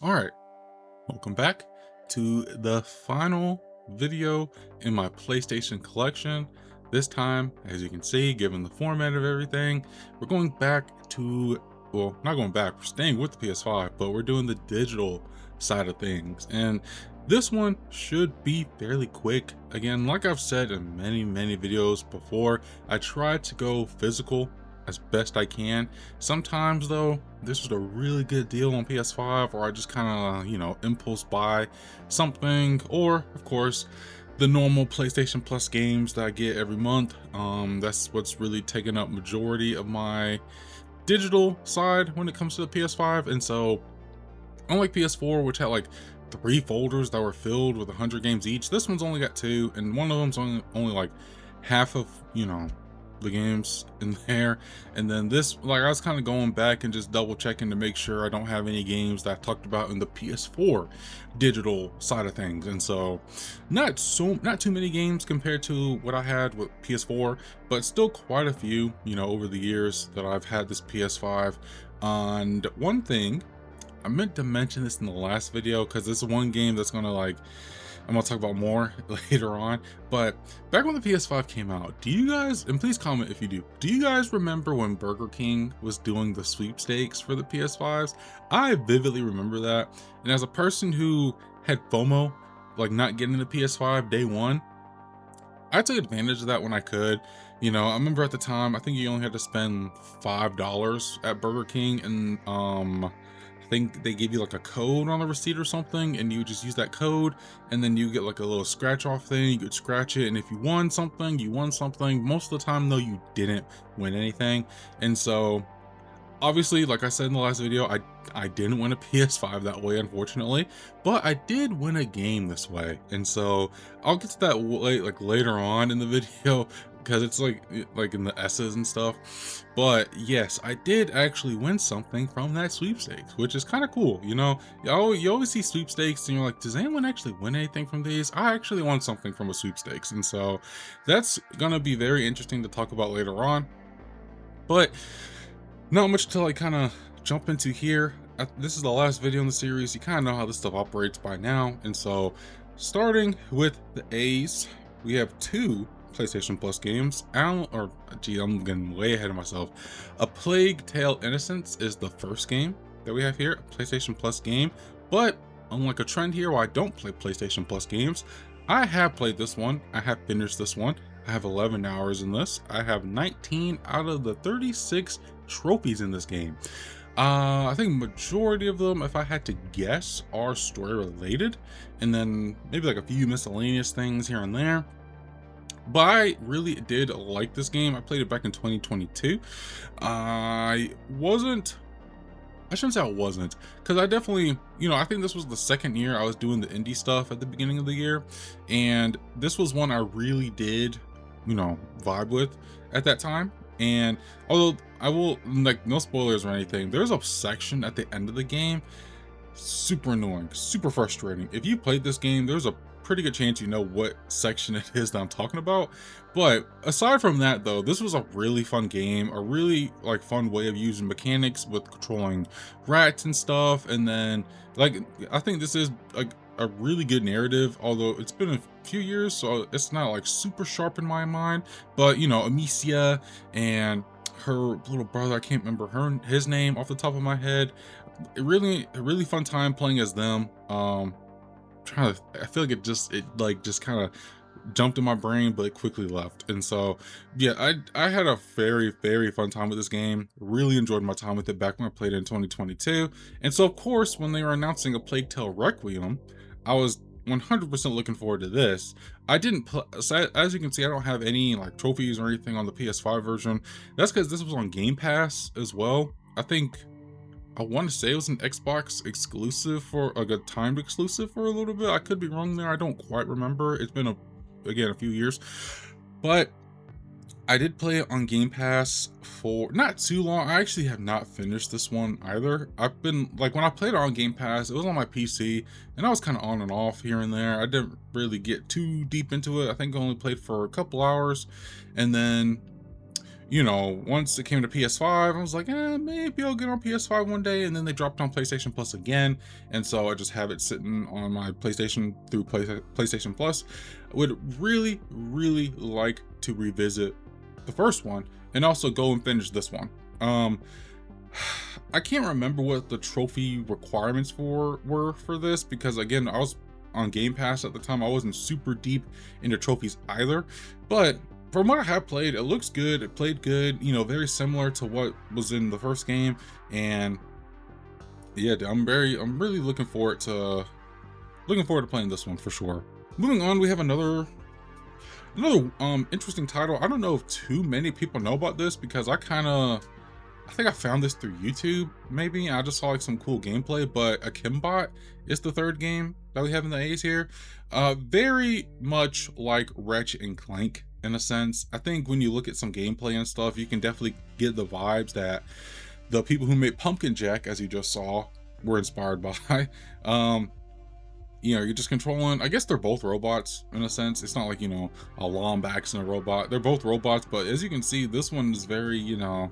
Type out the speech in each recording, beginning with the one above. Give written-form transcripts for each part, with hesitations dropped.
All right, welcome back to the final video in my PlayStation collection. This time, as you can see, given the format of everything, we're going back to, well, not going back, we're staying with the PS5, but we're doing the digital side of things. And this one should be fairly quick. Again, like I've said in many videos before, I try to go physical as best I can. Sometimes though, this was a really good deal on PS5, or I just kind of, impulse buy something, or of course, the normal PlayStation Plus games that I get every month. That's what's really taken up majority of my digital side when it comes to the PS5. And so, unlike PS4, which had like 3 folders that were filled with 100 games each, this one's only got 2, and one of them's only like half of, the games in there. And then this, like, I was kind of going back and just double checking to make sure I don't have any games that I talked about in the PS4 digital side of things. And so not too many games compared to what I had with PS4, but still quite a few, over the years that I've had this PS5. And one thing I meant to mention this in the last video, because this is one game that's gonna, like, I'm gonna talk about more later on. But back when the PS5 came out, do you guys, and please comment if you do you guys remember when Burger King was doing the sweepstakes for the PS5s? I vividly remember that. And as a person who had FOMO, like not getting the PS5 day one, I took advantage of that when I could. I remember at the time, I think you only had to spend $5 at Burger King, and I think they gave you like a code on the receipt or something, and you just use that code, and then you get like a little scratch off thing. You could scratch it, and if you won something, you won something. Most of the time though, you didn't win anything. And so obviously, like I said in the last video, I didn't win a PS5 that way, unfortunately, but I did win a game this way. And so I'll get to that later on in the video, because it's like in the S's and stuff. But yes, I did actually win something from that sweepstakes, which is kind of cool. You always see sweepstakes and you're like, does anyone actually win anything from these? I actually won something from a sweepstakes. And so that's gonna be very interesting to talk about later on. But not much to like kind of jump into here. This is the last video in the series. You kind of know how this stuff operates by now. And so, starting with the A's, we have 2 PlayStation Plus games. I'm getting way ahead of myself. A Plague Tale Innocence is the first game that we have here, a PlayStation Plus game. But unlike a trend here where I don't play PlayStation Plus games, I have played this one. I have finished this one. I have 11 hours in this. I have 19 out of the 36 trophies in this game. I think majority of them, if I had to guess, are story related, and then maybe like a few miscellaneous things here and there. But I really did like this game. I played it back in 2022. I shouldn't say I wasn't, because I definitely, I think this was the second year I was doing the indie stuff at the beginning of the year, and this was one I really did, vibe with at that time. And although I will, like, no spoilers or anything, there's a section at the end of the game, super annoying, super frustrating. If you played this game, there's a pretty good chance you know what section it is that I'm talking about. But aside from that though, this was a really fun game, a really like fun way of using mechanics with controlling rats and stuff. And then, like, I think this is like a really good narrative, although it's been a few years, so it's not like super sharp in my mind. But Amicia and her little brother, I can't remember his name off the top of my head. A really fun time playing as them. I feel like it just kind of jumped in my brain but quickly left. And so yeah, I had a very fun time with this game. Really enjoyed my time with it back when I played it in 2022. And so of course, when they were announcing a Plague Tale Requiem, I was 100% looking forward to this. I didn't so as you can see, I don't have any like trophies or anything on the PS5 version. That's because this was on Game Pass as well. I want to say it was an Xbox exclusive, for like a timed exclusive for a little bit. I could be wrong there. I don't quite remember. It's been a few years, but I did play it on Game Pass for not too long. I actually have not finished this one either. I've been like, when I played it on Game Pass, it was on my PC, and I was kind of on and off here and there. I didn't really get too deep into it. I think I only played for a couple hours, and then you know, once it came to PS5, I was like, maybe I'll get on PS5 one day. And then they dropped on PlayStation Plus again. And so I just have it sitting on my PlayStation through PlayStation Plus. I would really, really like to revisit the first one and also go and finish this one. I can't remember what the trophy requirements were for this, because again, I was on Game Pass at the time. I wasn't super deep into trophies either, but from what I have played, it looks good. It played good, you know, very similar to what was in the first game. And yeah, I'm really looking forward to playing this one for sure. Moving on, we have another interesting title. I don't know if too many people know about this, because I think I found this through YouTube, maybe. I just saw like some cool gameplay, but Akimbot is the third game that we have in the A's here. Very much like Ratchet and Clank in a sense. I think when you look at some gameplay and stuff, you can definitely get the vibes that the people who made Pumpkin Jack, as you just saw, were inspired by. You know, you're just controlling, I guess they're both robots in a sense. It's not like, you know, a Lombax and a robot. They're both robots, but as you can see, this one is very, you know,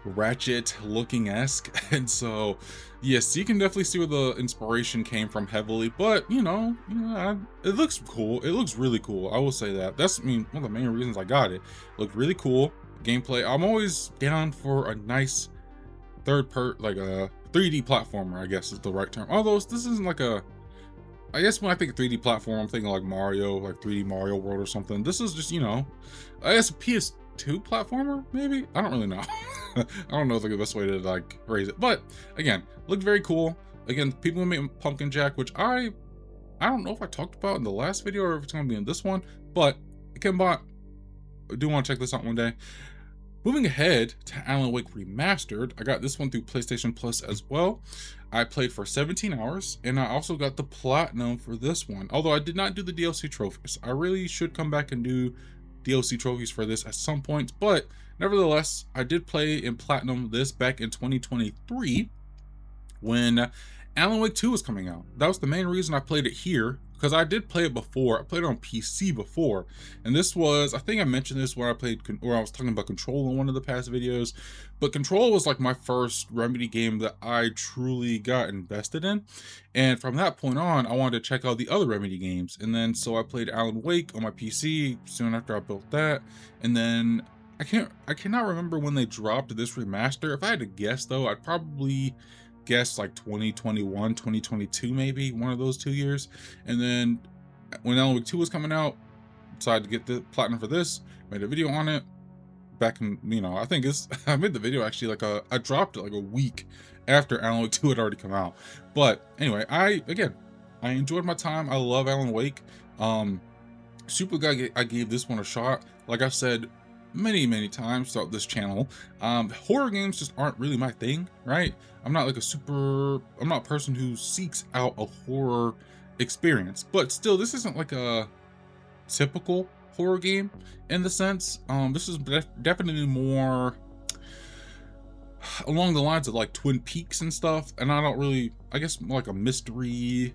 Ratchet looking esque. And so yes, you can definitely see where the inspiration came from heavily, but you know, it looks cool. It looks really cool, I will say that. That's, I mean, one of the main reasons I got it. It looked really cool gameplay. I'm always down for a nice like a 3D platformer, I guess is the right term. Although this isn't like a, I guess when I think 3D platform, I'm thinking like Mario, like 3D Mario World or something. This is just, you know, I guess a PS2 platformer, maybe? I don't really know. I don't know the best way to like phrase it. But again, looked very cool. Again, people who made Pumpkin Jack, which I don't know if I talked about in the last video or if it's going to be in this one, but Akimbot, I do want to check this out one day. Moving ahead to Alan Wake Remastered, I got this one through PlayStation Plus as well. I played for 17 hours, and I also got the Platinum for this one, although I did not do the DLC trophies. I really should come back and do DLC trophies for this at some point, but nevertheless, I did play in Platinum this back in 2023 when Alan Wake 2 was coming out. That was the main reason I played it here, because I did play it before. I played it on PC before, and this was, I think I mentioned this when I was talking about Control in one of the past videos, but Control was like my first Remedy game that I truly got invested in, and from that point on, I wanted to check out the other Remedy games, and then so I played Alan Wake on my PC soon after I built that, and then I cannot remember when they dropped this remaster. If I had to guess though, I'd probably guess like 2021, 2022, maybe one of those 2 years. And then when Alan Wake 2 was coming out, decided to get the Platinum for this, made a video on it back in, you know, I think it's, I made the video actually like I dropped it like a week after Alan Wake 2 had already come out. But anyway, I enjoyed my time. I love Alan Wake. Super glad I gave this one a shot. Like I've said many times throughout this channel, horror games just aren't really my thing, right? I'm not a person who seeks out a horror experience, but still, this isn't like a typical horror game in the sense. This is definitely more along the lines of like Twin Peaks and stuff, and I don't really, I guess more like a mystery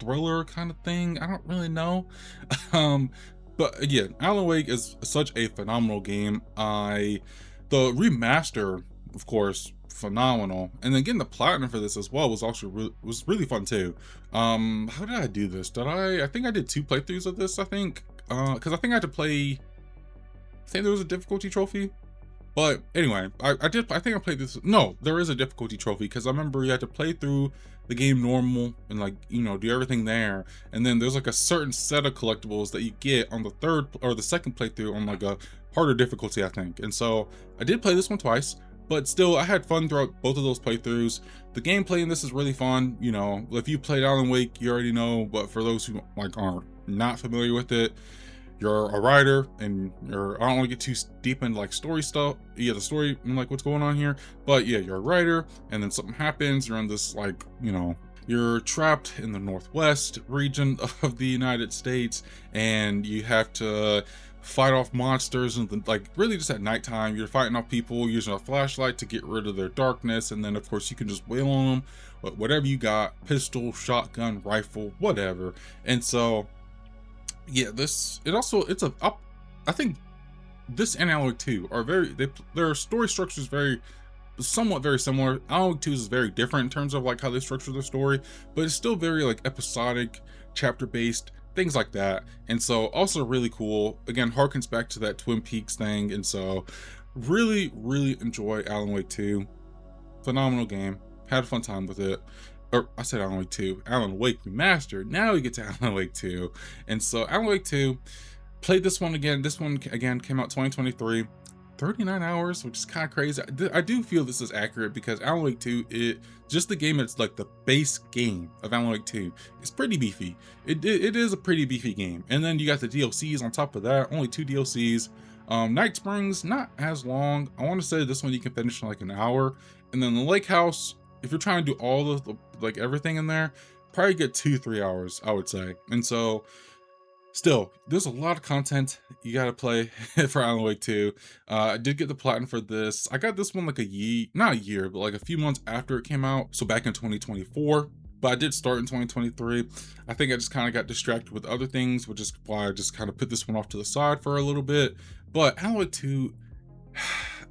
thriller kind of thing. I don't really know. But again, Alan Wake is such a phenomenal game. The remaster, of course, phenomenal, and then getting the Platinum for this as well was also really fun too. How did I do this? I think I did 2 playthroughs of this, I think, because I think I had to play, I think there was a difficulty trophy. But anyway, I think I played this. No, there is a difficulty trophy, because I remember you had to play through the game normal and, like, you know, do everything there, and then there's like a certain set of collectibles that you get on the third or the second playthrough on like a harder difficulty, I think. And so I did play this one twice, but still I had fun throughout both of those playthroughs. The gameplay in this is really fun. You know, if you played Alan Wake, you already know, but for those who like are not familiar with it, you're a writer, and I don't want to get too deep into like story stuff. Yeah, the story and like what's going on here. But yeah, you're a writer, and then something happens. You're in this, like, you know, you're trapped in the Northwest region of the United States, and you have to fight off monsters, and like really just at nighttime, you're fighting off people using a flashlight to get rid of their darkness. And then of course you can just wail on them, whatever you got, pistol, shotgun, rifle, whatever. And so yeah, I think this and Alan Wake 2 are their story structure is somewhat very similar. Alan Wake 2 is very different in terms of like how they structure their story, but it's still very like episodic, chapter based, things like that. And so also really cool. Again, harkens back to that Twin Peaks thing. And so really enjoy Alan Wake 2. Phenomenal game. Had a fun time with it. Or I said Alan Wake 2, Alan Wake Remastered. Now we get to Alan Wake 2. And so Alan Wake 2, played this one again. This one again came out 2023. 39 hours, which is kind of crazy. I do feel this is accurate because Alan Wake 2, just the game, it's like the base game of Alan Wake 2, it's pretty beefy. It is a pretty beefy game. And then you got the DLCs on top of that, only 2 DLCs. Night Springs, not as long. I want to say this one you can finish in like an hour. And then the Lake House, if you're trying to do all the like everything in there, probably get 2-3 hours, I would say. And so still, there's a lot of content you gotta play for Alan Wake 2. I did get the platinum for this. I got this one like not a year, but like a few months after it came out. So back in 2024, but I did start in 2023. I think I just kind of got distracted with other things, which is why I just kind of put this one off to the side for a little bit. But Alan Wake 2,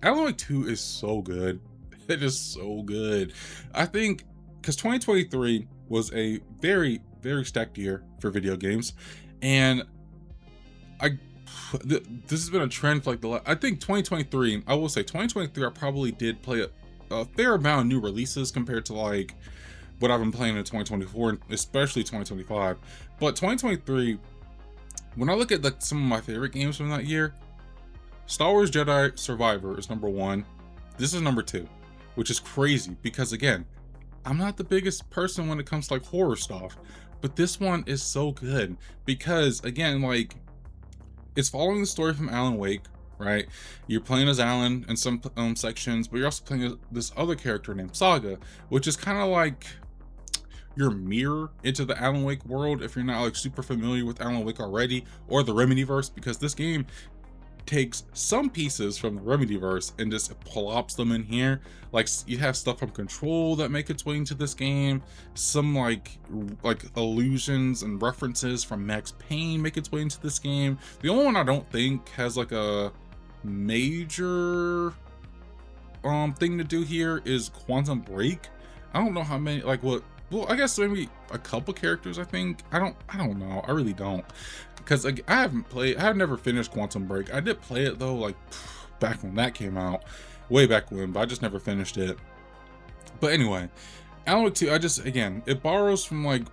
Alan Wake 2 is so good. It is so good. I think because 2023 was a very stacked year for video games. And this has been a trend for like I think 2023, I will say 2023, I probably did play a fair amount of new releases compared to like what I've been playing in 2024, especially 2025. But 2023, when I look at like some of my favorite games from that year, Star Wars Jedi Survivor is number 1. This is number 2, which is crazy because again, I'm not the biggest person when it comes to like horror stuff. But this one is so good because again, like it's following the story from Alan Wake, right? You're playing as Alan in some sections, but you're also playing as this other character named Saga, which is kind of like your mirror into the Alan Wake world if you're not like super familiar with Alan Wake already, or the Remedyverse, because this game takes some pieces from the Remedyverse and just plops them in here. Like you have stuff from Control that make its way into this game, some like illusions and references from Max Payne make its way into this game. The only one I don't think has like a major thing to do here is Quantum Break. I don't know how many, like what, well, I guess maybe a couple characters, I think. I don't know. I really don't. Because I have never finished Quantum Break. I did play it though, like back when that came out, way back when, but I just never finished it. But anyway, Alan Wake 2, again, it borrows from like,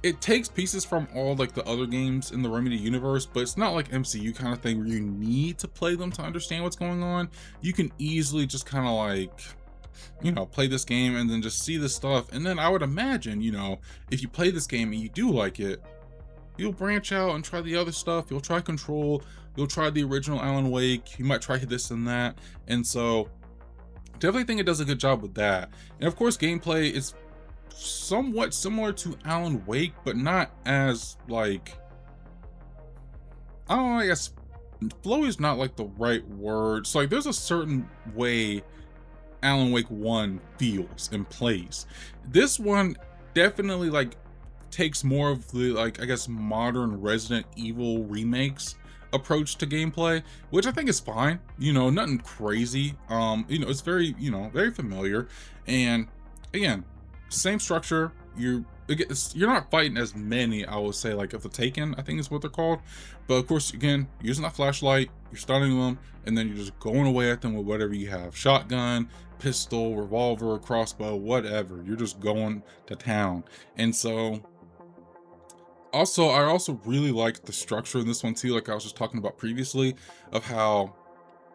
it takes pieces from all like the other games in the Remedy universe, but it's not like MCU kind of thing where you need to play them to understand what's going on. You can easily just kind of like, you know, play this game and then just see this stuff. And then I would imagine, you know, if you play this game and you do like it, you'll branch out and try the other stuff. You'll try Control, you'll try the original Alan Wake, you might try this and that. And so definitely think it does a good job with that. And of course, gameplay is somewhat similar to Alan Wake, but not as like, I don't know, I guess flowy is not like the right word. So like there's a certain way Alan Wake 1 feels and plays. This one definitely like takes more of the like, I guess, modern Resident Evil remakes approach to gameplay, which I think is fine. You know, nothing crazy. You know, it's very, you know, very familiar. And again, same structure. You're not fighting as many, I would say, like of the Taken, I think is what they're called. But of course, again, using that flashlight, you're stunning them, and then you're just going away at them with whatever you have. Shotgun, pistol, revolver, crossbow, whatever. You're just going to town. And so also, I also really like the structure in this one too, like I was just talking about previously, of how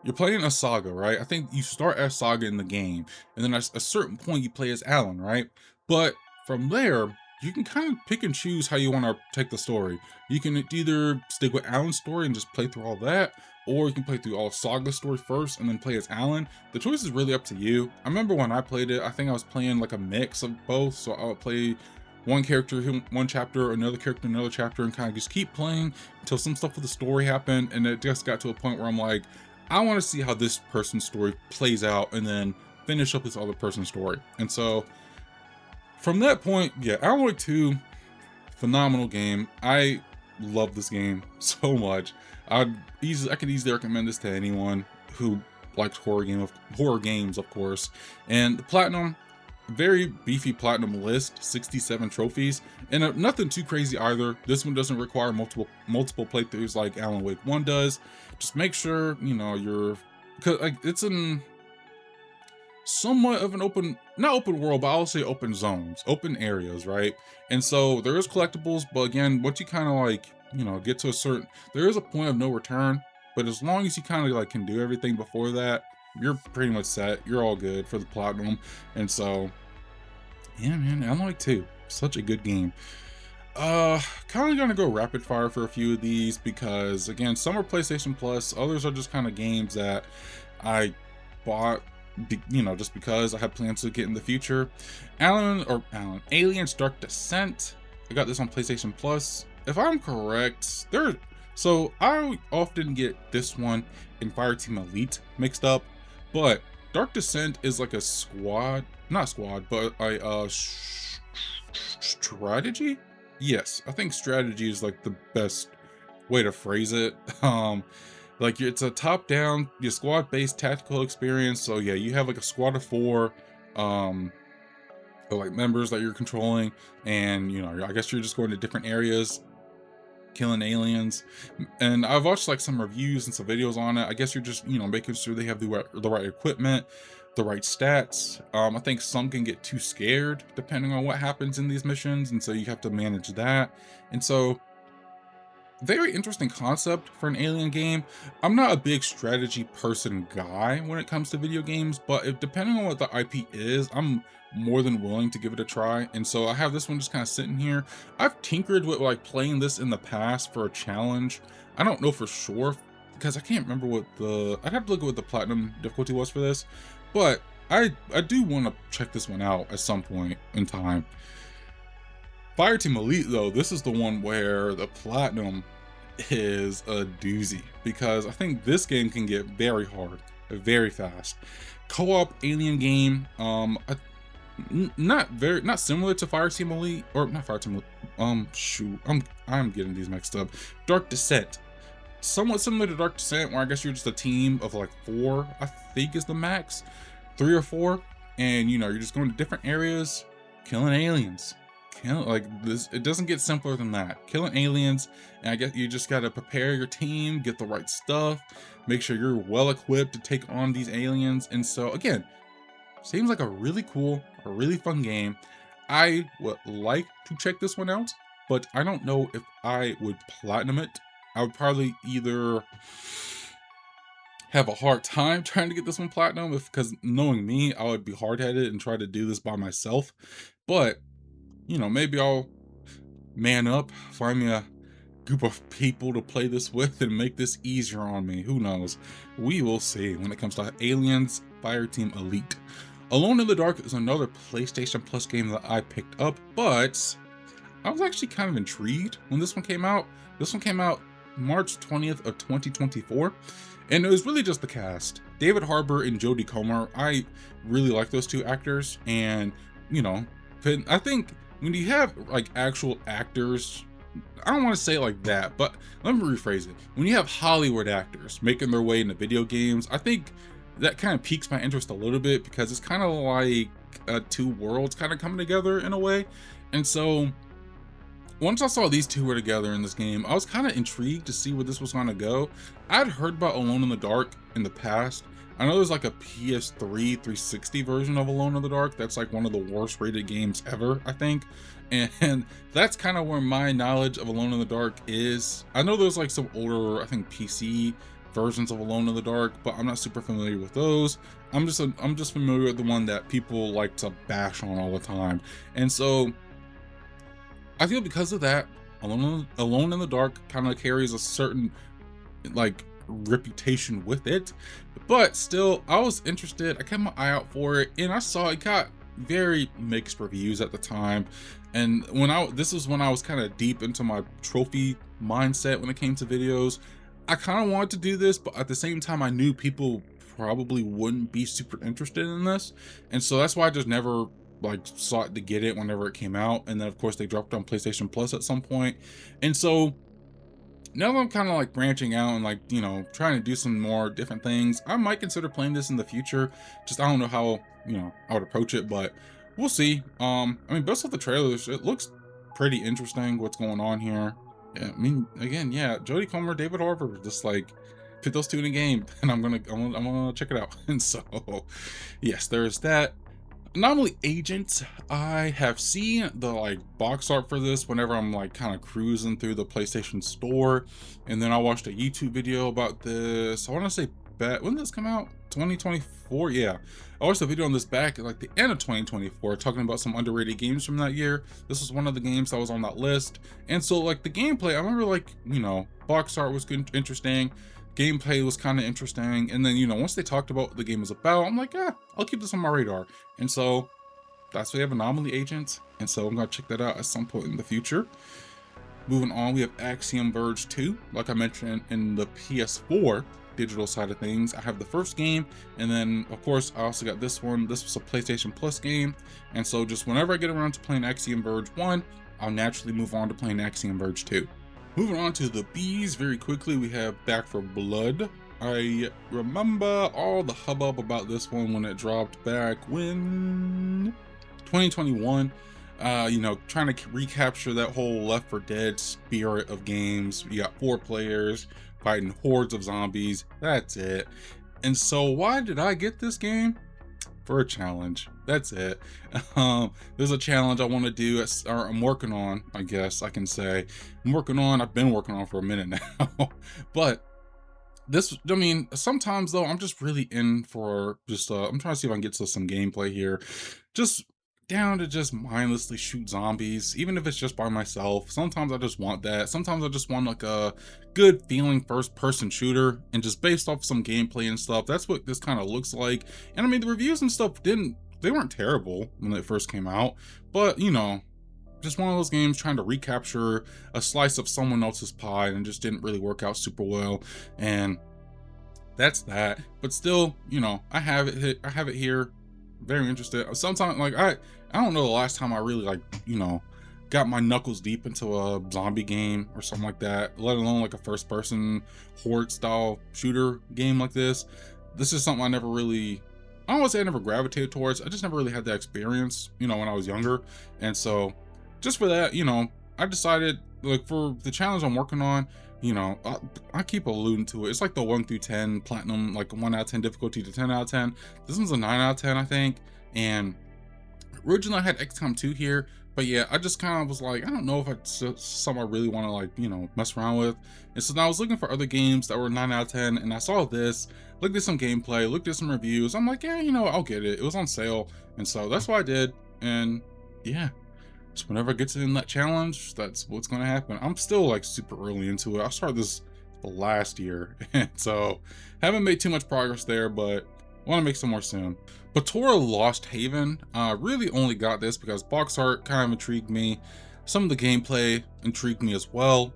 you're playing as Saga, right? I think you start as Saga in the game, and then at a certain point you play as Alan, right? But from there, you can kind of pick and choose how you want to take the story. You can either stick with Alan's story and just play through all that, or you can play through all Saga's story first and then play as Alan. The choice is really up to you. I remember when I played it, I think I was playing like a mix of both, so I would play one character one chapter, another character another chapter, and kind of just keep playing until some stuff with the story happened, and it just got to a point where I'm like, I want to see how this person's story plays out and then finish up this other person's story. And so from that point, yeah, Alan Wake 2, phenomenal game. I love this game so much. I could easily recommend this to anyone who likes horror games, of course. And the platinum, very beefy platinum list, 67 trophies, and nothing too crazy either. This one doesn't require multiple playthroughs like Alan Wake 1 does. Just make sure you know you're, because like it's in somewhat of an not open world, but I'll say open zones, open areas, right? And so there is collectibles, but again, once you kind of like, you know, get to a certain, there is a point of no return, but as long as you kind of like can do everything before that, you're pretty much set. You're all good for the platinum. And so, yeah, man, I like 2. Such a good game. Kind of gonna go rapid fire for a few of these because again, some are PlayStation Plus, others are just kind of games that I bought, you know, just because I had plans to get in the future. Aliens Dark Descent. I got this on PlayStation Plus. If I'm correct, so I often get this one and Fireteam Elite mixed up, but Dark Descent is like a not squad, but a strategy. Yes, I think strategy is like the best way to phrase it. Like it's a top-down, your squad-based tactical experience. So yeah, you have like a squad of 4, like members that you're controlling, and you know, I guess you're just going to different areas, killing aliens. And I've watched like some reviews and some videos on it. I guess you're just, you know, making sure they have the right equipment, the right stats. I think some can get too scared depending on what happens in these missions, and so you have to manage that. And so very interesting concept for an alien game. I'm not a big strategy person guy when it comes to video games, but if depending on what the IP is, I'm more than willing to give it a try. And so I have this one just kind of sitting here. I've tinkered with like playing this in the past for a challenge. I don't know for sure because I can't remember what I'd have to look at what the platinum difficulty was for this, but I do want to check this one out at some point in time. Fireteam Elite, though, this is the one where the platinum is a doozy because I think this game can get very hard, very fast. Co-op alien game, not similar to Fireteam Elite, or not Fireteam Elite. Shoot, I'm getting these mixed up. Dark Descent, somewhat similar to Dark Descent, where I guess you're just a team of like 4, I think is the max, 3 or 4, and you know you're just going to different areas, killing aliens. Like this, it doesn't get simpler than that. Killing aliens, and I guess you just got to prepare your team, get the right stuff, make sure you're well equipped to take on these aliens. And so again, seems like a really cool, a really fun game. I would like to check this one out, but I don't know if I would platinum it. I would probably either have a hard time trying to get this one platinum, because knowing me, I would be hard-headed and try to do this by myself. But you know, maybe I'll man up, find me a group of people to play this with and make this easier on me. Who knows? We will see when it comes to Aliens Fireteam Elite. Alone in the Dark is another PlayStation Plus game that I picked up, but I was actually kind of intrigued when this one came out. This one came out March 20th of 2024, and it was really just the cast. David Harbour and Jodie Comer. I really like those 2 actors, and you know, I think when you have like actual actors, I don't want to say it like that, but let me rephrase it. When you have Hollywood actors making their way into video games, I think that kind of piques my interest a little bit, because it's kind of like 2 worlds kind of coming together in a way. And so once I saw these 2 were together in this game, I was kind of intrigued to see where this was going to go. I'd heard about Alone in the Dark in the past. I know there's like a PS3 360 version of Alone in the Dark that's like one of the worst rated games ever, I think. And that's kind of where my knowledge of Alone in the Dark is. I know there's like some older, I think PC versions of Alone in the Dark, but I'm not super familiar with those. I'm just familiar with the one that people like to bash on all the time. And so I feel because of that, Alone in the Dark kind of carries a certain like reputation with it, but still I was interested. I kept my eye out for it, and I saw it got very mixed reviews at the time. And this was when I was kind of deep into my trophy mindset when it came to videos. I kind of wanted to do this, but at the same time I knew people probably wouldn't be super interested in this, and so that's why I just never like sought to get it whenever it came out. And then of course they dropped it on PlayStation Plus at some point, and so Now that I'm kind of like branching out and like, trying to do some more different things, I might consider playing this in the future. Just I don't know how, I would approach it, but we'll see. I mean, based off the trailers, it looks pretty interesting what's going on here. Yeah, I mean, again, yeah, Jodie Comer, David Harbour, just like put those two in a game, and I'm gonna check it out. And so, yes, there's that. Anomaly Agent, I have seen the like box art for this whenever I'm like kind of cruising through the PlayStation store, and then I watched a YouTube video about this. I want to say back when did this come out? 2024. Yeah, I watched a video on this back at like the end of 2024, talking about some underrated games from that year. This was one of the games that was on that list, and so like the gameplay, I remember like box art was good, interesting. Gameplay was kind of interesting, and then once they talked about what the game was about, I'm like, I'll keep this on my radar. And so that's why we have Anomaly Agent, and so I'm gonna check that out at some point in the future. Moving on, we have Axiom Verge 2. Like I mentioned in the PS4 digital side of things, I have the first game, and then of course I also got this one. This was a PlayStation Plus game, and so just whenever I get around to playing Axiom Verge 1, I'll naturally move on to playing Axiom Verge 2. Moving on to the Bees very quickly, we have Back for Blood. I remember all the hubbub about this one when it dropped back when 2021. Trying to recapture that whole Left 4 Dead spirit of games. You got 4 players fighting hordes of zombies. That's it. And so why did I get this game? For a challenge. That's it. There's a challenge I want to do, or I'm working on, I guess I can say. I've been working on for a minute now. But this, I mean, sometimes though, I'm just really in for just, I'm trying to see if I can get to some gameplay here. Just down to just mindlessly shoot zombies, even if it's just by myself. Sometimes I just want that. Sometimes I just want like a good feeling first person shooter, and just based off some gameplay and stuff, that's what this kind of looks like. And I mean, the reviews and stuff they weren't terrible when it first came out, but just one of those games trying to recapture a slice of someone else's pie, and just didn't really work out super well. And that's that. But still, I have it here. Very interested. Sometimes like I don't know the last time I really like, got my knuckles deep into a zombie game or something like that, let alone like a first person horde style shooter game like this. This is something I never really, I don't want to say I never gravitated towards. I just never really had that experience, when I was younger. And so just for that, I decided like for the challenge I'm working on, I keep alluding to it. It's like the 1 through 10 platinum, like 1 out of 10 difficulty to 10 out of 10. This one's a 9 out of 10, I think. And originally I had XCOM 2 here, but yeah, I just kind of was like, I don't know if it's something I really want to like, mess around with. And so now I was looking for other games that were 9 out of 10, and I saw this, looked at some gameplay, looked at some reviews. I'm like, yeah, I'll get it. It was on sale. And so that's what I did. And yeah, so whenever I get to in that challenge, that's what's going to happen. I'm still like super early into it. I started this last year, and so haven't made too much progress there, but want to make some more soon. But Tora Lost Haven, really only got this because box art kind of intrigued me. Some of the gameplay intrigued me as well.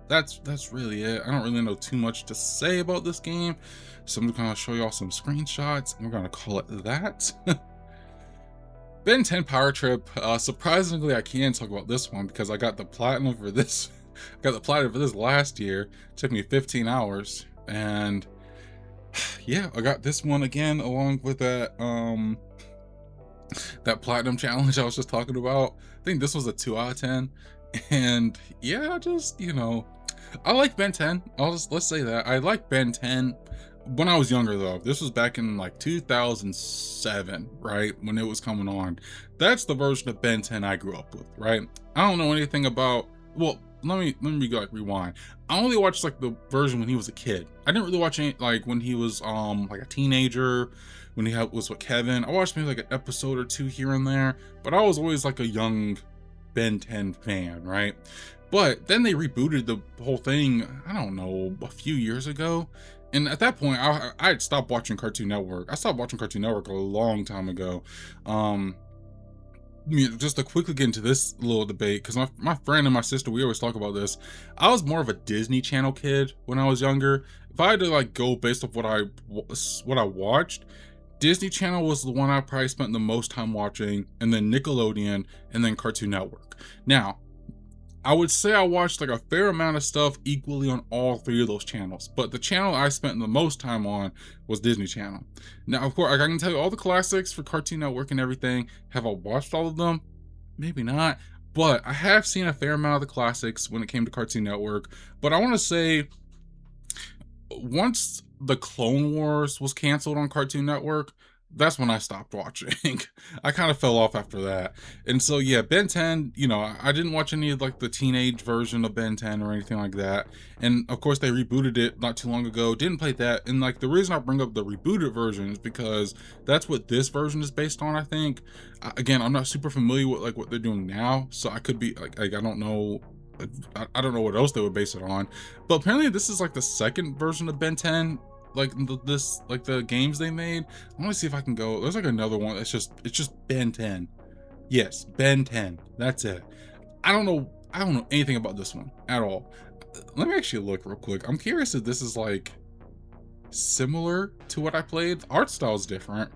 That's really it. I don't really know too much to say about this game, so I'm just gonna show y'all some screenshots, and we're gonna call it that. Ben 10 Power Trip. Surprisingly, I can talk about this one because I got the platinum for this. Got the platinum for this last year. It took me 15 hours, and yeah, I got this one again along with that that platinum challenge I was just talking about. I think this was a 2 out of 10, and yeah, just I like Ben 10. Let's say that I like Ben 10 when I was younger though. This was back in like 2007, right, when it was coming on. That's the version of Ben 10 I grew up with, right? I don't know anything about, well, let me like rewind. I only watched like the version when he was a kid. I didn't really watch any like when he was like a teenager, when he was with Kevin. I watched maybe like an episode or 2 here and there, but I was always like a young Ben 10 fan, right? But then they rebooted the whole thing, I don't know, a few years ago. And at that point, I had stopped watching Cartoon Network. I stopped watching Cartoon Network a long time ago. Just to quickly get into this little debate, because my friend and my sister, we always talk about this. I was more of a Disney Channel kid when I was younger. If I had to like go based off what I watched, Disney Channel was the one I probably spent the most time watching, and then Nickelodeon, and then Cartoon Network. Now, I would say I watched like a fair amount of stuff equally on all three of those channels, but the channel I spent the most time on was Disney Channel. Now, of course, like, I can tell you all the classics for Cartoon Network and everything. Have I watched all of them? Maybe not, but I have seen a fair amount of the classics when it came to Cartoon Network. But I want to say once the Clone Wars was canceled on Cartoon Network, that's when I stopped watching. I kind of fell off after that. And so yeah, Ben 10, I didn't watch any of like the teenage version of Ben 10 or anything like that. And of course they rebooted it not too long ago. Didn't play that. And like the reason I bring up the rebooted version is because that's what this version is based on, I think. Again, I'm not super familiar with like what they're doing now, so I could be like I don't know, I don't know what else they would base it on, but apparently this is like the second version of Ben 10, like the games they made. I want to see if I can go. There's like another one that's it's just Ben 10. Yes, Ben 10. That's it. I don't know anything about this one at all. Let me actually look real quick. I'm curious if this is like similar to what I played. The art style is different.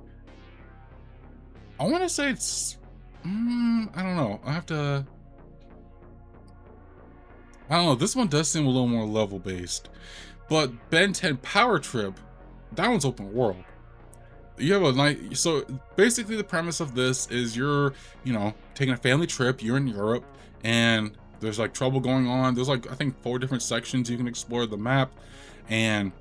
I want to say it's. I don't know. I don't know. This one does seem a little more level based, but Ben 10 Power Trip, that one's open world. You have a night. So basically, the premise of this is you're, taking a family trip. You're in Europe, and there's like trouble going on. There's like I think 4 different sections you can explore the map, and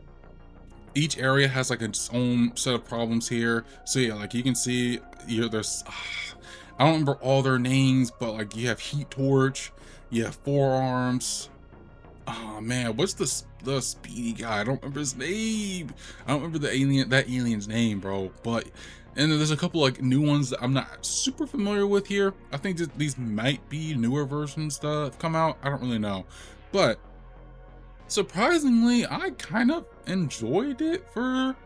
each area has like its own set of problems here. So yeah, like you can see, there's. I don't remember all their names, but like you have Heat Torch, you have Forearms. Oh man, what's the speedy guy? I don't remember his name. I don't remember that alien's name, bro. But and then there's a couple like new ones that I'm not super familiar with here. I think that these might be newer versions that have come out. I don't really know, but surprisingly, I kind of enjoyed it for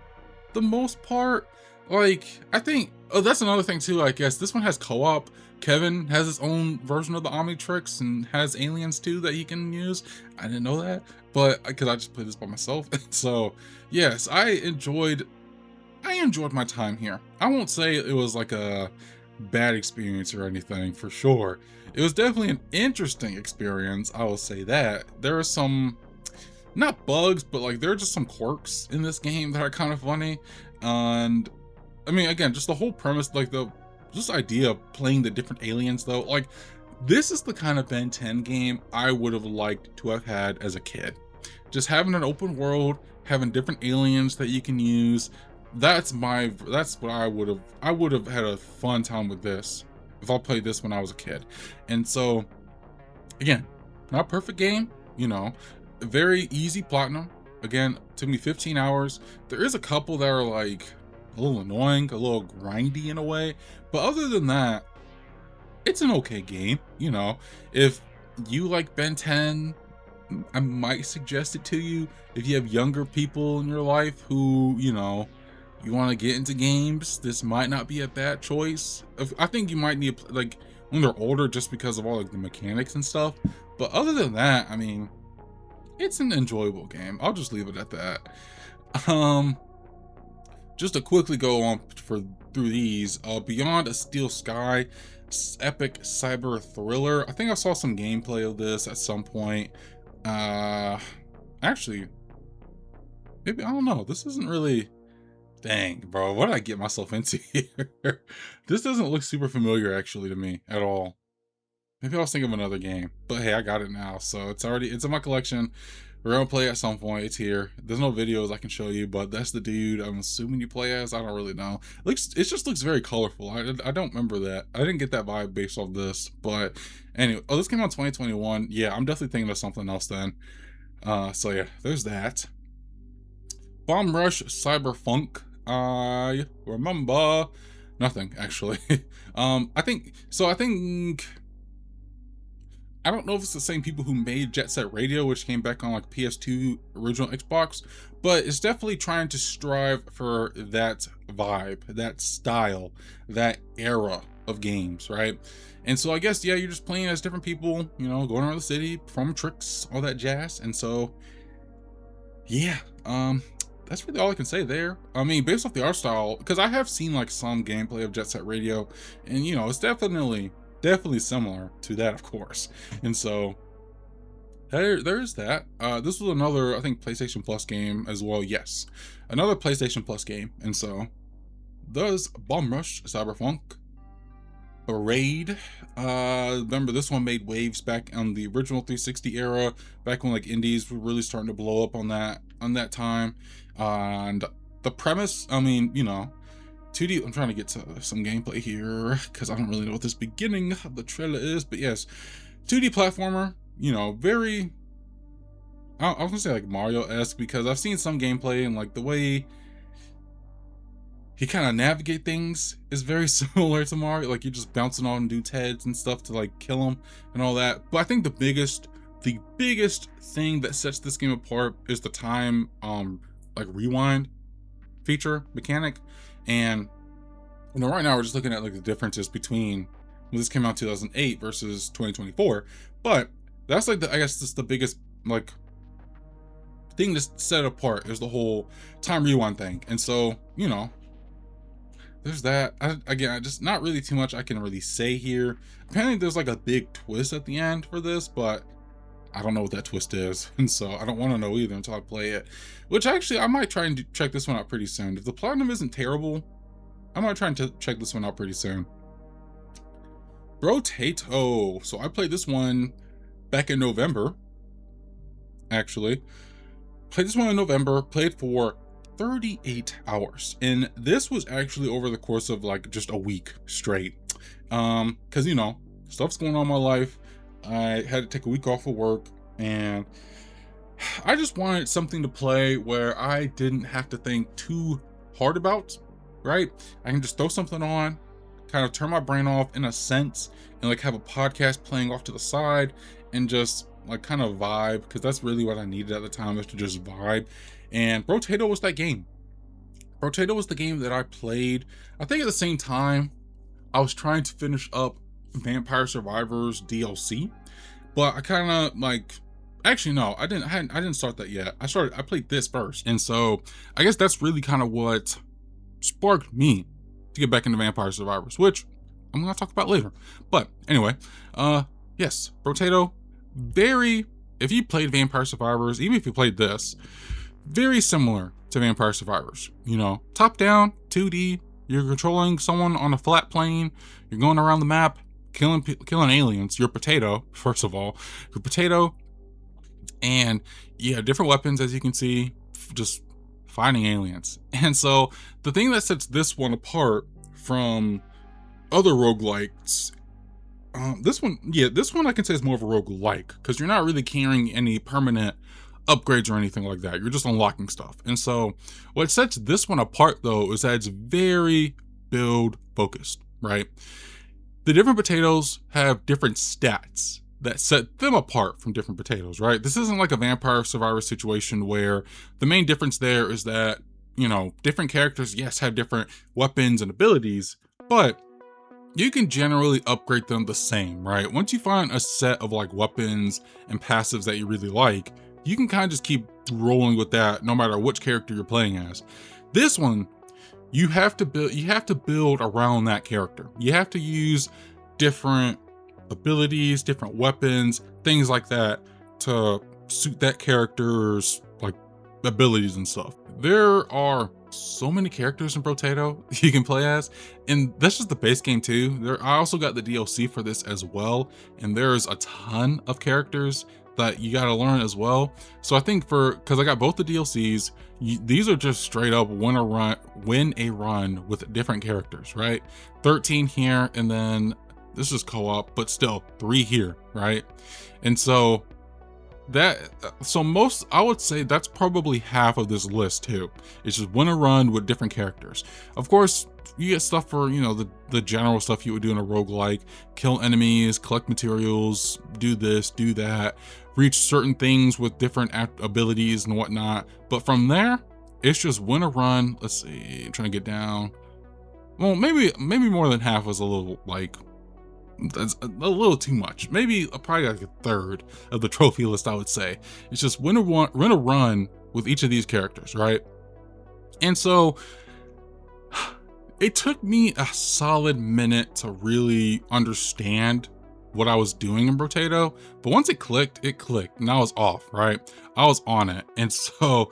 the most part. Like, I think, oh, that's another thing too, I guess. This one has co-op. Kevin has his own version of the Omnitrix and has aliens too that he can use. I didn't know that, but because I just played this by myself. So, yes, I enjoyed my time here. I won't say it was like a bad experience or anything, for sure. It was definitely an interesting experience, I will say that. There are some, not bugs, but like there are just some quirks in this game that are kind of funny. And I mean, again, just the whole premise, like this idea of playing the different aliens though, like this is the kind of Ben 10 game I would have liked to have had as a kid. Just having an open world, having different aliens that you can use. That's what I would have had a fun time with this if I played this when I was a kid. And so again, not perfect game, very easy platinum. Again, took me 15 hours. There is a couple that are like a little annoying, a little grindy in a way, but other than that, it's an okay game. If you like Ben 10, I might suggest it to you. If you have younger people in your life who, you want to get into games, this might not be a bad choice. I think you might need like when they're older just because of all like the mechanics and stuff. But other than that, I mean, it's an enjoyable game. I'll just leave it at that. Just to quickly go on through these, Beyond a Steel Sky, epic cyber thriller. I think I saw some gameplay of this at some point. Actually, maybe, I don't know. This isn't really, dang, bro, what did I get myself into here? This doesn't look super familiar actually to me at all. Maybe I was thinking of another game, but hey, I got it now, so it's in my collection. We're gonna play at some point. It's here. There's no videos I can show you, but that's the dude I'm assuming you play as. I don't really know. It just looks very colorful. I don't remember that. I didn't get that vibe based off this, but anyway. Oh, this came out in 2021. Yeah, I'm definitely thinking of something else then. So yeah, there's that. Bomb Rush Cyberpunk. I remember nothing actually. I think so. I don't know if it's the same people who made Jet Set Radio, which came back on like PS2 original Xbox, but it's definitely trying to strive for that vibe, that style, that era of games, right? And so I guess, yeah, you're just playing as different people, going around the city, performing tricks, all that jazz. And so, yeah, that's really all I can say there. I mean, based off the art style, because I have seen like some gameplay of Jet Set Radio, and it's definitely similar to that, of course. And so There's that. This was another, I think, PlayStation Plus game as well. Yes, another PlayStation Plus game. And so does Bomb Rush Cyberpunk Parade. Remember this one made waves back on the original 360 era, back when like indies were really starting to blow up on that time. And the premise, I mean, you know, 2D. I'm trying to get to some gameplay here because I don't really know what this beginning of the trailer is, but yes, 2D platformer. You know, very. I was gonna say like Mario-esque because I've seen some gameplay and like the way he kind of navigate things is very similar to Mario. Like you're just bouncing on dudes' heads and stuff to like kill them and all that. But I think the biggest thing that sets this game apart is the time like rewind feature mechanic. And you know, right now we're just looking at like the differences between when this came out 2008 versus 2024. But that's like I guess that's the biggest like thing to set it apart is the whole time rewind thing. And so, you know, there's that. Again, I just not really too much I can really say here. Apparently there's like a big twist at the end for this, but I don't know what that twist is. And so I don't want to know either until I play it, which actually I might try and check this one out pretty soon. If the platinum isn't terrible, I might try and check this one out pretty soon. Brotato. So I played this one back in November, actually. Played this one in November, played for 38 hours. And this was actually over the course of like just a week straight. Because, you know, stuff's going on in my life. I had to take a week off of work and I just wanted something to play where I didn't have to think too hard about, right? I can just throw something on, kind of turn my brain off in a sense, and like have a podcast playing off to the side and just like kind of vibe, because that's really what I needed at the time, was to just vibe. And Brotato was that game. Brotato was the game that I played. I think at the same time I was trying to finish up Vampire Survivors DLC, but I kind of like, actually no, I didn't start that yet. I played this first, and so I guess that's really kind of what sparked me to get back into Vampire Survivors, which I'm gonna talk about later. But anyway, yes, Brotato, very, if you played Vampire Survivors, even if you played this, very similar to Vampire Survivors. You know, top down 2D, you're controlling someone on a flat plane, you're going around the map killing aliens. You're Potato, first of all, you're Potato, and you have different weapons, as you can see, just fighting aliens. And so the thing that sets this one apart from other roguelikes, this one I can say is more of a roguelike, because you're not really carrying any permanent upgrades or anything like that. You're just unlocking stuff. And so what sets this one apart though is that it's very build focused, right? The different potatoes have different stats that set them apart from different potatoes, right? This isn't like a Vampire Survivor situation where the main difference there is that, you know, different characters, yes, have different weapons and abilities, but you can generally upgrade them the same, right? Once you find a set of like weapons and passives that you really like, you can kind of just keep rolling with that no matter which character you're playing as. This one, you have to build around that character. You have to use different abilities, different weapons, things like that to suit that character's like abilities and stuff. There are so many characters in Brotato you can play as, and that's just the base game too. I also got the DLC for this as well, and there's a ton of characters that you got to learn as well. So I think because I got both the DLCs, these are just straight up win a run with different characters, right? 13 here, and then this is co-op, but still 3 here, right? And so I would say that's probably half of this list too. It's just win a run with different characters. Of course, you get stuff for, you know, the general stuff you would do in a roguelike, kill enemies, collect materials, do this, do that, reach certain things with different abilities and whatnot. But from there, it's just win a run. Let's see, I'm trying to get down. Well, maybe more than half was a little like, that's a little too much. Maybe probably like a third of the trophy list, I would say. It's just win a run with each of these characters, right? And so it took me a solid minute to really understand what I was doing in Brotato, but once it clicked, and I was off, right? I was on it. And so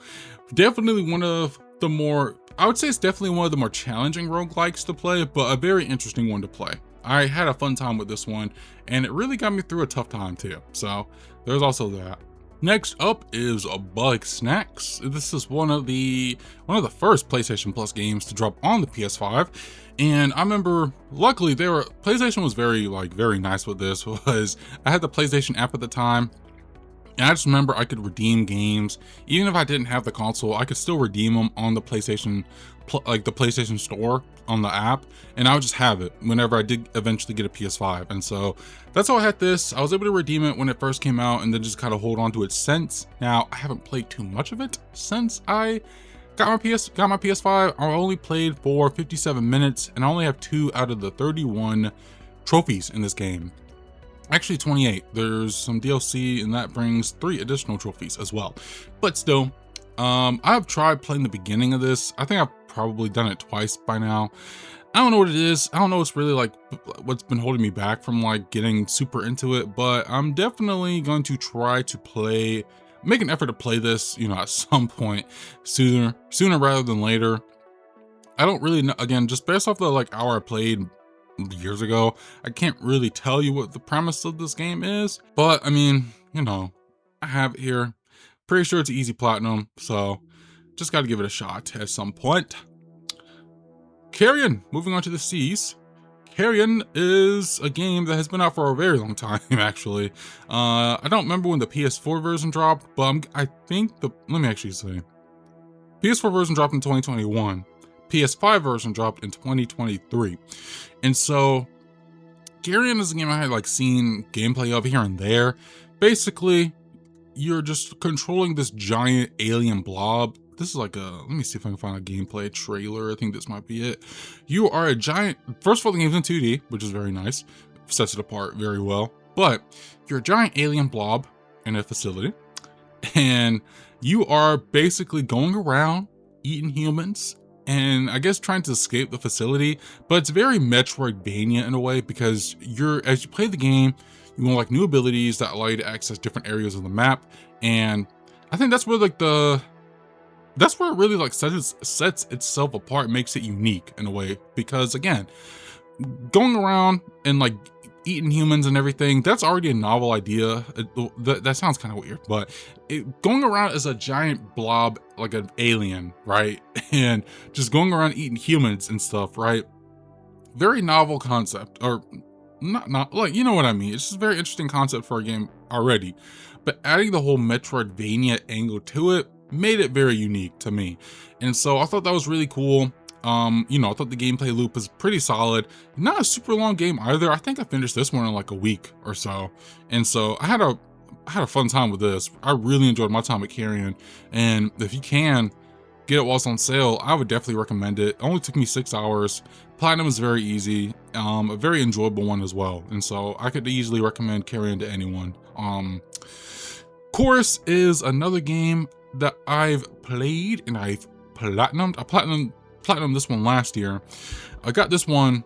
definitely one of the more, I would say it's definitely one of the more challenging roguelikes to play, but a very interesting one to play. I had a fun time with this one, and it really got me through a tough time too. So there's also that. Next up is Bug Snacks. This is one of the first PlayStation Plus games to drop on the PS5, and I remember luckily PlayStation was very nice with this. Was I had the PlayStation app at the time, and I just remember I could redeem games even if I didn't have the console. I could still redeem them on the PlayStation, the PlayStation Store on the app, and I would just have it whenever I did eventually get a PS5. And so that's how I had this. I was able to redeem it when it first came out, and then just kind of hold on to it since. Now I haven't played too much of it since I got my PS5. I only played for 57 minutes, and I only have 2 out of the 31 trophies in this game. Actually 28. There's some DLC, and that brings 3 additional trophies as well. But still, I've tried playing the beginning of this. I think I've probably done it twice by now. I don't know what it is. I don't know what's really what's been holding me back from getting super into it, but I'm definitely going to try to make an effort to play this, at some point sooner rather than later. I don't really know, again, just based off the hour I played years ago, I can't really tell you what the premise of this game is, but I mean, I have it here. Pretty sure it's easy platinum, so just got to give it a shot at some point. Carrion, moving on to the Seas. Carrion is a game that has been out for a very long time, actually. I don't remember when the PS4 version dropped, but I think let me actually say. PS4 version dropped in 2021. PS5 version dropped in 2023. And so, Carrion is a game I had seen gameplay of here and there. Basically, you're just controlling this giant alien blob. This is let me see if I can find a gameplay trailer. I think this might be it. You are a giant, first of all, the game's in 2D, which is very nice. Sets it apart very well. But you're a giant alien blob in a facility, and you are basically going around eating humans and I guess trying to escape the facility. But it's very Metroidvania in a way, because as you play the game, you want new abilities that allow you to access different areas of the map. And I think that's where that's where it really sets itself apart, makes it unique in a way, because again, going around and eating humans and everything, that's already a novel idea. That sounds kind of weird, but going around as a giant blob, like an alien, right? And just going around eating humans and stuff, right? Very novel concept, or not you know what I mean. It's just a very interesting concept for a game already, but adding the whole Metroidvania angle to it made it very unique to me. And so I thought that was really cool. I thought the gameplay loop was pretty solid. Not a super long game either. I think I finished this one in a week or so. And so I had a fun time with this. I really enjoyed my time at Carrion. And if you can get it while it's on sale, I would definitely recommend it. It only took me 6 hours. Platinum is very easy, a very enjoyable one as well. And so I could easily recommend Carrion to anyone. Chorus is another game that I've played and I've platinumed. I platinumed this one last year. I got this one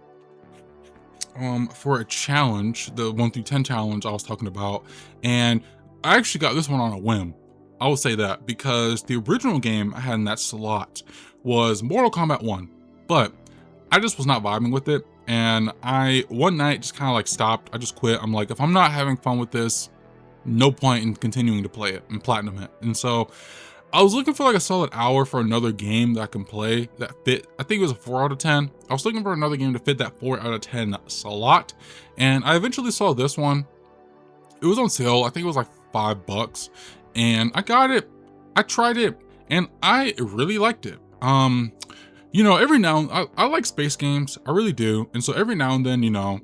for a challenge, the 1 through 10 challenge I was talking about, and I actually got this one on a whim. I will say that, because the original game I had in that slot was Mortal Kombat 1, but I just was not vibing with it, and I one night just kind of stopped. I just quit. I'm like, if I'm not having fun with this, no point in continuing to play it and platinum it. And so I was looking for a solid hour for another game that I can play that fit. I think it was a 4 out of 10. I was looking for another game to fit that 4 out of 10 slot, and I eventually saw this one. It was on sale. I think it was $5, and I got it. I tried it, and I really liked it. Every now I like space games. I really do. And so every now and then, I'm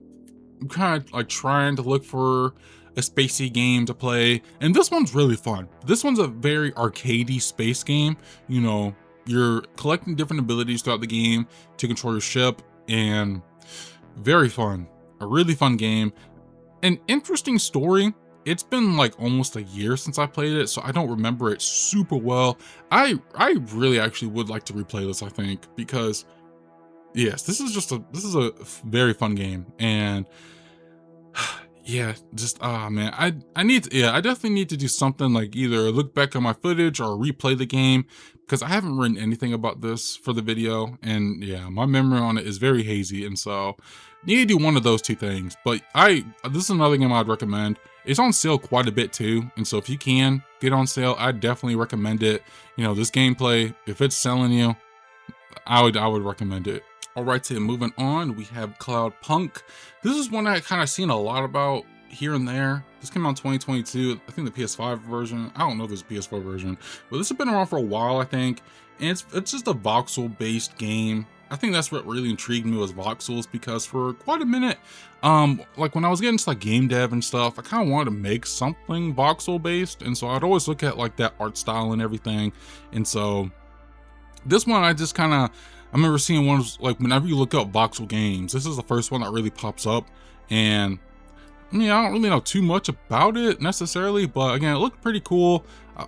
kind of trying to look for a spacey game to play, and this one's really fun. This one's a very arcadey space game. You're collecting different abilities throughout the game to control your ship, and very fun. A really fun game. An interesting story. It's been almost a year since I played it, so I don't remember it super well. I really actually would like to replay this, I think, because yes, this is a very fun game. And Yeah, just ah man, I need to, yeah, I definitely need to do something like either look back on my footage or replay the game because I haven't written anything about this for the video, and yeah, my memory on it is very hazy, and so need to do one of those two things. But this is another game I'd recommend. It's on sale quite a bit too, and so if you can get on sale, I definitely recommend it. You know, this gameplay, if it's selling you, I would recommend it. All right, so moving on, we have Cloud Punk. This is one I kind of seen a lot about here and there. This came out in 2022. I think the PS5 version. I don't know if there's a PS4 version, but this has been around for a while, I think. And it's just a voxel based game. I think that's what really intrigued me was voxels because for quite a minute, like when I was getting into like game dev and stuff, I kind of wanted to make something voxel based, and so I'd always look at like that art style and everything, and so this one, I remember seeing ones like whenever you look up voxel games, this is the first one that really pops up. And I mean, I don't really know too much about it necessarily, but again, it looked pretty cool.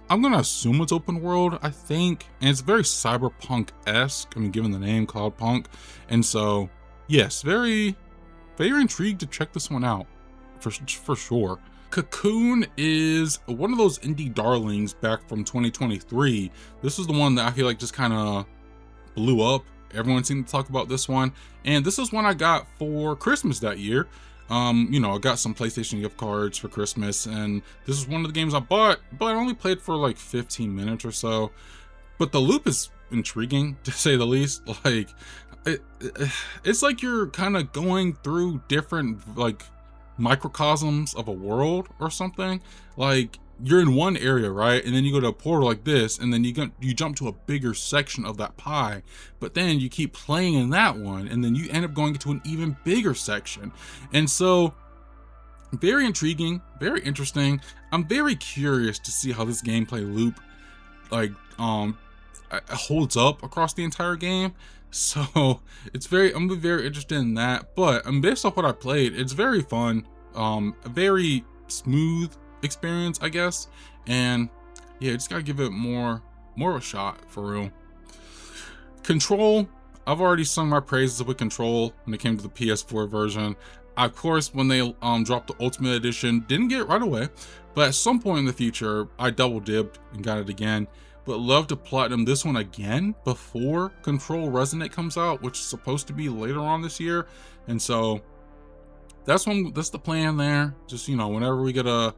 I'm gonna assume it's open world, I think, and it's very cyberpunk-esque. I mean, given the name Cloud Punk, and so yes, very intrigued to check this one out for sure. Cocoon is one of those indie darlings back from 2023. This is the one that I feel like just kind of blew up. Everyone seemed to talk about this one, and this is one I got for Christmas that year. You know, I got some PlayStation gift cards for Christmas, and this is one of the games I bought, but I only played for like 15 minutes or so. But the loop is intriguing, to say the least. Like, it's like you're kind of going through different like microcosms of a world or something. Like you're in one area, right, and then you go to a portal like this, and then you jump to a bigger section of that pie, but then you keep playing in that one, and then you end up going into an even bigger section. And so very intriguing, very interesting. I'm very curious to see how this gameplay loop like holds up across the entire game. So I'm very interested in that. But based off what I played, it's very fun, a very smooth experience, I guess. And yeah, just gotta give it more of a shot for real. Control, I've already sung my praises with Control when it came to the PS4 version. Of course, when they dropped the Ultimate Edition, didn't get it right away, but at some point in the future, I double dipped and got it again. But love to platinum this one again before Control Resonate comes out, which is supposed to be later on this year. And so that's the plan there. Just, you know, whenever we get a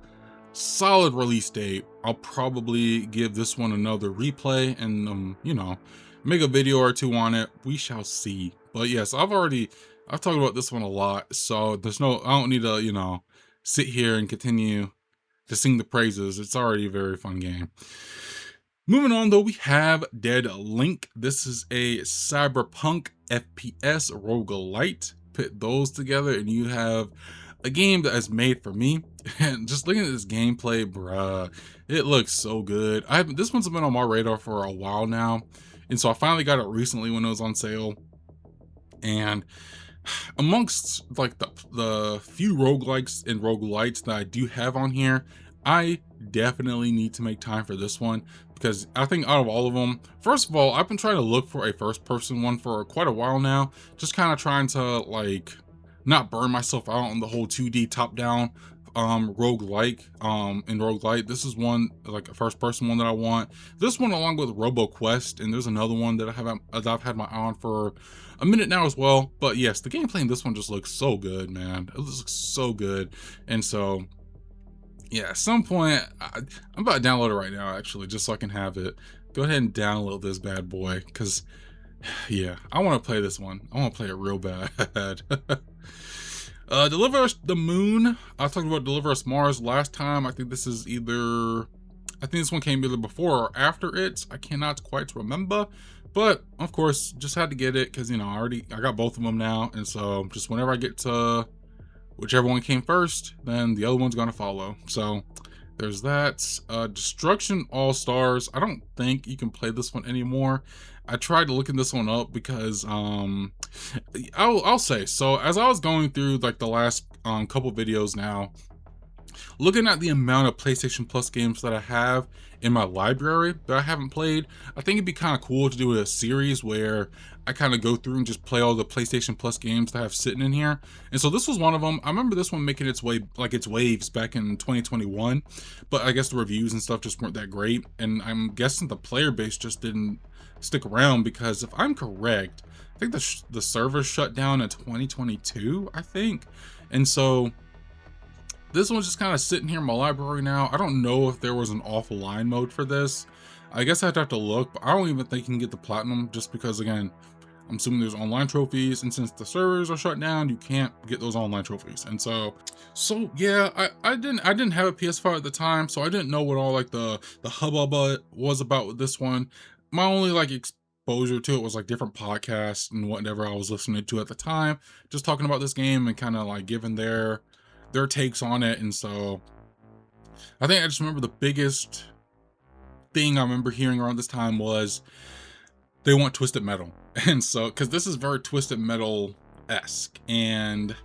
solid release date, I'll probably give this one another replay and you know, make a video or two on it. We shall see. But yes, I've talked about this one a lot, so I don't need to, you know, sit here and continue to sing the praises. It's already a very fun game. Moving on though, we have Dead Link. This is a cyberpunk FPS roguelite. Put those together and you have a game that is made for me. And just looking at this gameplay, bruh, it looks so good. This one's been on my radar for a while now, and so I finally got it recently when it was on sale. And amongst like the few roguelikes and roguelites that I do have on here, I definitely need to make time for this one because I think out of all of them, first of all, I've been trying to look for a first person one for quite a while now, just kind of trying to like not burn myself out on the whole 2D top down roguelike and roguelite. This is one like a first person one that I want. This one along with RoboQuest, and there's another one that I've had my eye on for a minute now as well. But yes, the gameplay in this one just looks so good, man. It looks so good. And so yeah, at some point I'm about to download it right now actually, just so I can have it. Go ahead and download this bad boy because yeah, I want to play this one. I want to play it real bad. Deliver Us the Moon. I talked about Deliver Us Mars last time. I think this one came either before or after it. I cannot quite remember, but of course, just had to get it because, you know, I got both of them now, and so just whenever I get to whichever one came first, then the other one's gonna follow. So there's that. Destruction All Stars. I don't think you can play this one anymore. I tried to look this one up because I'll say, so as I was going through like the last couple videos now, Looking at the amount of PlayStation Plus games that I have in my library that I haven't played, I think it'd be kind of cool to do a series where I kind of go through and just play all the PlayStation Plus games that I have sitting in here. And so this was one of them. I remember this one making its way, like its waves back in 2021, but I guess the reviews and stuff just weren't that great. And I'm guessing the player base just didn't stick around because if I'm correct, I think the server shut down in 2022, I think. And so this one's just kind of sitting here in my library now. I don't know if there was an offline mode for this. I guess I'd have to look, but I don't even think you can get the platinum just because, again, I'm assuming there's online trophies, and since the servers are shut down, you can't get those online trophies. And so yeah, I didn't have a PS5 at the time, so I didn't know what all like the hubbub was about with this one. My only like exposure to it was like different podcasts and whatever I was listening to at the time, just talking about this game and kind of like giving their takes on it. And so I think I just remember the biggest thing I remember hearing around this time was they want Twisted Metal. And so, because this is very Twisted Metal-esque, and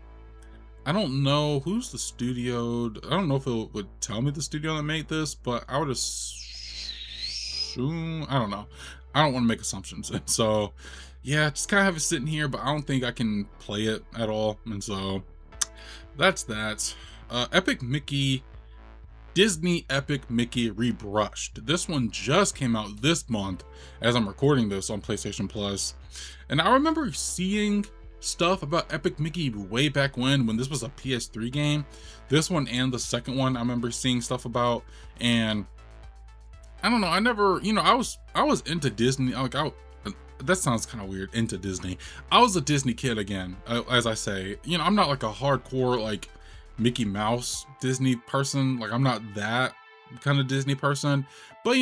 I don't know who's the studio. I don't know if it would tell me the studio that made this, but I would assume, I don't know. I don't want to make assumptions. And so, yeah, just kind of have it sitting here, but I don't think I can play it at all. And so that's that. Epic Mickey, Disney Epic Mickey Rebrushed. This one just came out this month as I'm recording this on PlayStation Plus. And I remember seeing stuff about Epic Mickey way back when this was a PS3 game. This one and the second one I remember seeing stuff about. And I don't know, I never, I was into Disney. That sounds kind of weird, into Disney. I was a Disney kid again, as I say. I'm not like a hardcore like Mickey Mouse Disney person. Like, I'm not that kind of Disney person. But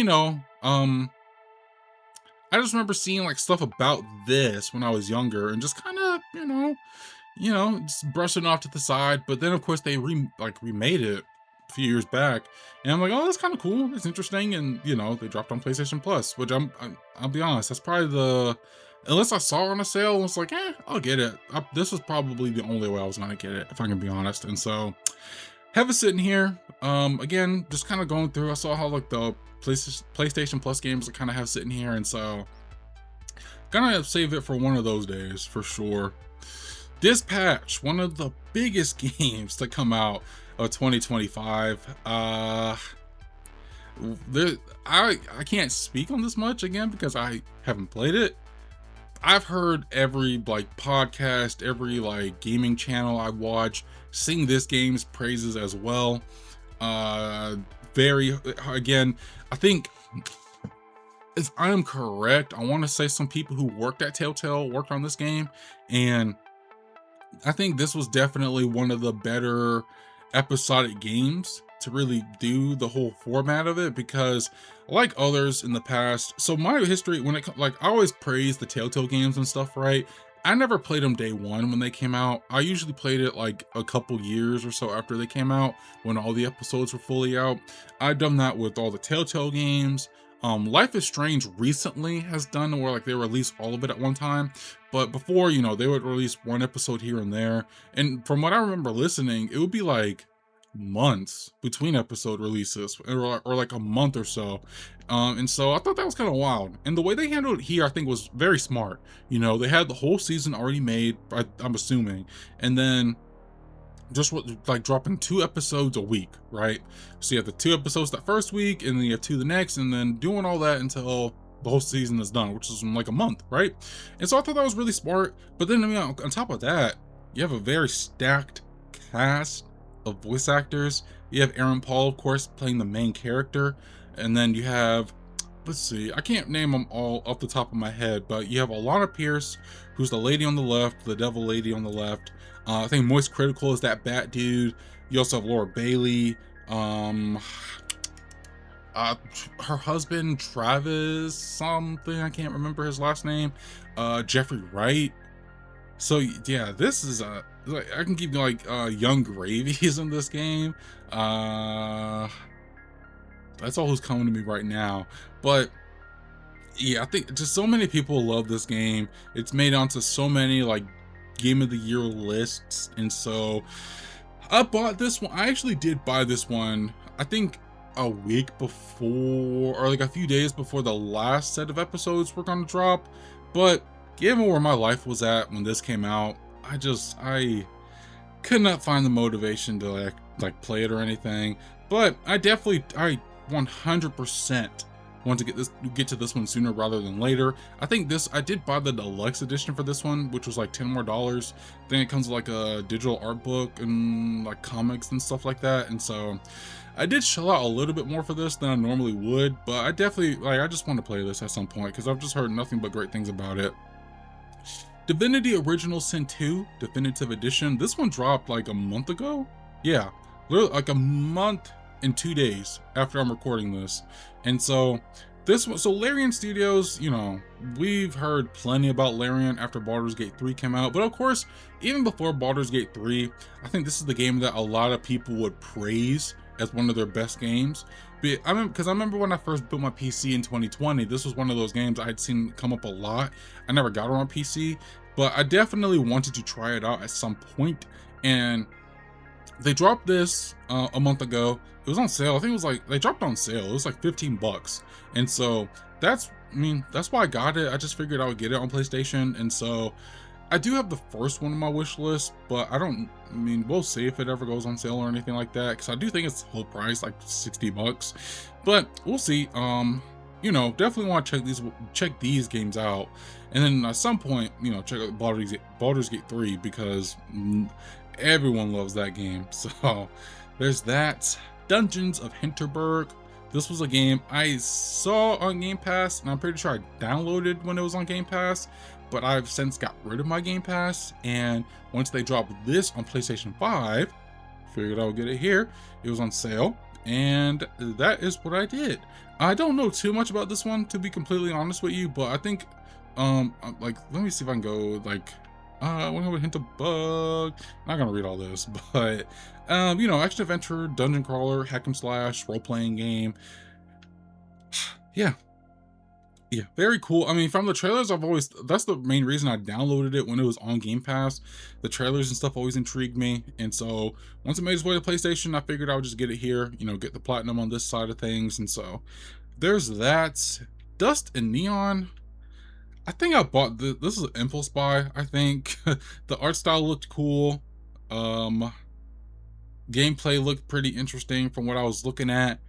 I just remember seeing like stuff about this when I was younger and just kind of, just brushing off to the side. But then of course they remade it a few years back, and I'm like, oh, that's kind of cool. That's interesting. And they dropped on PlayStation Plus, which I'll be honest, that's probably unless I saw it on a sale and was like, I'll get it. This was probably the only way I was gonna get it, if I can be honest. And so have it sitting here. Again, just kind of going through. I saw how like the PlayStation Plus games I kind of have sitting here, and so gonna save it for one of those days for sure. Dispatch, one of the biggest games to come out of 2025. I can't speak on this much again because I haven't played it. I've heard every like podcast, every like gaming channel I watch sing this game's praises as well. Again, I think if I am correct, I want to say some people who worked at Telltale worked on this game, and I think this was definitely one of the better episodic games to really do the whole format of it, because like others in the past, so my history when it like I always praise the Telltale games and stuff, right? I never played them day one when they came out. I usually played it like a couple years or so after they came out, when all the episodes were fully out. I've done that with all the Telltale games. Life is Strange recently has done where like they release all of it at one time, but before, they would release one episode here and there. And from what I remember listening, it would be like months between episode releases, or like a month or so. And so I thought that was kind of wild, and the way they handled it here I think was very smart. They had the whole season already made, I'm assuming, and then just like dropping 2 episodes a week, right? So you have the 2 episodes that first week, and then you have 2 the next, and then doing all that until the whole season is done, which is in like a month, right? And so I thought that was really smart. But then on top of that, you have a very stacked cast of voice actors. You have Aaron Paul, of course, playing the main character, and then you have, let's see, I can't name them all off the top of my head, but you have Alana Pierce, who's the lady on the left, the devil lady on the left. I think Moist Critical is that bat dude. You also have Laura Bailey, her husband Travis something, I can't remember his last name, Jeffrey Wright. So yeah, this is like, I can keep like Young Gravies in this game. That's all who's coming to me right now. But yeah, I think just so many people love this game. It's made onto so many like Game of the Year lists, and so I bought this one. I actually did buy this one, I think a week before, or like a few days before the last set of episodes were gonna drop. But given where my life was at when this came out, I could not find the motivation to like play it or anything. But I 100% want to get to this one sooner rather than later. I think I did buy the deluxe edition for this one, which was like $10 more. Then it comes with like a digital art book and like comics and stuff like that. And so I did shell out a little bit more for this than I normally would, but I definitely I just want to play this at some point because I've just heard nothing but great things about it. Divinity Original Sin 2 Definitive Edition. This one dropped like a month ago. Yeah, literally like a month and 2 days after I'm recording this. And so this one, so Larian Studios, we've heard plenty about Larian after Baldur's Gate 3 came out, but of course, even before Baldur's Gate 3, I think this is the game that a lot of people would praise as one of their best games. Because I remember when I first built my PC in 2020, this was one of those games I had seen come up a lot. I never got it on PC, but I definitely wanted to try it out at some point. And they dropped this a month ago. It was on sale. I think it was like, they dropped on sale. It was like 15 bucks. And so that's why I got it. I just figured I would get it on PlayStation. And so I do have the first one on my wish list, but we'll see if it ever goes on sale or anything like that. Cause I do think it's full price, like 60 bucks, but we'll see. Definitely want to check these games out. And then at some point, check out Baldur's Gate 3 because everyone loves that game. So there's that. Dungeons of Hinterberg. This was a game I saw on Game Pass, and I'm pretty sure I downloaded when it was on Game Pass, but I've since got rid of my Game Pass. And once they dropped this on PlayStation 5, figured I would get it here. It was on sale, and that is what I did. I don't know too much about this one, to be completely honest with you, but I think, let me see if I can go, I want to have a hint of bug. Not gonna read all this, but action adventure, dungeon crawler, hack and slash, role playing game. Yeah, very cool. From the trailers, that's the main reason I downloaded it when it was on Game Pass. The trailers and stuff always intrigued me, and so once it made its way to PlayStation, I figured I would just get it here. Get the platinum on this side of things, and so there's that. Dust and Neon. I think I bought this is an impulse buy. I think the art style looked cool. Gameplay looked pretty interesting from what I was looking at,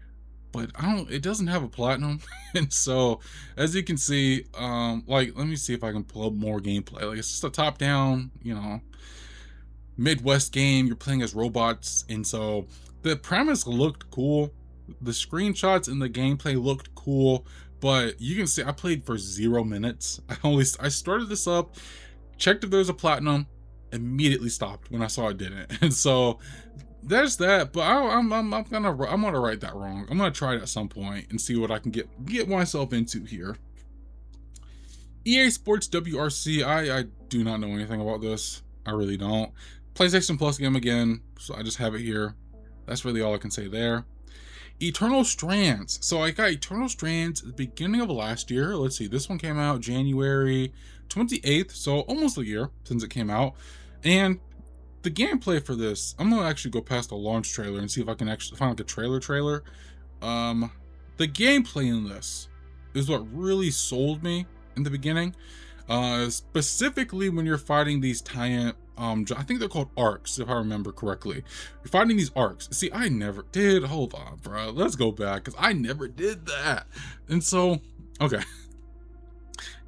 but it doesn't have a platinum. And so as you can see, let me see if I can pull up more gameplay. Like, it's just a top down, Midwest game. You're playing as robots, and so the premise looked cool. The screenshots and the gameplay looked cool, but you can see I played for 0 minutes. I started this up, checked if there's a platinum, immediately stopped when I saw it didn't. And so there's that. But I'm gonna right that wrong. I'm gonna try it at some point and see what I can get myself into here. EA Sports WRC. I do not know anything about this. I really don't. PlayStation Plus game again, so I just have it here. That's really all I can say there. Eternal Strands. So I got Eternal Strands at the beginning of last year. Let's see, this one came out January 28th, so almost a year since it came out. And the gameplay for this, I'm gonna actually go past the launch trailer and see if I can actually find like a trailer. The gameplay in this is what really sold me in the beginning. Specifically when you're fighting these giant, I think they're called arcs, if I remember correctly. You're fighting these arcs. See, I never did. Hold on, bro. Let's go back, because I never did that. And so, okay.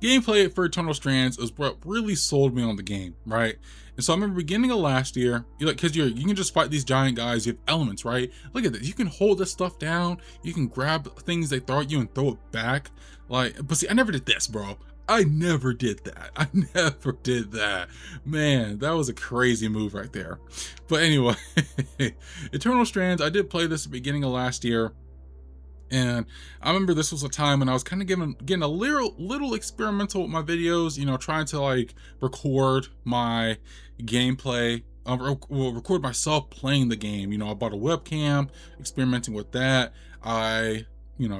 Gameplay for Eternal Strands is what really sold me on the game, right? And so I remember beginning of last year, because you can just fight these giant guys. You have elements, right? Look at this. You can hold this stuff down. You can grab things they throw at you and throw it back. But see, I never did this, bro. I never did that. I never did that. Man, that was a crazy move right there. But anyway, Eternal Strands, I did play this at the beginning of last year. And I remember this was a time when I was kind of getting a little experimental with my videos, trying to record my gameplay, record myself playing the game. I bought a webcam, experimenting with that. I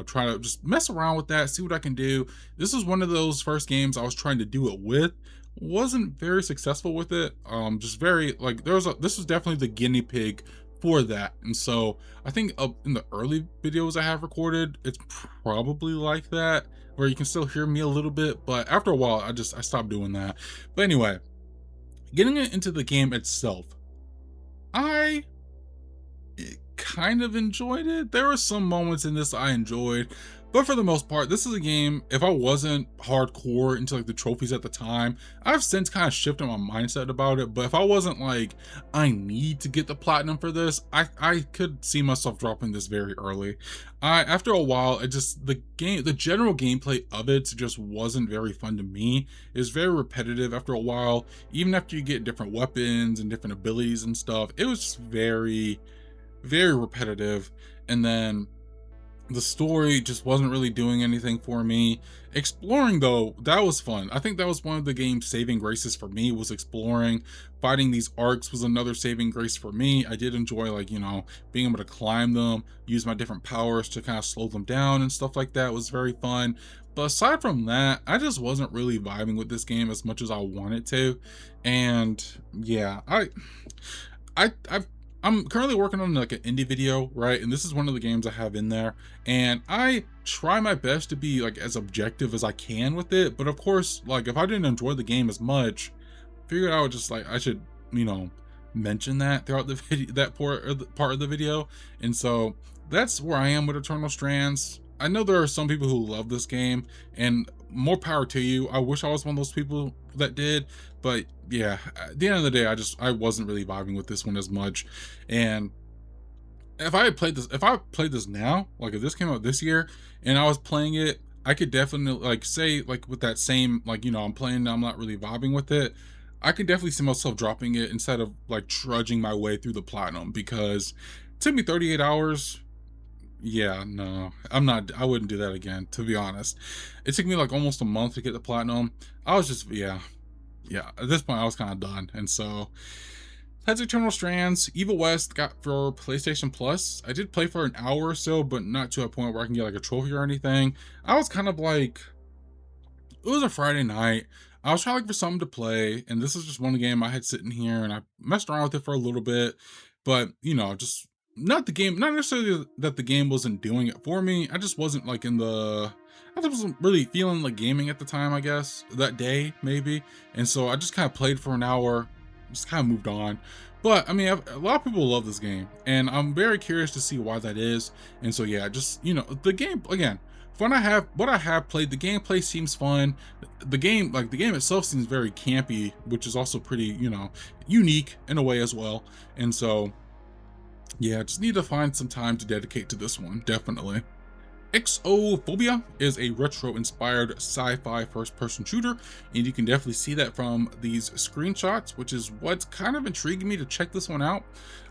try to just mess around with that, see what I can do. This is one of those first games I was trying to do it with, wasn't very successful with it. Just very like this was definitely the guinea pig for that. And so I think in the early videos I have recorded, it's probably like that, where you can still hear me a little bit, but after a while I stopped doing that. But anyway, getting into the game itself, I kind of enjoyed it. There were some moments in this I enjoyed, but for the most part, this is a game, if I wasn't hardcore into like the trophies at the time, I've since kind of shifted my mindset about it. But if I wasn't like, I need to get the platinum for this, I could see myself dropping this very early. After a while, the general gameplay of it just wasn't very fun to me. It was very repetitive after a while. Even after you get different weapons and different abilities and stuff, it was just very repetitive. And then the story just wasn't really doing anything for me. Exploring though, that was fun. I think that was one of the game's saving graces for me, was exploring. Fighting these arcs was another saving grace for me. I did enjoy, like, being able to climb them, use my different powers to kind of slow them down and stuff like that was very fun. But aside from that, I just wasn't really vibing with this game as much as I wanted to. And yeah, I've I'm currently working on like an indie video, right? And this is one of the games I have in there. And I try my best to be like as objective as I can with it. But of course, like if I didn't enjoy the game as much, figured out just like I should, mention that throughout the video, that part of the video. And so that's where I am with Eternal Strands. I know there are some people who love this game, and more power to you. I wish I was one of those people that did, but yeah, at the end of the day, I wasn't really vibing with this one as much. And if I played this now, like if this came out this year and I was playing it, I could definitely like say like with that same like I'm playing, I'm not really vibing with it. I could definitely see myself dropping it instead of like trudging my way through the platinum, because it took me 38 hours. Yeah, no, I wouldn't do that again, to be honest. It took me like almost a month to get the platinum. I was just, yeah, at this point I was kind of done. And so that's Eternal Strands. Evil West got for PlayStation Plus. I did play for an hour or so, but not to a point where I can get like a trophy or anything. I was kind of like, it was a Friday night. I was trying to look for something to play, and this is just one game I had sitting here, and I messed around with it for a little bit, but just not the game, not necessarily that the game wasn't doing it for me. I just wasn't like I just wasn't really feeling like gaming at the time, I guess, that day, maybe. And so I just kind of played for an hour, just kind of moved on. But I mean, a lot of people love this game, and I'm very curious to see why that is. And so yeah, just the game again. What I have played, the gameplay seems fun. The game itself seems very campy, which is also pretty, unique in a way as well. And so, yeah, just need to find some time to dedicate to this one, definitely. Exophobia is a retro-inspired sci-fi first-person shooter, and you can definitely see that from these screenshots, which is what's kind of intriguing me to check this one out.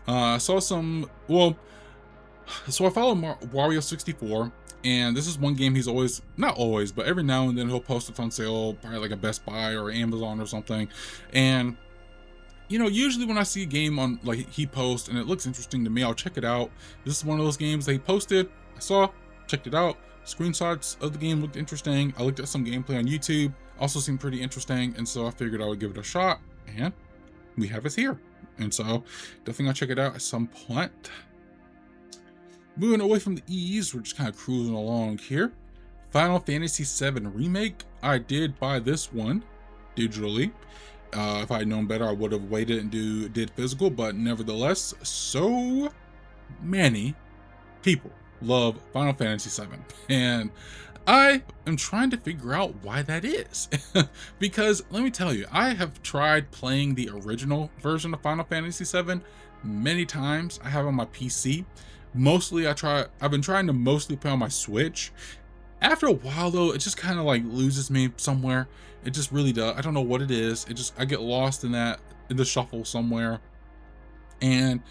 I saw some, well, so I follow Wario64, and this is one game he's always, not always, but every now and then he'll post it on sale, probably like a Best Buy or Amazon or something. And usually when I see a game on like he posts and it looks interesting to me, I'll check it out. This is one of those games that he posted, I saw, checked it out. Screenshots of the game looked interesting. I looked at some gameplay on YouTube, also seemed pretty interesting, and so I figured I would give it a shot, and we have it here. And so definitely gonna check it out at some point. Moving away from the E's, we're just kind of cruising along here. Final Fantasy VII Remake. I did buy this one digitally. If I had known better, I would have waited and did physical, but nevertheless, so many people love Final Fantasy VII, and I am trying to figure out why that is. Because let me tell you, I have tried playing the original version of Final Fantasy VII many times. I have on my PC. Mostly I've been trying to mostly play on my Switch. After a while though, it just kind of like loses me somewhere. It just really does. I don't know what it is. I get lost in the shuffle somewhere. And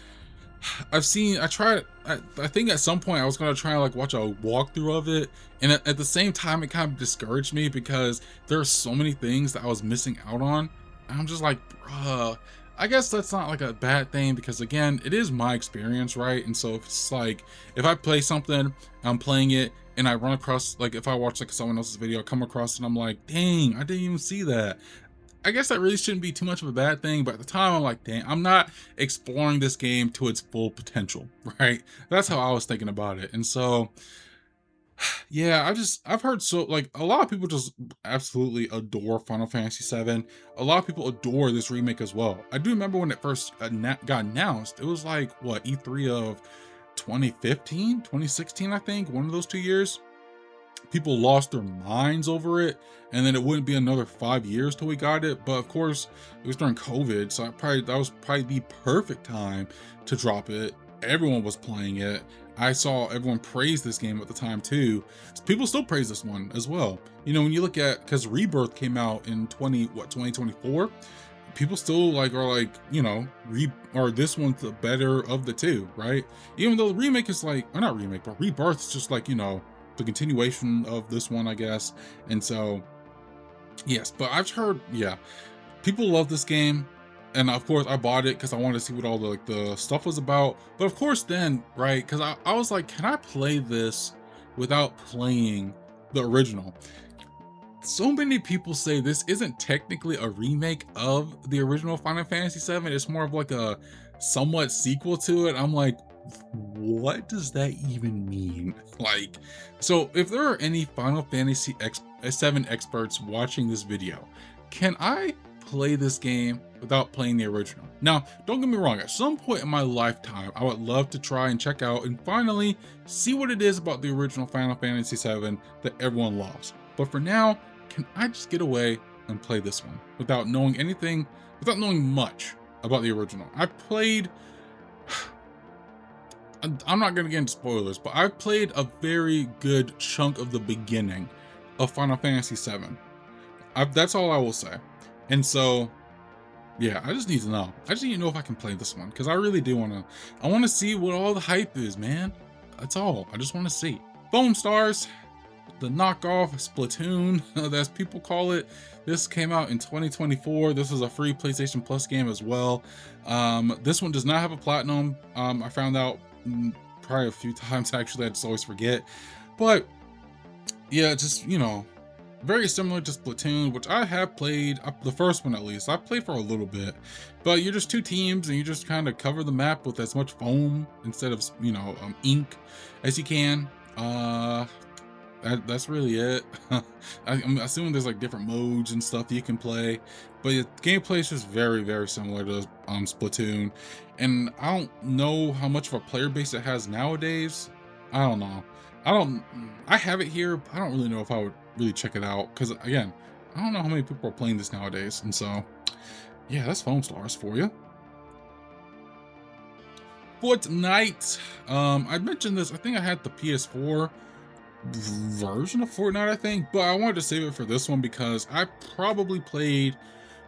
I think at some point I was gonna try and like watch a walkthrough of it, and at the same time it kind of discouraged me because there are so many things that I was missing out on. And I'm just like, bruh, I guess that's not like a bad thing, because again, it is my experience, right? And so if it's like, if I play something, I'm playing it, and I run across, like if I watch like someone else's video, I come across and I'm like, dang, I didn't even see that. I guess that really shouldn't be too much of a bad thing, but at the time I'm like, dang, I'm not exploring this game to its full potential, right? That's how I was thinking about it. And so yeah, I've heard so like a lot of people just absolutely adore Final Fantasy 7. A lot of people adore this remake as well. I do remember when it first got announced, it was like what, E3 of 2015, 2016, I think, one of those 2 years. People lost their minds over it, and then it wouldn't be another 5 years till we got it. But of course, it was during COVID, so that was probably the perfect time to drop it. Everyone was playing it. I saw everyone praise this game at the time too. People still praise this one as well. You know, when you look at, because Rebirth came out in 2024, people still like are like, you know, or this one's the better of the two, right? Even though the remake is like, or not remake, but Rebirth is just like, you know, the continuation of this one, I guess. And so yes, but I've heard, yeah, people love this game. And of course I bought it because I wanted to see what all the like the stuff was about. But of course then, right, because I was like, can I play this without playing the original? So many people say this isn't technically a remake of the original Final Fantasy 7. It's more of like a somewhat sequel to it. I'm like, what does that even mean? Like, so if there are any Final Fantasy 7 experts watching this video, can I play this game without playing the original? Now, don't get me wrong, at some point in my lifetime, I would love to try and check out and finally see what it is about the original Final Fantasy 7 that everyone loves. But for now, can I just get away and play this one without knowing anything, without knowing much about the original? I played, I'm not going to get into spoilers, but I've played a very good chunk of the beginning of Final Fantasy 7. That's all I will say. And so, yeah, I just need to know. I just need to know if I can play this one, because I really do want to. I want to see what all the hype is, man. That's all. I just want to see. Foam Stars, the knockoff Splatoon, as people call it. This came out in 2024. This is a free PlayStation Plus game as well. This one does not have a platinum. I found out probably a few times, actually. I just always forget. But yeah, just, you know, very similar to Splatoon, which I have played, the first one at least. I played for a little bit, but you're just two teams and you just kind of cover the map with as much foam instead of, you know, ink as you can. That's really it. I'm assuming there's like different modes and stuff you can play, but the gameplay is just very, very similar to Splatoon. And I don't know how much of a player base it has nowadays. I don't know. I have it here, but I don't really know if I would really check it out, because again, I don't know how many people are playing this nowadays. And so yeah, that's Foam Stars for you. Fortnite. I mentioned this, I think I had the PS4 version of Fortnite, I think, but I wanted to save it for this one because I probably played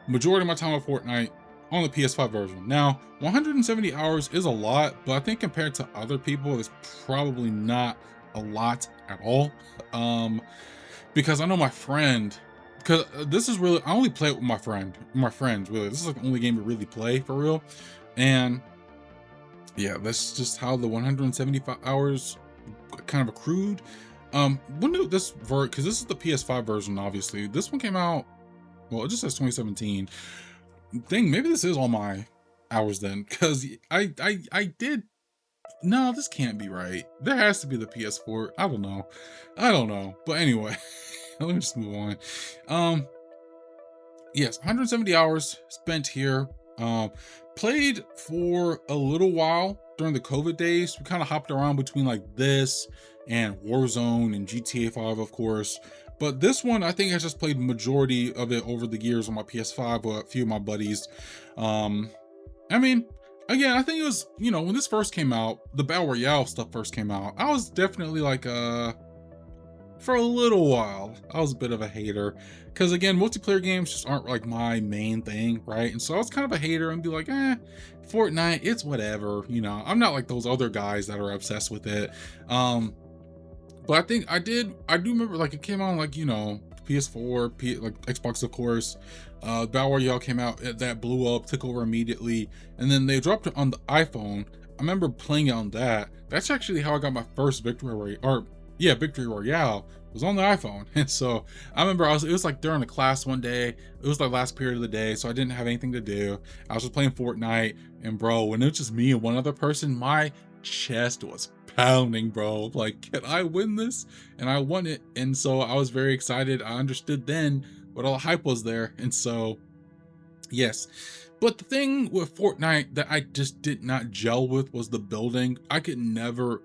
majority of my time of Fortnite on the PS5 version. Now, 170 hours is a lot, but I think compared to other people, it's probably not a lot at all. Because I know my friend, because this is really, I only play it with my friends, really. This is like the only game we really play for real. And yeah, that's just how the 175 hours kind of accrued. When did this because this is the PS5 version, obviously. This one came out, well, it just says 2017. Maybe this is all my hours then, because I did, no, this can't be right. There has to be the PS4. I don't know. But anyway, let me just move on. Yes, 170 hours spent here. Played for a little while during the COVID days. We kind of hopped around between like this and Warzone and GTA 5, of course. But this one, I think I just played majority of it over the years on my PS5 with a few of my buddies. I mean, again, I think it was, you know, when this first came out, the Battle Royale stuff first came out, I was definitely like, for a little while, I was a bit of a hater. Because again, multiplayer games just aren't like my main thing, right? And so I was kind of a hater and be like, Fortnite, it's whatever, you know. I'm not like those other guys that are obsessed with it. But I think I do remember, like, it came out like, you know, PS4, like Xbox, of course. Battle Royale came out, that blew up, took over immediately, and then they dropped it on the iPhone. I remember playing it on that. That's actually how I got my first victory rate, or yeah, Victory Royale was on the iPhone. And so I remember it was like during a class one day. It was the last period of the day, so I didn't have anything to do. I was just playing Fortnite, and bro, when it was just me and one other person, my chest was pounding, bro. Like, can I win this? And I won it. And so I was very excited. I understood then what all the hype was there. And so yes. But the thing with Fortnite that I just did not gel with was the building. I could never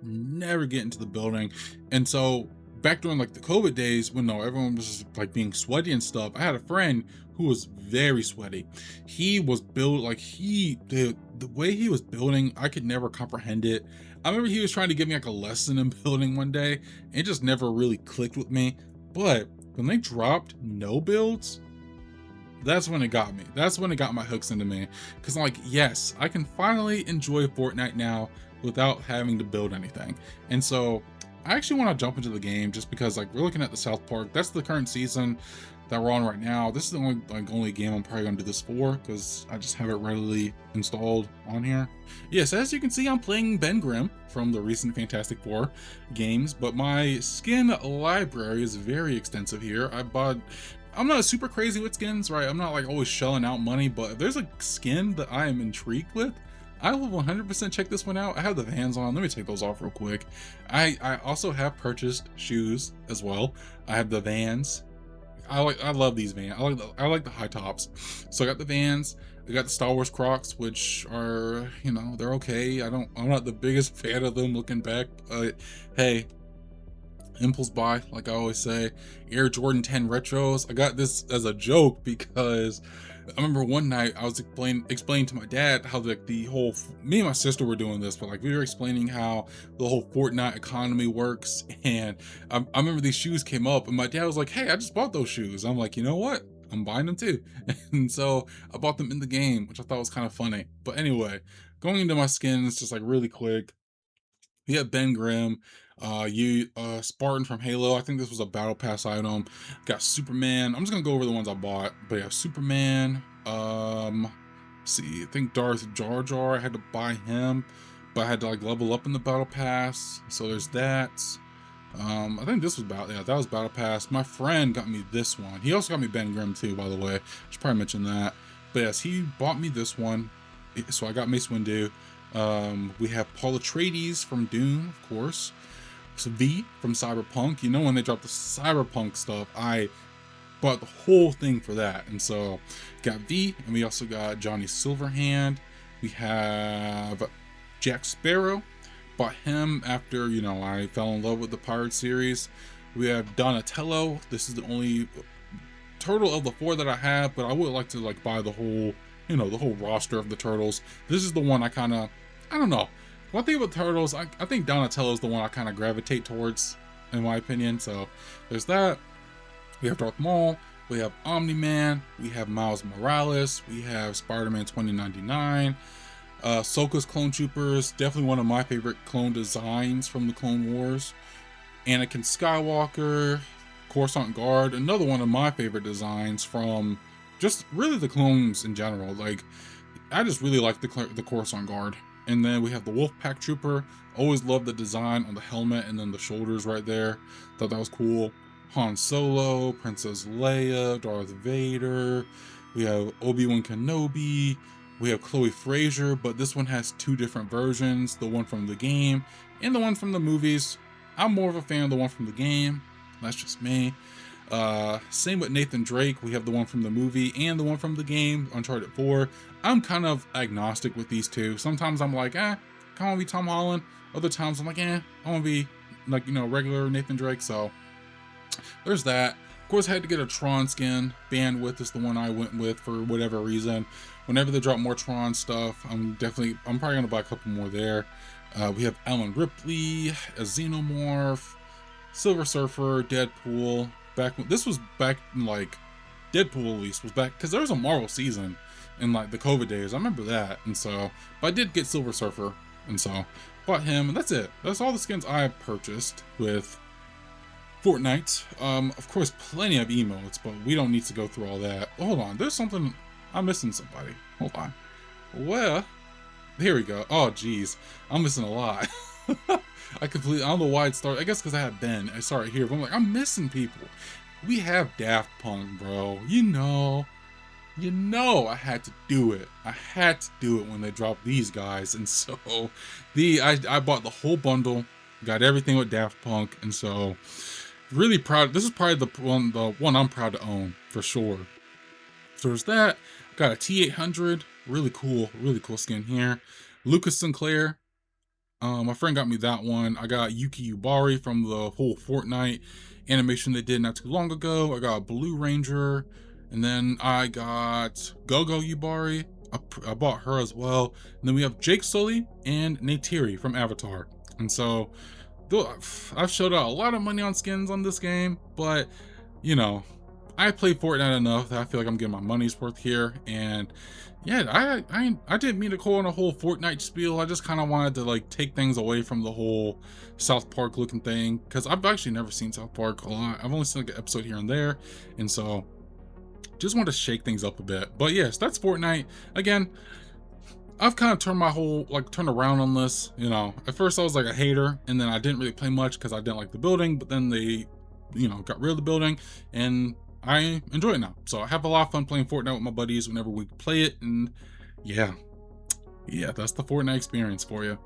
get into the building. And so back during like the COVID days when everyone was just, like being sweaty and stuff, I had a friend who was very sweaty. He was built like the way he was building, I could never comprehend it. I remember he was trying to give me like a lesson in building one day. And it just never really clicked with me. But when they dropped no builds, that's when it got me. That's when it got my hooks into me. Cause I'm like, yes, I can finally enjoy Fortnite now without having to build anything. And so I actually want to jump into the game just because like we're looking at the South Park. That's the current season that we're on right now. This is the only game I'm probably gonna do this for because I just have it readily installed on here. Yes, as you can see, I'm playing Ben Grimm from the recent Fantastic Four games, but my skin library is very extensive here. I'm not super crazy with skins, right? I'm not like always shelling out money, but if there's a skin that I am intrigued with, I will 100% check this one out. I have the Vans on. Let me take those off real quick. I also have purchased shoes as well. I have the Vans. I love these Vans. I like the high tops. So I got the Vans. I got the Star Wars Crocs, which are, they're okay. I'm not the biggest fan of them looking back, but hey, impulse buy, like I always say. Air Jordan 10 retros. I got this as a joke because I remember one night I was explaining to my dad how like me and my sister were doing this, but like we were explaining how the whole Fortnite economy works. And I remember these shoes came up and my dad was like, hey, I just bought those shoes. I'm like, you know what? I'm buying them too. And so I bought them in the game, which I thought was kind of funny. But anyway, going into my skins just like really quick. We have Ben Grimm, Spartan from Halo. I think this was a battle pass item. Got Superman. I'm just gonna go over the ones I bought. But yeah, Superman. Let's see, I think Darth Jar Jar. I had to buy him, but I had to like level up in the battle pass. So there's that. I think this was that was battle pass. My friend got me this one. He also got me Ben Grimm too, by the way. Should probably mention that. But yes, he bought me this one. So I got Mace Windu. We have Paul Atreides from Dune, of course. So V from Cyberpunk. When they dropped the Cyberpunk stuff, I bought the whole thing for that. And so got V, and we also got Johnny Silverhand. We have Jack Sparrow. Bought him after, I fell in love with the Pirate series. We have Donatello. This is the only turtle of the 4 that I have, but I would like to like buy the whole, the whole roster of the turtles. This is the one I don't know. One thing about turtles, I think Donatello is the one I kind of gravitate towards, in my opinion. So there's that. We have Darth Maul. We have Omni-Man. We have Miles Morales. We have Spider-Man 2099. Ahsoka's Clone Troopers, definitely one of my favorite clone designs from the Clone Wars. Anakin Skywalker, Coruscant Guard, another one of my favorite designs from just really the clones in general. Like, I just really like the Coruscant Guard. And then we have the Wolfpack Trooper. Always loved the design on the helmet and then the shoulders right there. Thought that was cool. Han Solo, Princess Leia, Darth Vader. We have Obi-Wan Kenobi. We have Chloe Frazer, but this one has 2 different versions. The one from the game and the one from the movies. I'm more of a fan of the one from the game. That's just me. Same with Nathan Drake. We have the one from the movie and the one from the game, Uncharted 4. I'm kind of agnostic with these 2. Sometimes I'm like, I want to be Tom Holland. Other times I'm like, I want to be like, regular Nathan Drake. So there's that. Of course, I had to get a Tron skin. Bandwidth is the one I went with for whatever reason. Whenever they drop more Tron stuff, I'm probably going to buy a couple more there. We have Alan Ripley, a Xenomorph, Silver Surfer, Deadpool. This was back in like Deadpool, at least was back because there was a Marvel season in like the COVID days. I remember that. And so, but I did get Silver Surfer, and so bought him, and that's it. That's all the skins I purchased with Fortnite. Of course, plenty of emotes, but we don't need to go through all that. Hold on, there's something. I'm missing somebody. Hold on. Well, here we go. Oh, geez. I'm missing a lot. I don't know why it started. I guess because I had Ben. I saw it here, but I'm like, I'm missing people. We have Daft Punk, bro. You know I had to do it. I had to do it when they dropped these guys. And so I bought the whole bundle, got everything with Daft Punk, and so really proud. This is probably the one I'm proud to own for sure. So there's that. Got a T800, really cool skin here. Lucas Sinclair, my friend got me that one. I got Yuki Yubari from the whole Fortnite animation they did not too long ago. I got a Blue Ranger, and then I got Gogo Yubari. I bought her as well. And then we have Jake Sully and Neytiri from Avatar. And so I've showed out a lot of money on skins on this game, but you know, I played Fortnite enough that I feel like I'm getting my money's worth here. And yeah, I didn't mean to call on a whole Fortnite spiel. I just kind of wanted to like take things away from the whole South Park looking thing, because I've actually never seen South Park a lot. I've only seen like an episode here and there, and so just want to shake things up a bit. But yes, that's Fortnite. Again, I've kind of turned around on this. You know, at first I was like a hater, and then I didn't really play much because I didn't like the building, but then they, you know, got rid of the building, and I enjoy it now. So I have a lot of fun playing Fortnite with my buddies whenever we play it, and yeah, that's the Fortnite experience for you.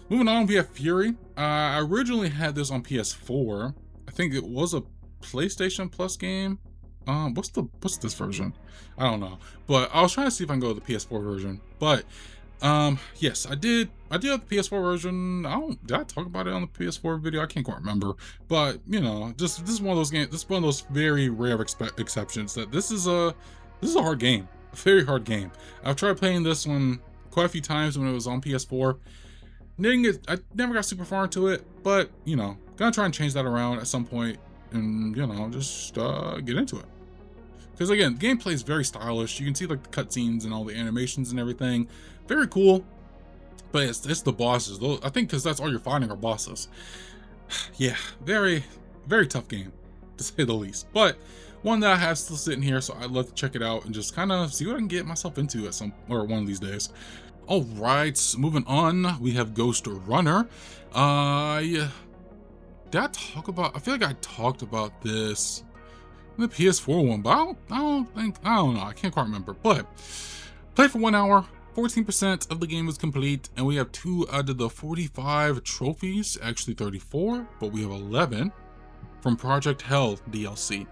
Moving on, we have Fury. I originally had this on PS4. I think it was a PlayStation Plus game. What's this version? I don't know, but I was trying to see if I can go to the PS4 version. But yes, I did have the PS4 version. Did I talk about it on the PS4 video? I can't quite remember. But you know, just this is one of those games. This is one of those very rare exceptions that this is a hard game, a very hard game. I've tried playing this one quite a few times when it was on PS4. I never got super far into it, but you know, gonna try and change that around at some point, and you know, just get into it. Because again, the gameplay is very stylish. You can see like the cutscenes and all the animations and everything. Very cool. But it's the bosses. I think because that's all you're fighting are bosses. Yeah, very, very tough game, to say the least. But one that I have still sitting here, so I'd love to check it out and just kind of see what I can get myself into at one of these days. All right, moving on, we have Ghost Runner. Yeah. Did I talk about? I feel like I talked about this the PS4 one, but I don't know, I can't quite remember. But played for 1 hour, 14% of the game was complete, and we have 2 out of the 45 trophies, actually 34, but we have 11 from Project Hell DLC.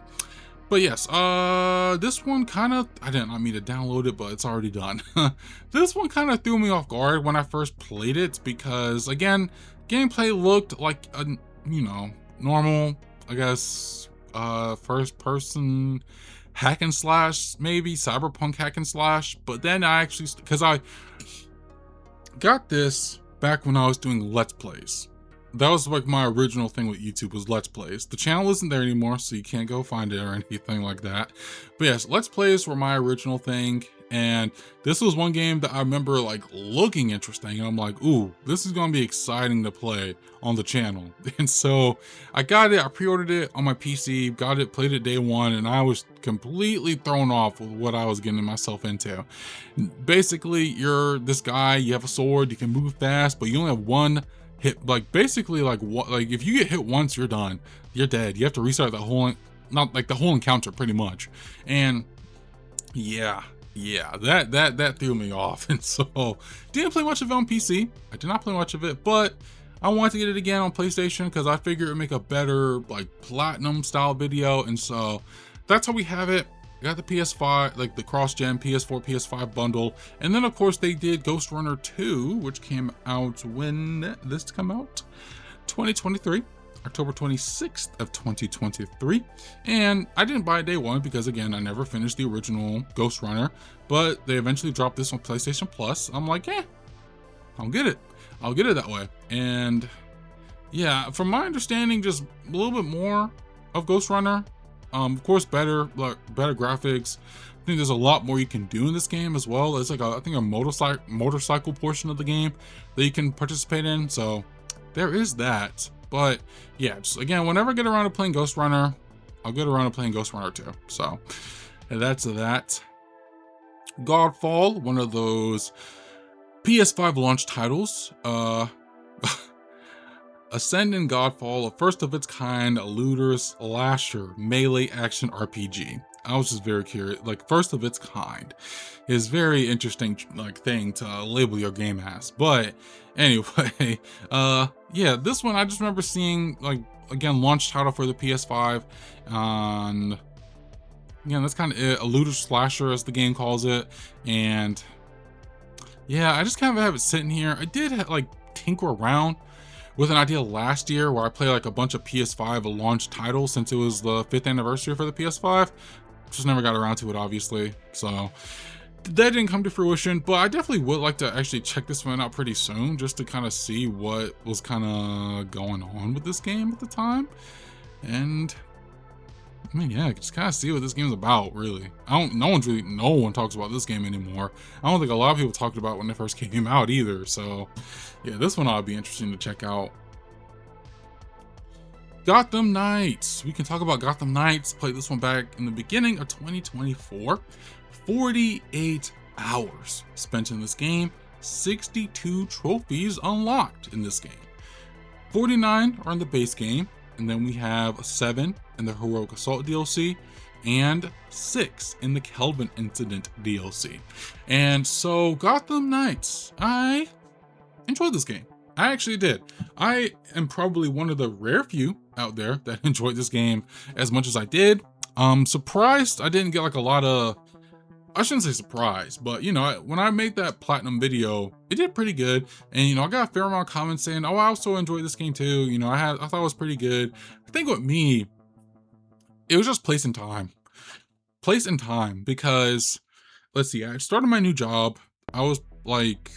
But yes, this one kind of, I did not mean to download it, but it's already done. This one kind of threw me off guard when I first played it, because again, gameplay looked like a, you know, normal, I guess, first person hack and slash, maybe cyberpunk hack and slash. But then I actually, because I got this back when I was doing Let's Plays. That was like my original thing with YouTube, was Let's Plays. The channel isn't there anymore, so you can't go find it or anything like that. But yes, Let's Plays were my original thing. And this was one game that I remember like looking interesting, and I'm like, ooh, this is gonna be exciting to play on the channel. And so I got it, I pre-ordered it on my PC, got it, played it day one, and I was completely thrown off with what I was getting myself into. Basically, you're this guy, you have a sword, you can move fast, but you only have one hit. Like basically, like what, like if you get hit once, you're done, you're dead. You have to restart the whole, not like the whole encounter pretty much. And yeah, that threw me off. And so didn't play much of it on PC. I did not play much of it, but I wanted to get it again on PlayStation because I figured it would make a better like platinum style video. And so that's how we have it. I got the PS5, like the cross-gen PS4, PS5 bundle. And then of course they did Ghost Runner 2, which came out, when did this come out? 2023. October 26th of 2023. And I didn't buy it day one because again, I never finished the original Ghost Runner, but they eventually dropped this on PlayStation Plus. I'm like, yeah, I'll get it that way. And yeah, from my understanding, just a little bit more of Ghost Runner. Of course, better graphics. I think there's a lot more you can do in this game as well. There's like I think a motorcycle portion of the game that you can participate in. So there is that. But yeah, just again, whenever I get around to playing Ghost Runner, I'll get around to playing Ghost Runner 2. So that's that. Godfall, one of those PS5 launch titles. Ascend and Godfall, a first of its kind looter slasher melee action RPG. I was just very curious, like first of its kind is very interesting like thing to label your game as. But anyway, yeah, this one I just remember seeing like again launch title for the PS5, and again that's kind of it, a looter slasher as the game calls it. And yeah, I just kind of have it sitting here. I did like tinker around with an idea last year where I play like a bunch of PS5 launch titles since it was the 5th anniversary for the PS5. Just never got around to it, obviously. So that didn't come to fruition, but I definitely would like to actually check this one out pretty soon just to kind of see what was kind of going on with this game at the time. And I mean, yeah, just kind of see what this game's about, really. No one talks about this game anymore. I don't think a lot of people talked about it when it first came out either. So yeah, this one ought to be interesting to check out. Gotham Knights. We can talk about Gotham Knights. Played this one back in the beginning of 2024. 48 hours spent in this game. 62 trophies unlocked in this game. 49 are in the base game. And then we have 7 in the Heroic Assault DLC and 6 in the Kelvin Incident DLC. And so Gotham Knights, I enjoyed this game. I actually did. I am probably one of the rare few out there that enjoyed this game as much as I did. Surprised I didn't get like a lot of, I shouldn't say surprised, but you know, when I made that platinum video, it did pretty good. And you know, I got a fair amount of comments saying, oh, I also enjoyed this game too. You know, I thought it was pretty good. I think with me, it was just place and time. Place and time, because let's see, I started my new job. I was like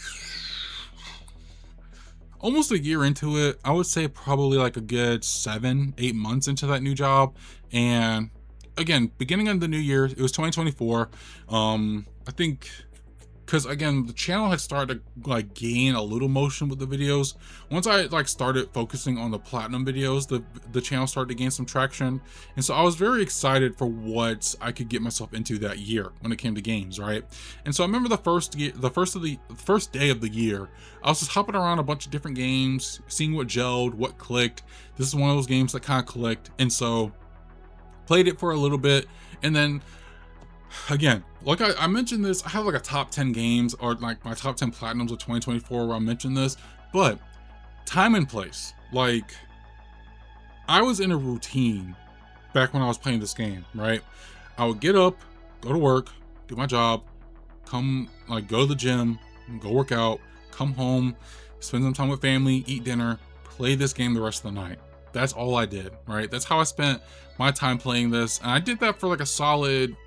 almost a year into it. I would say probably like a good 7-8 months into that new job. And again, beginning of the new year, it was 2024. I think because again, the channel had started to like gain a little motion with the videos. Once I like started focusing on the platinum videos, the channel started to gain some traction. And so I was very excited for what I could get myself into that year when it came to games, right? And so I remember the first day of the year, I was just hopping around a bunch of different games, seeing what gelled, what clicked. This is one of those games that kind of clicked. And so played it for a little bit, and then again, like I mentioned this, I have like a top 10 games or like my top 10 platinums of 2024 where I mentioned this, but time and place. Like I was in a routine back when I was playing this game, right? I would get up, go to work, do my job, come like go to the gym, go work out, come home, spend some time with family, eat dinner, play this game the rest of the night. That's all I did, right? That's how I spent my time playing this. And I did that for like a solid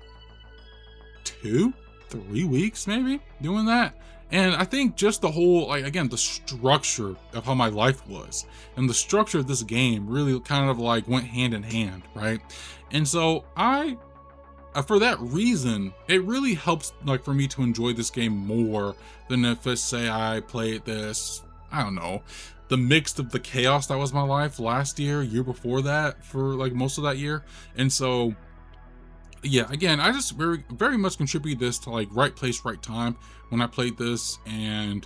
2-3 weeks, maybe, doing that. And I think just the whole, like, again, the structure of how my life was and the structure of this game really kind of like went hand in hand, right? And so for that reason, it really helps like for me to enjoy this game more than if, let's say, I played this, I don't know, the mix of the chaos that was my life last year before that, for like most of that year. And so yeah, again, I just very much contribute this to like right place, right time when I played this. And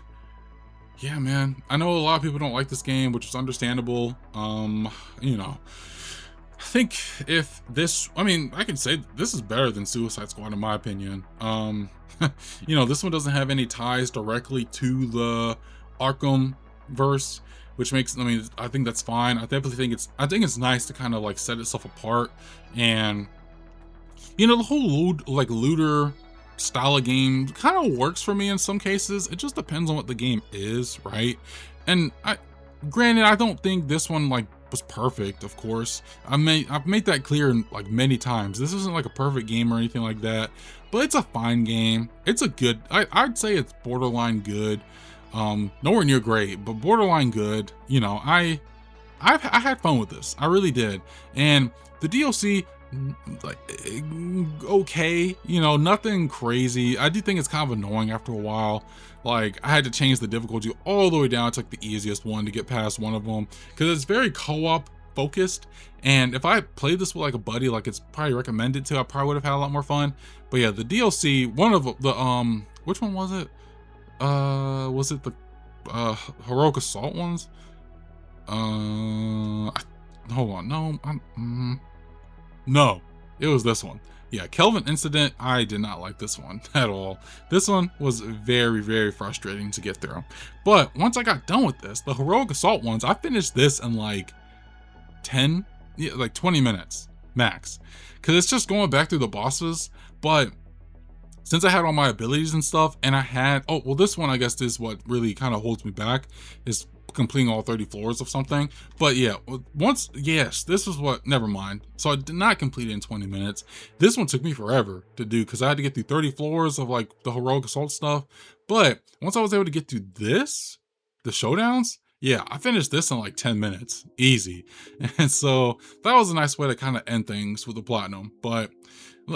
yeah, man, I know a lot of people don't like this game, which is understandable. You know, I think if this, I mean, I can say this is better than Suicide Squad in my opinion. You know, this one doesn't have any ties directly to the Arkham verse, which makes, I mean, I think that's fine. I think it's nice to kind of like set itself apart. And you know, the whole looter style of game kind of works for me in some cases. It just depends on what the game is, right? And granted, I don't think this one like was perfect, of course. I've made that clear like many times. This isn't like a perfect game or anything like that, but it's a fine game. It's a good, I'd say it's borderline good. Nowhere near great, but borderline good. You know, I had fun with this. I really did. And the DLC, like, okay, you know, nothing crazy. I do think it's kind of annoying after a while. Like, I had to change the difficulty all the way down to like the easiest one to get past one of them, because it's very co-op focused. And if I played this with like a buddy, like it's probably recommended to, I probably would have had a lot more fun. But yeah, the DLC, one of the which one was it? Was it the Heroic Assault ones? Hold on. No, no, it was this one. Yeah, Kelvin Incident. I did not like this one at all. This one was very, very frustrating to get through. But once I got done with this, the Heroic Assault ones, I finished this in like 10, yeah, like 20 minutes max. Because it's just going back through the bosses. But since I had all my abilities and stuff, and I had, oh, well, this one, I guess, is what really kind of holds me back, is completing all 30 floors of something. But yeah, once, yes, this is what, never mind. So I did not complete it in 20 minutes. This one took me forever to do because I had to get through 30 floors of like the Heroic Assault stuff. But once I was able to get through this, the showdowns, yeah, I finished this in like 10 minutes, easy. And so that was a nice way to kind of end things with the platinum. But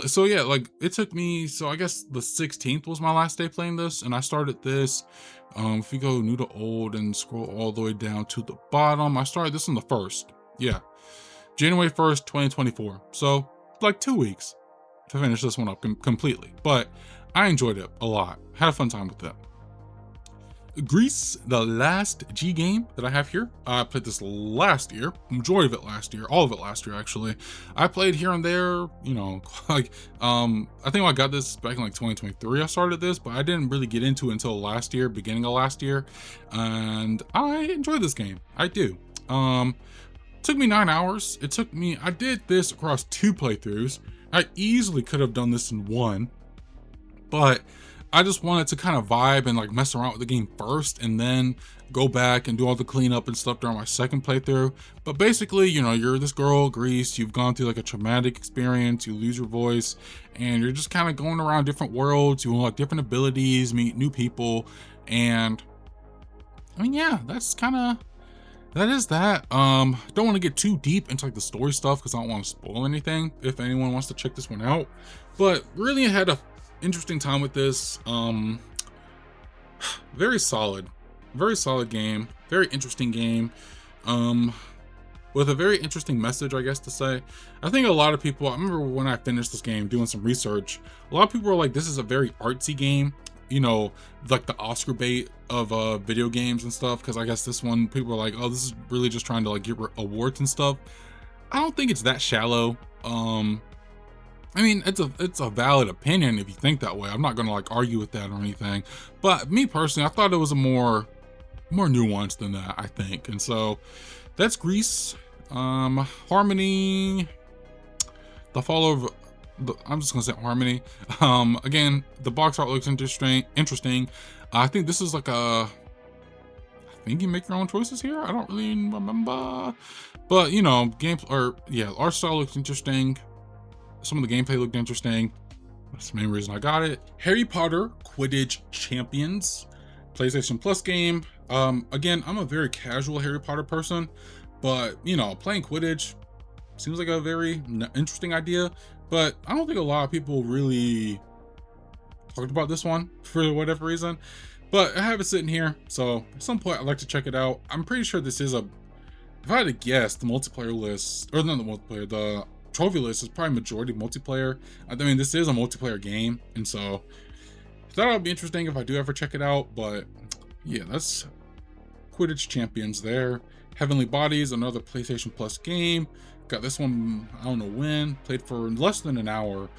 so yeah, like it took me, so I guess the 16th was my last day playing this, and I started this, if you go new to old and scroll all the way down to the bottom, I started this on the 1st, yeah, January 1st, 2024. So like 2 weeks to finish this one up completely, but I enjoyed it a lot, had a fun time with it. Greece, the last G game that I have here. I played this last year, majority of it last year, all of it last year actually. I played here and there, you know, like I think I got this back in like 2023. I started this, but I didn't really get into it until last year, beginning of last year, and I enjoyed this game. I do. Took me 9 hours. It took me, I did this across 2 playthroughs. I easily could have done this in 1, but I just wanted to kind of vibe and like mess around with the game first and then go back and do all the cleanup and stuff during my 2nd playthrough. But basically, you know, you're this girl, Greece, you've gone through like a traumatic experience, you lose your voice, and you're just kind of going around different worlds, you unlock different abilities, meet new people, and I mean, yeah, that's kind of, that is that. Don't want to get too deep into like the story stuff because I don't want to spoil anything if anyone wants to check this one out. But really, I had a interesting time with this. Very solid game, very interesting game, with a very interesting message, I guess to say. I think a lot of people, I remember when I finished this game doing some research, a lot of people were like, this is a very artsy game, you know, like the Oscar bait of video games and stuff, because I guess this one, people are like, oh, this is really just trying to like get awards and stuff. I don't think it's that shallow. I mean, it's a valid opinion if you think that way. I'm not gonna like argue with that or anything. But me personally, I thought it was a more nuanced than that, I think. And so that's Greece. Harmony, the fall of the, I'm just gonna say Harmony. Again, the box art looks interesting. I think this is like a, I think you make your own choices here. I don't really remember. But you know, art style looks interesting. Some of the gameplay looked interesting. That's the main reason I got it. Harry Potter Quidditch Champions, PlayStation Plus game. Again, I'm a very casual Harry Potter person, but you know, playing Quidditch seems like a very interesting idea, but I don't think a lot of people really talked about this one for whatever reason, but I have it sitting here. So at some point I'd like to check it out. I'm pretty sure this is a, if I had to guess, the multiplayer list, or not the multiplayer, the trophy list is probably majority multiplayer. I mean, this is a multiplayer game, and so I thought it would be interesting if I do ever check it out. But yeah, that's Quidditch Champions there. Heavenly Bodies, another PlayStation Plus game. Got this one, I don't know when, played for less than an hour.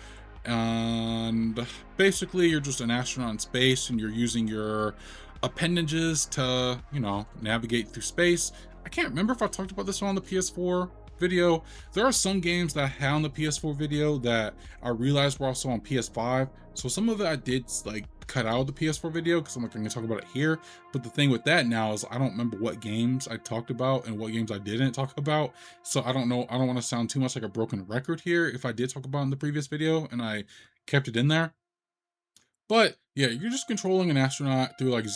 And basically you're just an astronaut in space and you're using your appendages to, you know, navigate through space. I can't remember if I talked about this one on the PS4 video. There are some games that I had on the PS4 video that I realized were also on PS5. So some of it I did like cut out of the PS4 video because I'm not going to talk about it here. But the thing with that now is I don't remember what games I talked about and what games I didn't talk about. So I don't know. I don't want to sound too much like a broken record here if I did talk about it in the previous video and I kept it in there. But yeah, you're just controlling an astronaut through like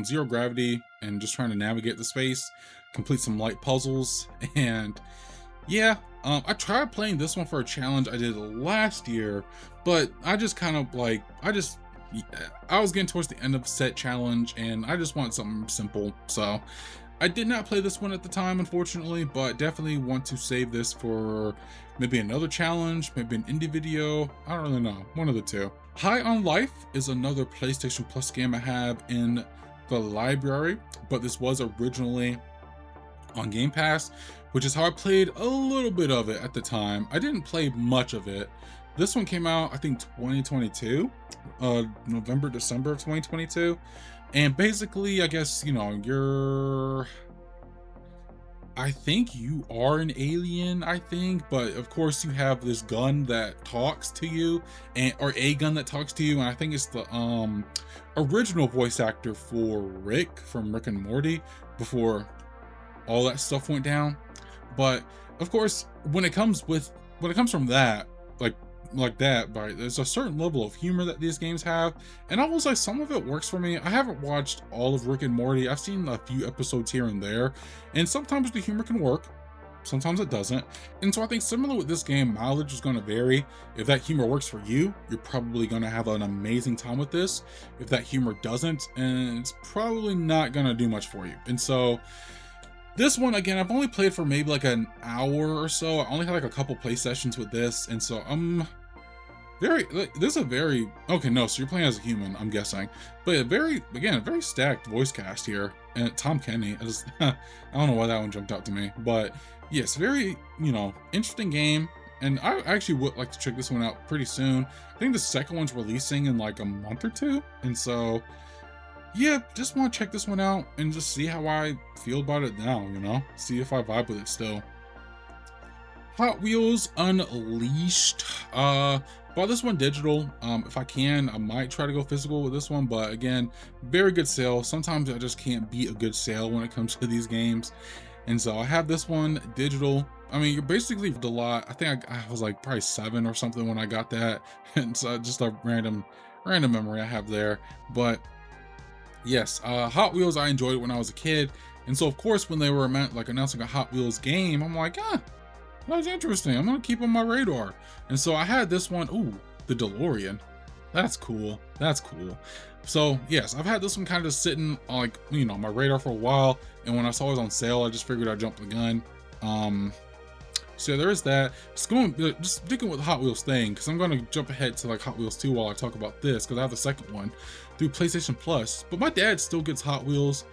zero gravity and just trying to navigate the space, complete some light puzzles, and yeah, I tried playing this one for a challenge I did last year, but I just kind of like, I was getting towards the end of set challenge and I just want something simple. So I did not play this one at the time, unfortunately, but definitely want to save this for maybe another challenge, maybe an indie video. I don't really know, one of the two. High on Life is another PlayStation Plus game I have in the library, but this was originally on Game Pass, which is how I played a little bit of it at the time. I didn't play much of it. This one came out, I think 2022, November, December of 2022. And basically, I guess, I think you are an alien, I think, but of course you have this gun that talks to you, and or a gun that talks to you, and I think it's the original voice actor for Rick from Rick and Morty before all that stuff went down. But of course, when it comes from that, like that, right, there's a certain level of humor that these games have, and I will say some of it works for me. I haven't watched all of Rick and Morty. I've seen a few episodes here and there, and sometimes the humor can work, sometimes it doesn't. And so I think similar with this game, mileage is going to vary. If that humor works for you, you're probably going to have an amazing time with this. If that humor doesn't, and it's probably not going to do much for you. And so this one, again, I've only played for maybe like an hour or so. I only had like a couple play sessions with this, and so I'm this is a very okay. No, so you're playing as a human, I'm guessing, but a very stacked voice cast here. And Tom Kenny, I don't know why that one jumped out to me, but yes, very interesting game. And I actually would like to check this one out pretty soon. I think the second one's releasing in like a month or two, and so yeah, just want to check this one out and just see how I feel about it now. See if I vibe with it still. Hot Wheels Unleashed. Bought this one digital. If I can, I might try to go physical with this one, but again, very good sale. Sometimes I just can't beat a good sale when it comes to these games. And so I have this one digital. I mean, you're basically the lot. I think I was like probably 7 or something when I got that. And so just a random memory I have there. But yes, Hot Wheels, I enjoyed it when I was a kid. And so of course, when they were like announcing a Hot Wheels game, I'm like, that's interesting. I'm gonna keep on my radar. And so I had this one. Ooh, the DeLorean. That's cool. That's cool. So yes, I've had this one kind of sitting on like my radar for a while. And when I saw it was on sale, I just figured I'd jump the gun. So there is that. Just sticking with the Hot Wheels thing, because I'm gonna jump ahead to like Hot Wheels 2 while I talk about this, because I have the second one through PlayStation Plus. But my dad still gets Hot Wheels.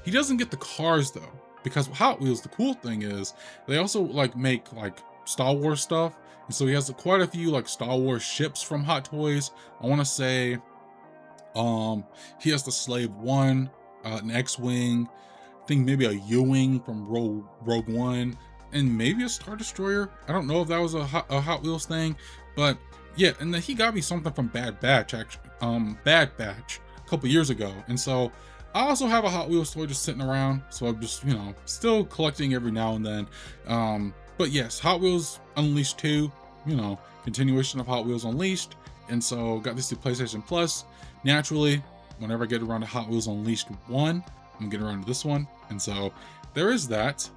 He doesn't get the cars though, because Hot Wheels, the cool thing is they also like make like Star Wars stuff, and so he has quite a few like Star Wars ships from Hot Toys. I want to say, he has the Slave One, an X-wing, I think maybe a U-wing from Rogue One, and maybe a Star Destroyer. I don't know if that was a Hot Wheels thing, but yeah. And then he got me something from Bad Batch, actually, Bad Batch, a couple years ago, and so I also have a Hot Wheels toy just sitting around, so I'm just, still collecting every now and then. But yes, Hot Wheels Unleashed 2, continuation of Hot Wheels Unleashed. And so got this to PlayStation Plus. Naturally, whenever I get around to Hot Wheels Unleashed 1, I'm gonna get around to this one. And so there is that.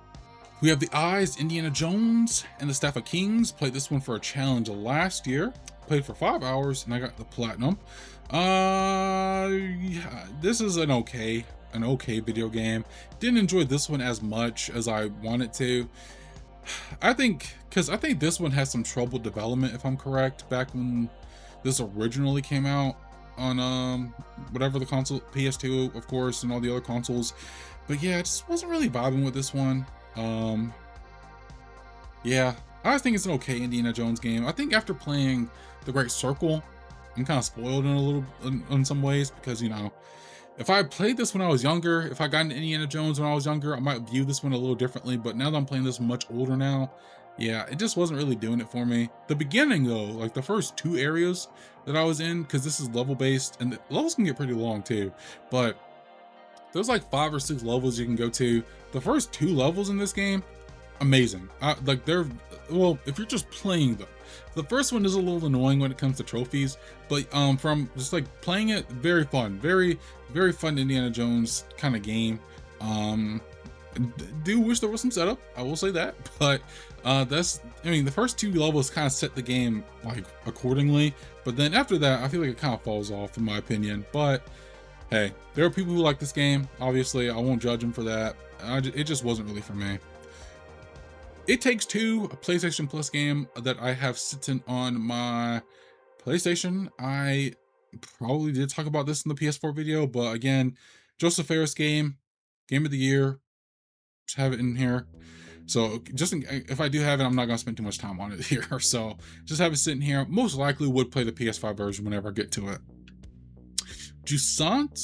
We have the Eyes, Indiana Jones, and the Staff of Kings. Played this one for a challenge last year. Played for 5 hours, and I got the platinum. Yeah, this is an okay video game. Didn't enjoy this one as much as I wanted to. I think this one has some troubled development, if I'm correct, back when this originally came out on whatever the console, PS2 of course, and all the other consoles. But yeah, I just wasn't really vibing with this one. Yeah, I think it's an okay Indiana Jones game. I think after playing The Great Circle, I'm kind of spoiled in some ways, because if I played this when I was younger, if I got into Indiana Jones when I was younger, I might view this one a little differently. But now that I'm playing this much older now, yeah, it just wasn't really doing it for me. The beginning though, like the first 2 areas that I was in, because this is level based, and the levels can get pretty long too, but there's like 5 or 6 levels you can go to. The first 2 levels in this game, amazing. Like they're, well, if you're just playing them, the first one is a little annoying when it comes to trophies, but from just like playing it, very fun, very fun Indiana Jones kind of game. Do wish there was some setup, I will say that, but the first 2 levels kind of set the game like accordingly, but then after that I feel like it kind of falls off in my opinion. But hey, there are people who like this game, obviously I won't judge them for that. It just wasn't really for me. It Takes Two, a PlayStation Plus game that I have sitting on my PlayStation. I probably did talk about this in the PS4 video, but again, Joseph Ferris game of the year, Just have it in here. So if I do have it, I'm not gonna spend too much time on it here. So just have it sitting here. Most likely would play the PS5 version whenever I get to it. Jusant,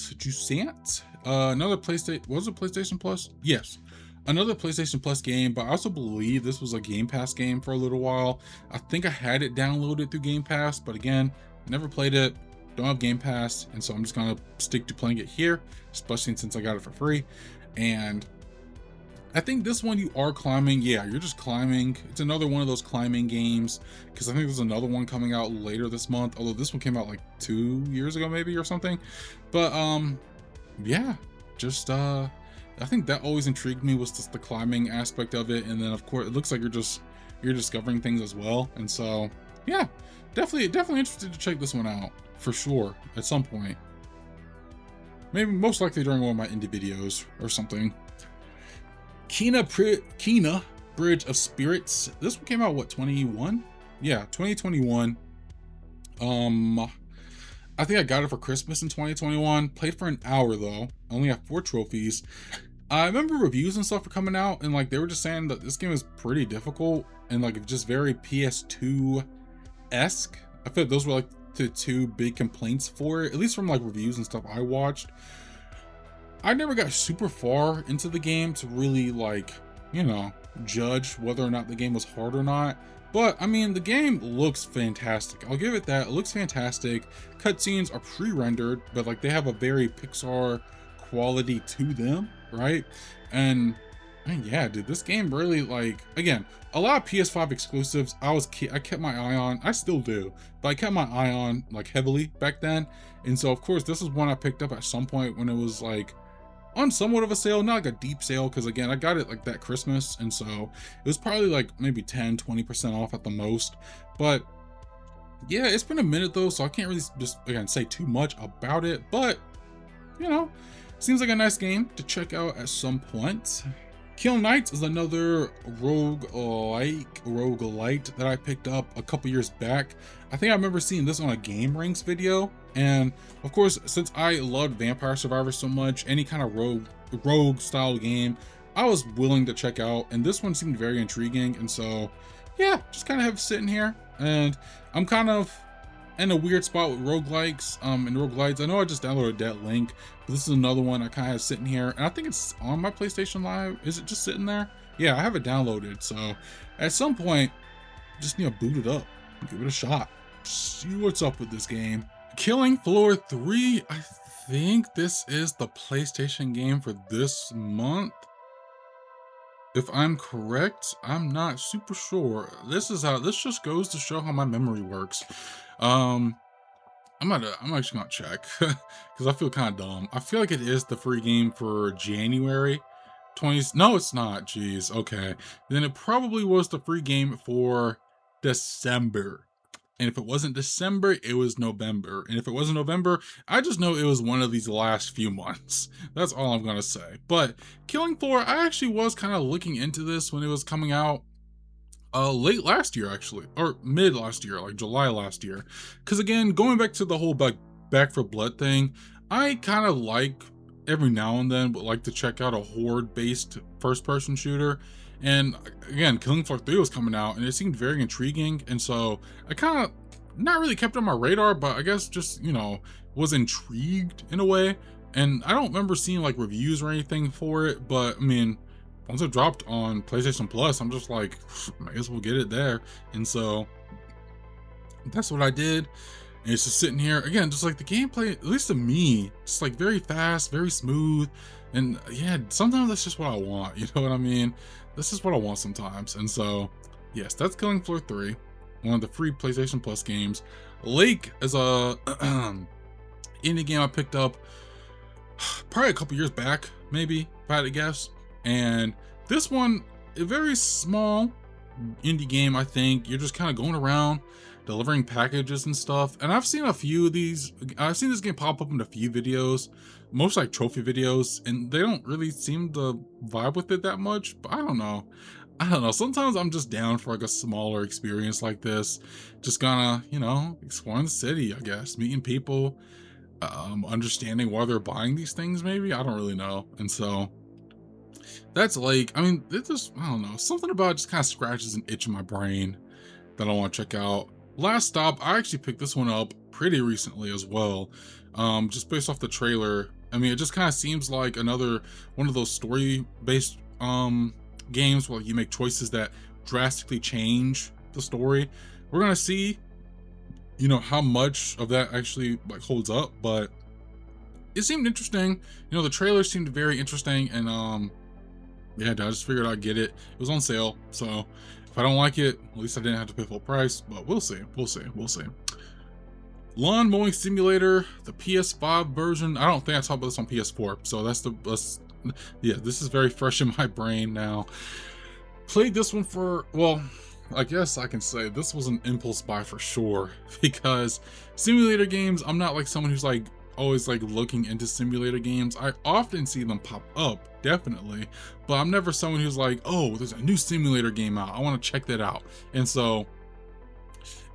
another PlayStation. Was it PlayStation Plus? Yes, another PlayStation Plus game. But I also believe this was a Game Pass game for a little while. I think I had it downloaded through Game Pass, but again, never played it. Don't have Game Pass, and so I'm just gonna stick to playing it here, especially since I got it for free. And I think this one you are climbing. Yeah, you're just climbing. It's another one of those climbing games, because I think there's another one coming out later this month, although this one came out like 2 years ago maybe or something. But yeah, just I think that always intrigued me, was just the climbing aspect of it. And then of course it looks like you're discovering things as well. And so yeah, definitely interested to check this one out for sure at some point. Maybe most likely during one of my indie videos or something. Kena Bridge of Spirits. This one came out what, 21? Yeah, 2021. I think I got it for Christmas in 2021. Played for an hour though. I only have 4 trophies. I remember reviews and stuff were coming out, and like they were just saying that this game is pretty difficult and like just very PS2-esque. I feel like those were like the 2 big complaints for it, at least from like reviews and stuff I watched. I never got super far into the game to really like, you know, judge whether or not the game was hard or not. But I mean, the game looks fantastic. I'll give it that. It looks fantastic. Cutscenes are pre-rendered, but like they have a very Pixar quality to them, right? And yeah, dude, this game really, like, again, a lot of PS5 exclusives I kept my eye on. I still do, but I kept my eye on like heavily back then. And so of course this is one I picked up at some point when it was like on somewhat of a sale, not like a deep sale, because again, I got it like that Christmas, and so it was probably like maybe 10-20% off at the most. But yeah, it's been a minute though, so I can't really just again say too much about it, but you know, seems like a nice game to check out at some point. Kill Knights is another roguelite that I picked up a couple years back. I think I remember seeing this on a Game Ranks video, and of course, since I loved Vampire Survivor so much, any kind of rogue style game, I was willing to check out, and this one seemed very intriguing. And so yeah, just kind of have it sitting here, and I'm kind of in a weird spot with roguelikes and roguelites. I know I just downloaded that link, but this is another one I kind of have sitting here, and I think it's on my PlayStation Live. Is it just sitting there? Yeah, I have it downloaded, so at some point just need to boot it up, give it a shot, see what's up with this game. Killing Floor 3, I think this is the PlayStation game for this month, if I'm correct. I'm not super sure. This just goes to show how my memory works. I'm actually gonna check because I feel kind of dumb. I feel like it is the free game for January 20s. No, it's not. Jeez. Okay, then it probably was the free game for December. And if it wasn't December, it was November. And if it wasn't November, I just know it was one of these last few months. That's all I'm gonna say. But Killing Floor, I actually was kind of looking into this when it was coming out late last year, actually, or mid last year, like July last year. Because again, going back to the whole Back for Blood thing, I kind of like every now and then would like to check out a horde based first person shooter. And again, Killing Floor 3 was coming out and it seemed very intriguing, and so I kind of not really kept it on my radar, but I guess just, you know, was intrigued in a way. And I don't remember seeing like reviews or anything for it, but I mean, once it dropped on PlayStation Plus, I'm just like, I guess we'll get it there. And so that's what I did. And it's just sitting here again, just like the gameplay, at least to me, it's like very fast, very smooth. And yeah, sometimes that's just what I want. You know what I mean? This is what I want sometimes. And so yes, that's Killing Floor 3, one of the free PlayStation Plus games. Lake is a indie game I picked up probably a couple years back, maybe, if I had to guess. And this one, a very small indie game, I think. You're just kind of going around delivering packages and stuff. And I've seen a few of these. I've seen this game pop up in a few videos, most like trophy videos, and they don't really seem to vibe with it that much. But I don't know. Sometimes I'm just down for like a smaller experience like this. Just gonna, you know, exploring the city, I guess, meeting people, understanding why they're buying these things, maybe. I don't really know. And so That's like, I mean, it just, I don't know, something about it just kind of scratches an itch in my brain that I want to check out. Last stop, I actually picked this one up pretty recently as well. Just based off the trailer. I mean, it just kind of seems like another one of those story-based games where you make choices that drastically change the story. We're gonna see, how much of that actually like holds up, but it seemed interesting. The trailer seemed very interesting, and yeah, I just figured I'd get it. It was on sale, so if I don't like it, at least I didn't have to pay full price. But we'll see, we'll see. Lawn mowing simulator, the PS5 version. I don't think I talked about this on PS4, so yeah, this is very fresh in my brain now. Played this one well, I guess I can say this was an impulse buy for sure, because simulator games, I'm not like someone who's like always like looking into simulator games. I often see them pop up, definitely, but I'm never someone who's like, oh, there's a new simulator game out, I want to check that out. And so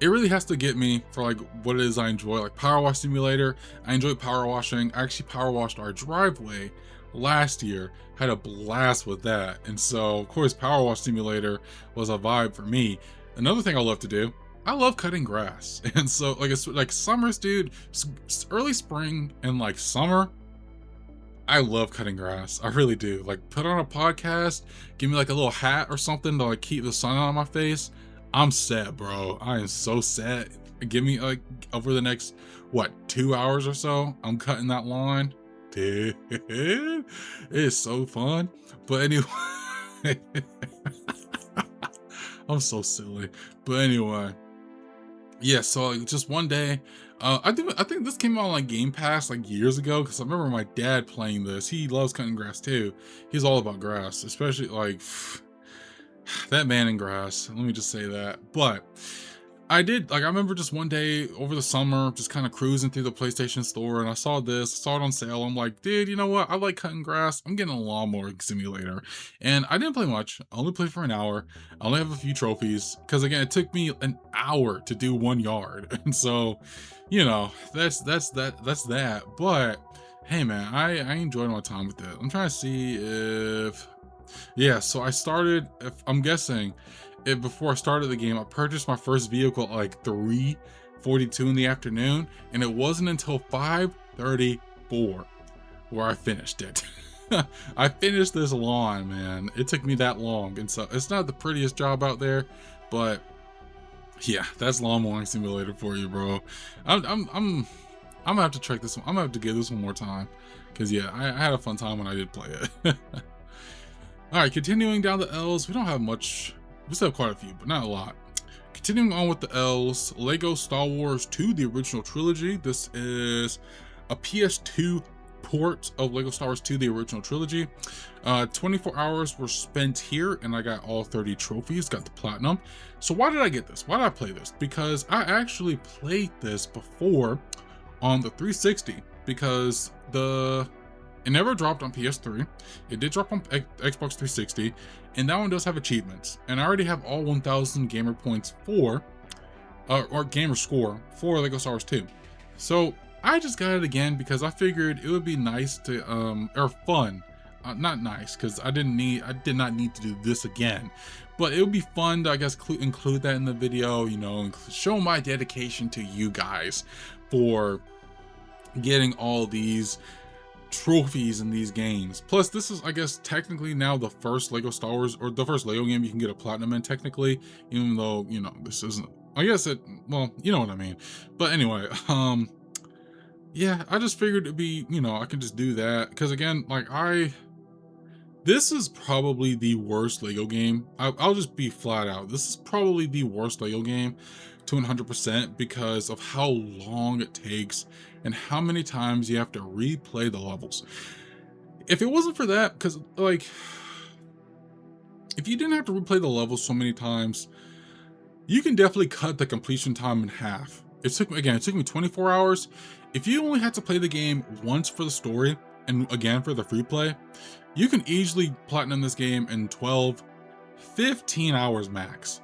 it really has to get me for like what it is I enjoy, like power wash simulator. I enjoy power washing. I actually power washed our driveway last year, had a blast with that. And so of course power wash simulator was a vibe for me. Another thing I love to do, I love cutting grass. And so like it's like summers, dude, early spring and like summer, I love cutting grass. I really do. Like put on a podcast, give me like a little hat or something to like keep the sun out of my face. I'm set, bro. I am so set. Give me like over the next, what, 2 hours or so, I'm cutting that lawn. Dude, it is so fun. But anyway, I'm so silly. But anyway, yeah, so like, just one day, I think this came out on like Game Pass like years ago, because I remember my dad playing this. He loves cutting grass too. He's all about grass, especially like that man in grass. Let me just say that. But I remember just one day over the summer, just kind of cruising through the PlayStation store, and I saw it on sale. I'm like, dude, you know what? I like cutting grass. I'm getting a lawnmower simulator. And I didn't play much. I only played for an hour. I only have a few trophies, because again, it took me an hour to do 1 yard. And so, that's that. But hey man, I enjoyed my time with it. I'm trying to see if, yeah, so I started, if I'm guessing, if before I started the game, I purchased my first vehicle at like 3:42 in the afternoon, and it wasn't until 5:34 where I finished it. I finished this lawn, man. It took me that long, and so it's not the prettiest job out there, but yeah, that's lawn mowing simulator for you, bro. I'm gonna have to check this one. I'm gonna have to give this one more time, because yeah, I had a fun time when I did play it. All right, continuing down the L's, we don't have much. We still have quite a few, but not a lot. Continuing on with the L's, Lego Star Wars 2, the original trilogy. This is a PS2 port of Lego Star Wars 2, the original trilogy. 24 hours were spent here, and I got all 30 trophies, got the platinum. So why did I get this? Why did I play this? Because I actually played this before on the 360, because it never dropped on PS3. It did drop on Xbox 360, and that one does have achievements. And I already have all 1,000 gamer points for, or gamer score for Lego Star Wars 2. So I just got it again because I figured it would be nice to, or fun. Not nice, because I did not need to do this again. But it would be fun to, I guess, include that in the video, and show my dedication to you guys for getting all these trophies in these games. Plus, this is, I guess, technically now the first Lego Star Wars, or the first Lego game you can get a platinum in, technically, even though, this isn't, I guess well, you know what I mean. But anyway, yeah, I just figured it'd be, I can just do that, because again, like, this is probably the worst Lego game. I'll just be flat out. This is probably the worst Lego game to 100%, because of how long it takes and how many times you have to replay the levels. If it wasn't for that, because like, if you didn't have to replay the levels so many times, you can definitely cut the completion time in half. It took me 24 hours. If you only had to play the game once for the story, and again for the free play, you can easily platinum this game in 12, 15 hours max.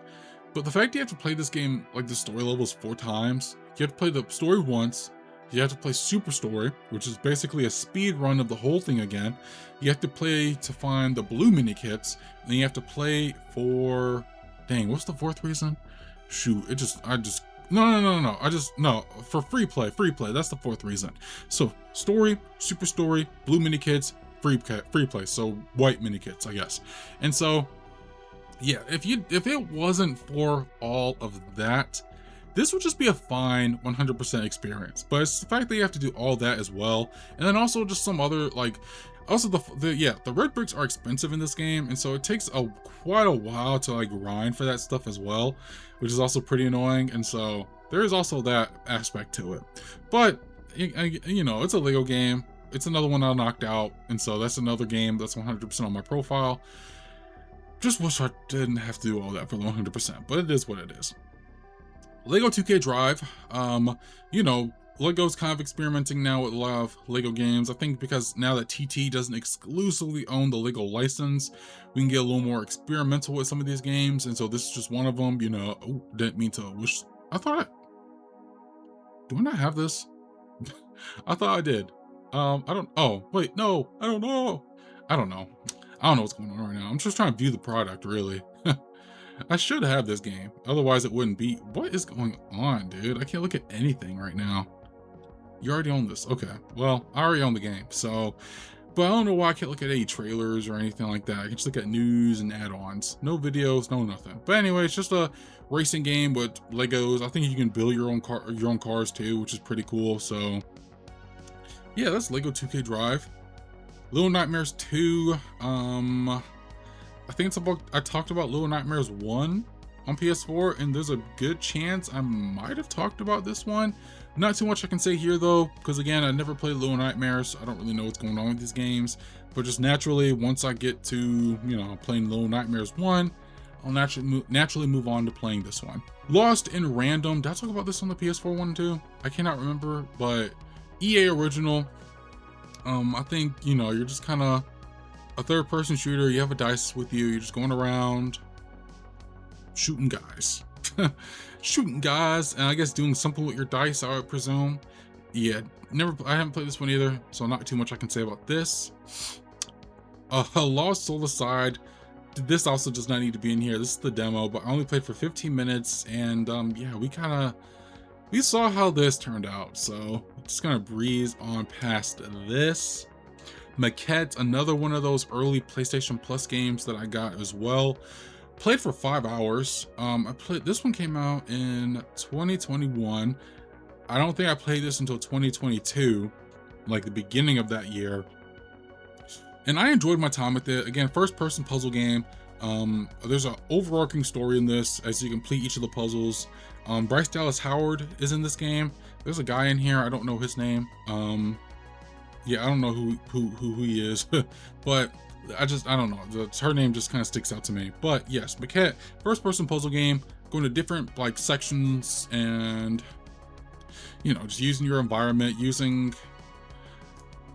But the fact you have to play this game, like the story levels 4 times, you have to play the story once, You have to play Super Story, which is basically a speed run of the whole thing again. You have to play to find the blue mini kits, and you have to play for, dang, what's the fourth reason? Shoot, no, for free play, that's the fourth reason. So story, super story, blue mini kits, free play, so white mini kits, I guess. And so, yeah, if it wasn't for all of that, this would just be a fine 100% experience. But it's the fact that you have to do all that as well, and then also just some other, like, also the red bricks are expensive in this game, and so it takes quite a while to like grind for that stuff as well, which is also pretty annoying. And so there is also that aspect to it. But you know, it's a Lego game. It's another one I knocked out, and so that's another game that's 100% on my profile. Just wish I didn't have to do all that for the 100%, but it is what it is. Lego 2K Drive, you know, Lego's kind of experimenting now with a lot of Lego games. I think because now that TT doesn't exclusively own the Lego license, we can get a little more experimental with some of these games. And so this is just one of them, you know. Oh, didn't mean to wish. Do I not have this? I thought I did. Oh, wait, no, I don't know. I don't know what's going on right now. I'm just trying to view the product, really. I should have this game, otherwise it wouldn't be. What is going on, dude? I can't look at anything right now. You already own this. Okay, well, I already own the game, so, but I don't know why I can't look at any trailers or anything like that. I can just look at news and add-ons. No videos, no nothing. But anyway, it's just a racing game with Legos. I think you can build your own cars too, which is pretty cool. So yeah, that's Lego 2K Drive. Little Nightmares 2. I think I talked about Little Nightmares 1 on PS4, and there's a good chance I might have talked about this one. Not too much I can say here though, because again, I never played Little Nightmares. So I don't really know what's going on with these games, but just naturally, once I get to, you know, playing Little Nightmares 1, I'll naturally move on to playing this one. Lost in Random. Did I talk about this on the PS4 one too? I cannot remember, but EA original. I think, you know, you're just kind of a third-person shooter. You have a dice with you. You're just going around shooting guys. Shooting guys, and I guess doing something with your dice, I would presume. Yeah, I haven't played this one either, so not too much I can say about this. Lost Soul Aside. This also does not need to be in here. This is the demo, but I only played for 15 minutes, and yeah, we saw how this turned out, so just gonna breeze on past this. Maquette, another one of those early PlayStation Plus games that I got as well. Played for 5 hours. This one came out in 2021. I don't think I played this until 2022, like the beginning of that year. And I enjoyed my time with it. Again, first-person puzzle game. There's an overarching story in this as you complete each of the puzzles. Bryce Dallas Howard is in this game. There's a guy in here, I don't know his name. Yeah, I don't know who he is, but I don't know. Her name just kind of sticks out to me. But yes, Maquette, first-person puzzle game, going to different like sections, and you know, just using your environment, using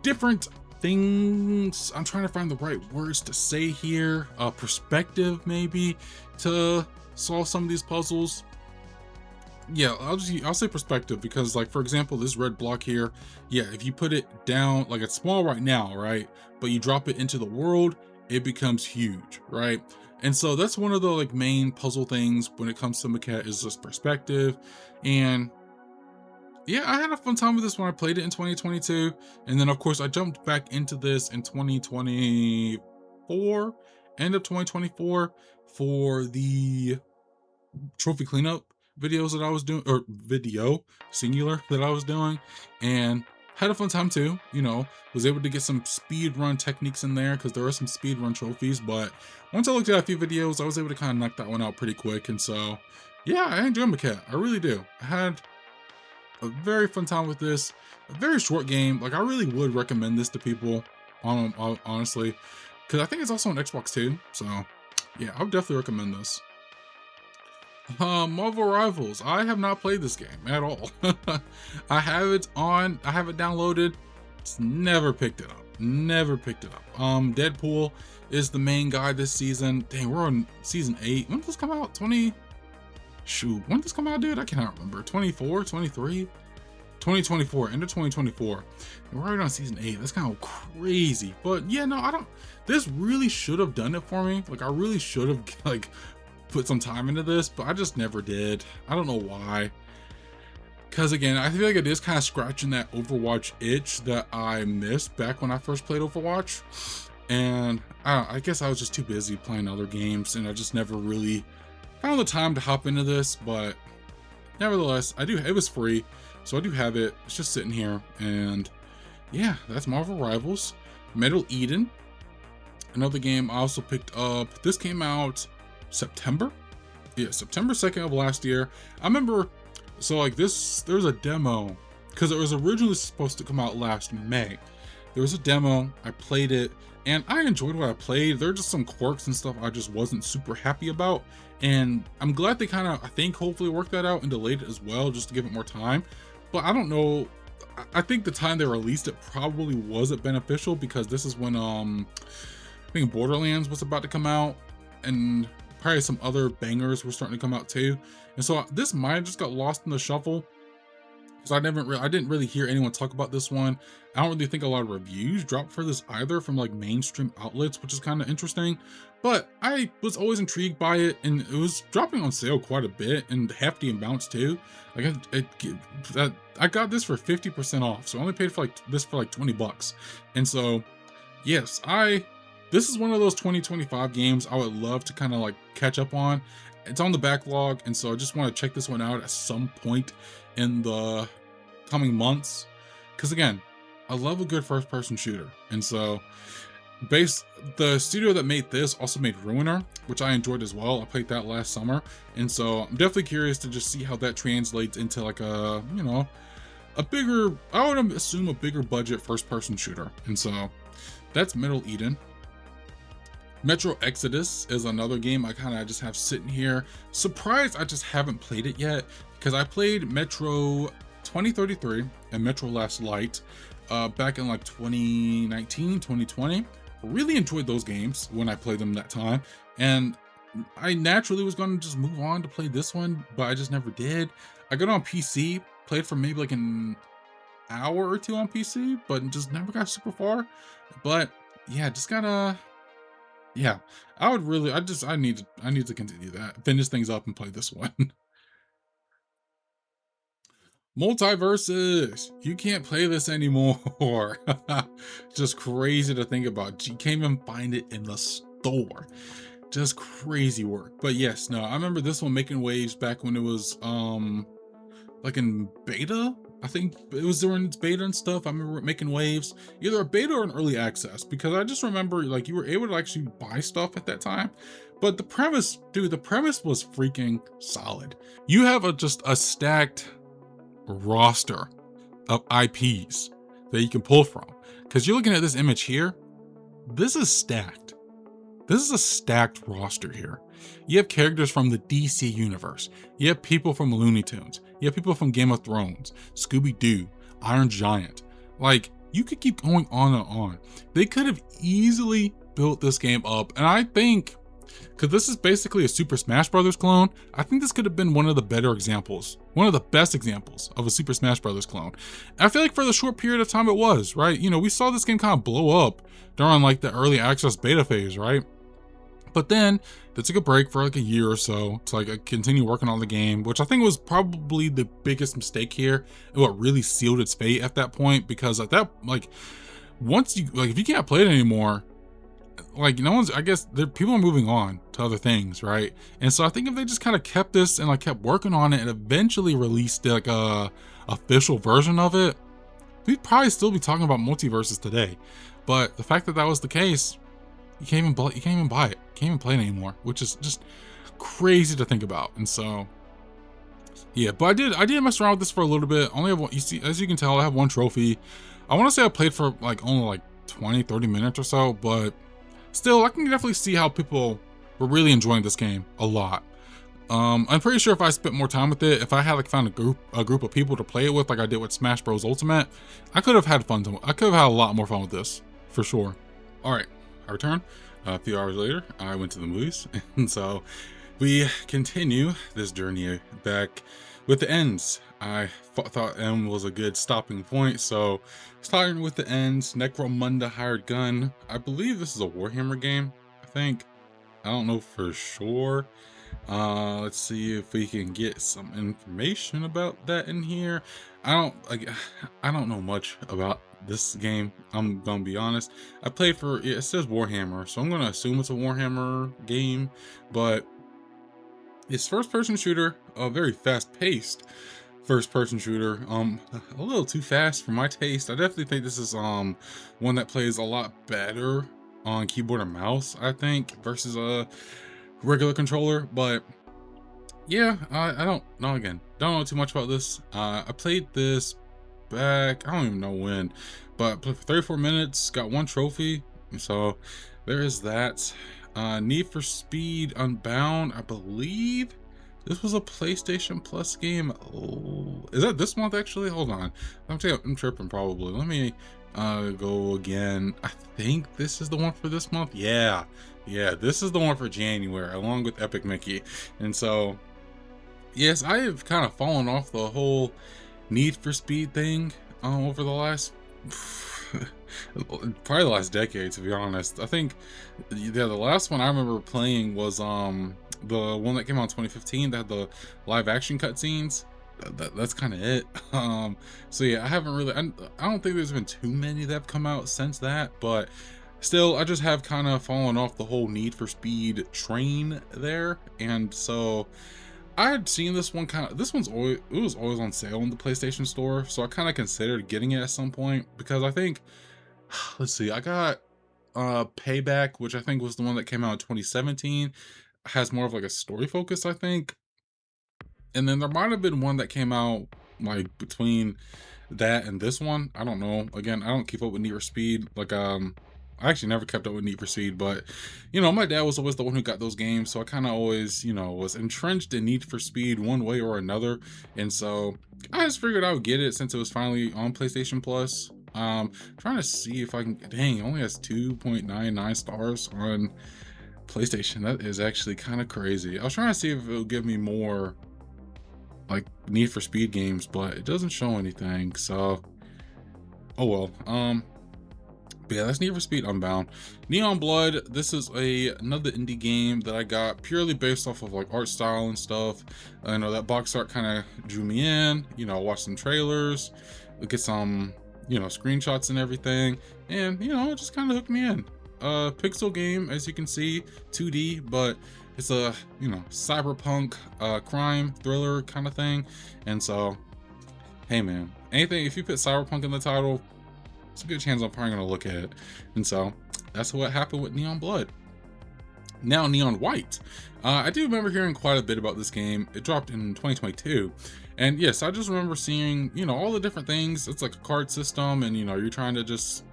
different things. I'm trying to find the right words to say here. Perspective, maybe, to solve some of these puzzles. Yeah, I'll say perspective, because like, for example, this red block here, yeah, if you put it down, like it's small right now, right, but you drop it into the world, it becomes huge, right? And so that's one of the like main puzzle things when it comes to Maquette, is just perspective. And yeah, I had a fun time with this when I played it in 2022, and then of course I jumped back into this in 2024, end of 2024, for the trophy cleanup videos that I was doing, or video singular that I was doing, and had a fun time too. You know, was able to get some speed run techniques in there, because there are some speed run trophies. But once I looked at a few videos, I was able to kind of knock that one out pretty quick. And so yeah, I enjoy Maquette, I really do. I had a very fun time with this. A very short game. Like, I really would recommend this to people, honestly, because I think it's also on Xbox too. So yeah, I would definitely recommend this. Marvel Rivals. I have not played this game at all. I have it downloaded. It's never picked it up. Deadpool is the main guy this season. Dang, we're on season 8. When did this come out? When did this come out, dude? I cannot remember. 24, 23, 2024, end of 2024. We're already on season 8. That's kind of crazy. But yeah, no, I don't. This really should have done it for me. Like, I really should have like put some time into this, but I just never did. I don't know why. Because again, I feel like it is kind of scratching that Overwatch itch that I missed back when I first played Overwatch. And I guess I was just too busy playing other games, and I just never really found the time to hop into this. But nevertheless, it was free, so I do have it. It's just sitting here. And yeah, that's Marvel Rivals. Metal Eden, another game I also picked up. This came out September. Yeah, September 2nd of last year. I remember, so like this, there was a demo, because it was originally supposed to come out last May. There was a demo, I played it, and I enjoyed what I played. There are just some quirks and stuff I just wasn't super happy about, and I'm glad they kind of, I think, hopefully worked that out and delayed it as well, just to give it more time. But I don't know, I think the time they released it probably wasn't beneficial, because this is when I think Borderlands was about to come out, and probably some other bangers were starting to come out too. And so this might have just got lost in the shuffle, because I didn't really hear anyone talk about this one. I don't really think a lot of reviews dropped for this either from like mainstream outlets, which is kind of interesting. But I was always intrigued by it, and it was dropping on sale quite a bit, and hefty amounts too. Like I got this for 50% off, so I only paid for this for like 20 bucks. And so yes, this is one of those 2025 games I would love to kind of like catch up on. It's on the backlog, and so I just want to check this one out at some point in the coming months, because again, I love a good first-person shooter. And so the studio that made this also made Ruiner, which I enjoyed as well. I played that last summer, and so I'm definitely curious to just see how that translates into like a, you know, a bigger, I would assume a bigger budget first-person shooter. And so that's Middle Eden. Metro Exodus is another game I kind of just have sitting here. Surprised I just haven't played it yet, because I played Metro 2033 and Metro Last Light back in like 2019, 2020. Really enjoyed those games when I played them that time, and I naturally was going to just move on to play this one, but I just never did. I got on PC, played for maybe like an hour or two on PC, but just never got super far. But yeah, just gotta, yeah, I need to continue that, finish things up and play this one. Multiverses, you can't play this anymore. Just crazy to think about. You can't even find it in the store. Just crazy work. But yes, no, I remember this one making waves back when it was like in beta. I think it was during its beta and stuff. I remember it making waves, either a beta or an early access, because I just remember like you were able to actually buy stuff at that time. But the premise, dude, the premise was freaking solid. You have just a stacked roster of IPs that you can pull from, because you're looking at this image here. This is stacked. This is a stacked roster here. You have characters from the DC universe. You have people from Looney Tunes. You have people from Game of Thrones, Scooby-Doo, Iron Giant. Like, you could keep going on and on. They could have easily built this game up, and I think, because this is basically a Super Smash Bros. Clone, I think this could have been one of the better examples, one of the best examples of a Super Smash Bros. Clone. And I feel like for the short period of time it was, right? You know, we saw this game kind of blow up during like the early access beta phase, right? But then they took a break for like a year or so to like continue working on the game, which I think was probably the biggest mistake here and what really sealed its fate at that point. Because at that, like, once you, like, if you can't play it anymore, like, no one's, I guess people are moving on to other things, right? And so I think if they just kind of kept this and like kept working on it and eventually released like a official version of it, we'd probably still be talking about multiverses today. But the fact that that was the case, you can't even buy it, can't even play it anymore, which is just crazy to think about. And so yeah, but I did mess around with this for a little bit. Only have one, you see, as you can tell, I have one trophy. I want to say I played for like only like 20-30 minutes or so, but still, I can definitely see how people were really enjoying this game a lot. I'm pretty sure if I spent more time with it, if I had like found a group of people to play it with, like I did with Smash Bros. Ultimate, I could have had fun. I could have had a lot more fun with this, for sure. All right, I return. A few hours later, I went to the movies, and so we continue this journey back with the ends. I thought M was a good stopping point, so starting with the ends. Necromunda Hired Gun. I believe this is a Warhammer game. I think. I don't know for sure. Let's see if we can get some information about that in here. I don't like. I don't know much about this game. I'm gonna be honest. I played for. It says Warhammer, so I'm gonna assume it's a Warhammer game, but it's first-person shooter, a very fast-paced first-person shooter. A little too fast for my taste. I definitely think this is one that plays a lot better on keyboard and mouse, I think, versus a regular controller. But yeah, I don't know. Again, don't know too much about this. I played this back, I don't even know when, but played for 34 minutes, got one trophy, so there is that. Need for Speed Unbound, I believe this was a PlayStation Plus game. Oh, is that this month actually? Hold on, I'm tripping probably. Let me go again. I think this is the one for this month. Yeah, this is the one for January, along with Epic Mickey. And so yes, I have kind of fallen off the whole Need for Speed thing over the last probably the last decade, to be honest. I think yeah, the last one I remember playing was the one that came out in 2015 that had the live action cutscenes. That's kind of it. So yeah, I haven't really. I don't think there's been too many that have come out since that, but still, I just have kind of fallen off the whole Need for Speed train there, and so I had seen this one this one's always, it was always on sale in the PlayStation Store, so I kind of considered getting it at some point because I think, let's see, I got Payback, which I think was the one that came out in 2017, has more of like a story focus, I think. And then there might have been one that came out like between that and this one. I don't know. Again, I don't keep up with Need for Speed. Like, I actually never kept up with Need for Speed, but you know, my dad was always the one who got those games, so I kind of always, you know, was entrenched in Need for Speed one way or another. And so I just figured I would get it since it was finally on PlayStation Plus. Trying to see if I can. Dang, it only has 2.99 stars on PlayStation. That is actually kind of crazy. I was trying to see if it would give me more like Need for Speed games, but it doesn't show anything. So, oh well. But yeah, that's Need for Speed Unbound. Neon Blood. This is another indie game that I got purely based off of like art style and stuff. I know that box art kind of drew me in. You know, watch some trailers, look at some, you know, screenshots and everything, and you know, it just kind of hooked me in. Pixel game, as you can see, 2D, but it's a, you know, cyberpunk crime thriller kind of thing. And so, hey man, anything, if you put cyberpunk in the title, it's a good chance I'm probably gonna look at it. And so that's what happened with Neon Blood. Now Neon White. I do remember hearing quite a bit about this game. It dropped in 2022, and yes, I just remember seeing, you know, all the different things. It's like a card system, and you know, you're trying to just,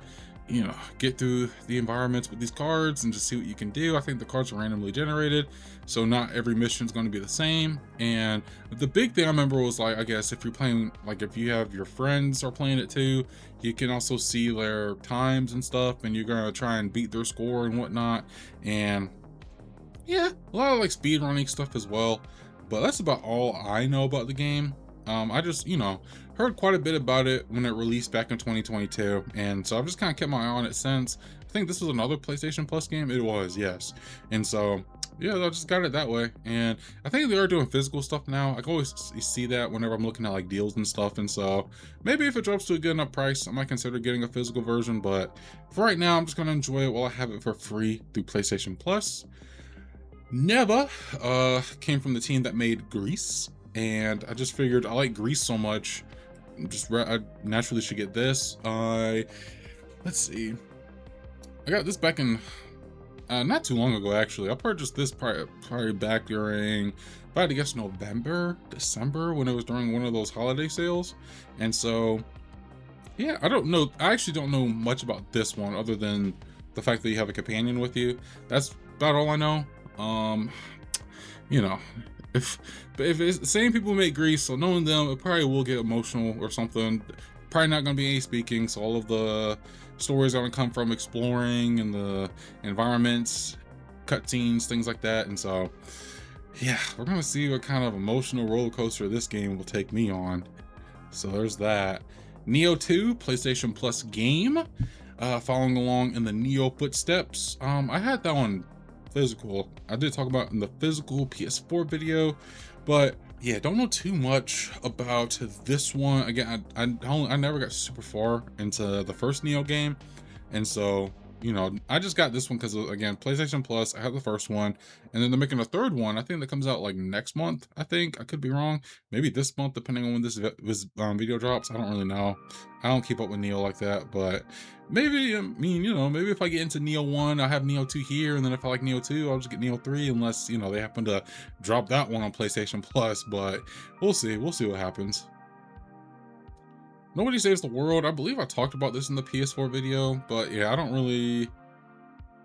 you know, get through the environments with these cards and just see what you can do. I think the cards are randomly generated, so not every mission is going to be the same. And the big thing I remember was like, I guess if you're playing, like if you have your friends are playing it too, you can also see their times and stuff, and you're going to try and beat their score and whatnot. And yeah, a lot of like speed running stuff as well. But that's about all I know about the game. I just, you know, heard quite a bit about it when it released back in 2022, and so I've just kind of kept my eye on it since. I think this was another PlayStation Plus game. It was, yes. And so yeah, I just got it that way. And I think they are doing physical stuff now. I can always see that whenever I'm looking at like deals and stuff. And so maybe if it drops to a good enough price, I might consider getting a physical version. But for right now, I'm just gonna enjoy it while I have it for free through PlayStation Plus. Neva came from the team that made Grease, and I just figured I like Grease so much, I naturally should get this. Let's see, I got this back in not too long ago actually. I purchased this probably back during, if I had to guess, November, December, when it was during one of those holiday sales. And so yeah, I actually don't know much about this one other than the fact that you have a companion with you. That's about all I know. You know, if it's the same people who make Grease, so knowing them, it probably will get emotional or something. Probably not going to be any speaking, so all of the stories are going to come from exploring and the environments, cutscenes, things like that. And so yeah, we're gonna see what kind of emotional roller coaster this game will take me on. So there's that. Neo 2 PlayStation Plus game, following along in the Neo footsteps. I had that one physical. I did talk about in the physical PS4 video, but yeah, don't know too much about this one. Again, I never got super far into the first Neo game, and so I just got this one because, again, PlayStation Plus. I have the first one, and then they're making a third one. I think that comes out like next month. I think I could be wrong. Maybe this month, depending on when this video drops. I don't really know. I don't keep up with Neo like that, but maybe, I mean, maybe if I get into Neo 1, I have Neo 2 here, and then if I like Neo 2, I'll just get Neo 3, unless they happen to drop that one on PlayStation Plus. But we'll see. We'll see what happens. Nobody Saves the World. I believe I talked about this in the PS4 video, but yeah, I don't really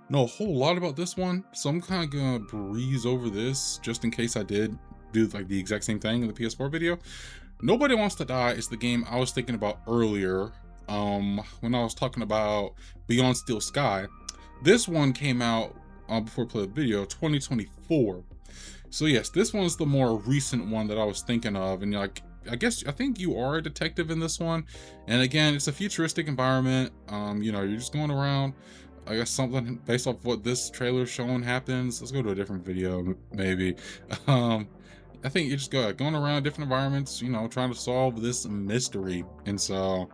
know a whole lot about this one, so I'm kind of gonna breeze over this just in case I did do like the exact same thing in the PS4 video. Nobody Wants to Die is the game I was thinking about earlier, when I was talking about Beyond Steel Sky. This one came out before I played the video, 2024. So yes, this one's the more recent one that I was thinking of, and like, I think you are a detective in this one, and again, it's a futuristic environment. You're just going around. I guess something based off what this trailer's showing happens. Let's go to a different video, maybe. Um, I think you just going around different environments, trying to solve this mystery. And so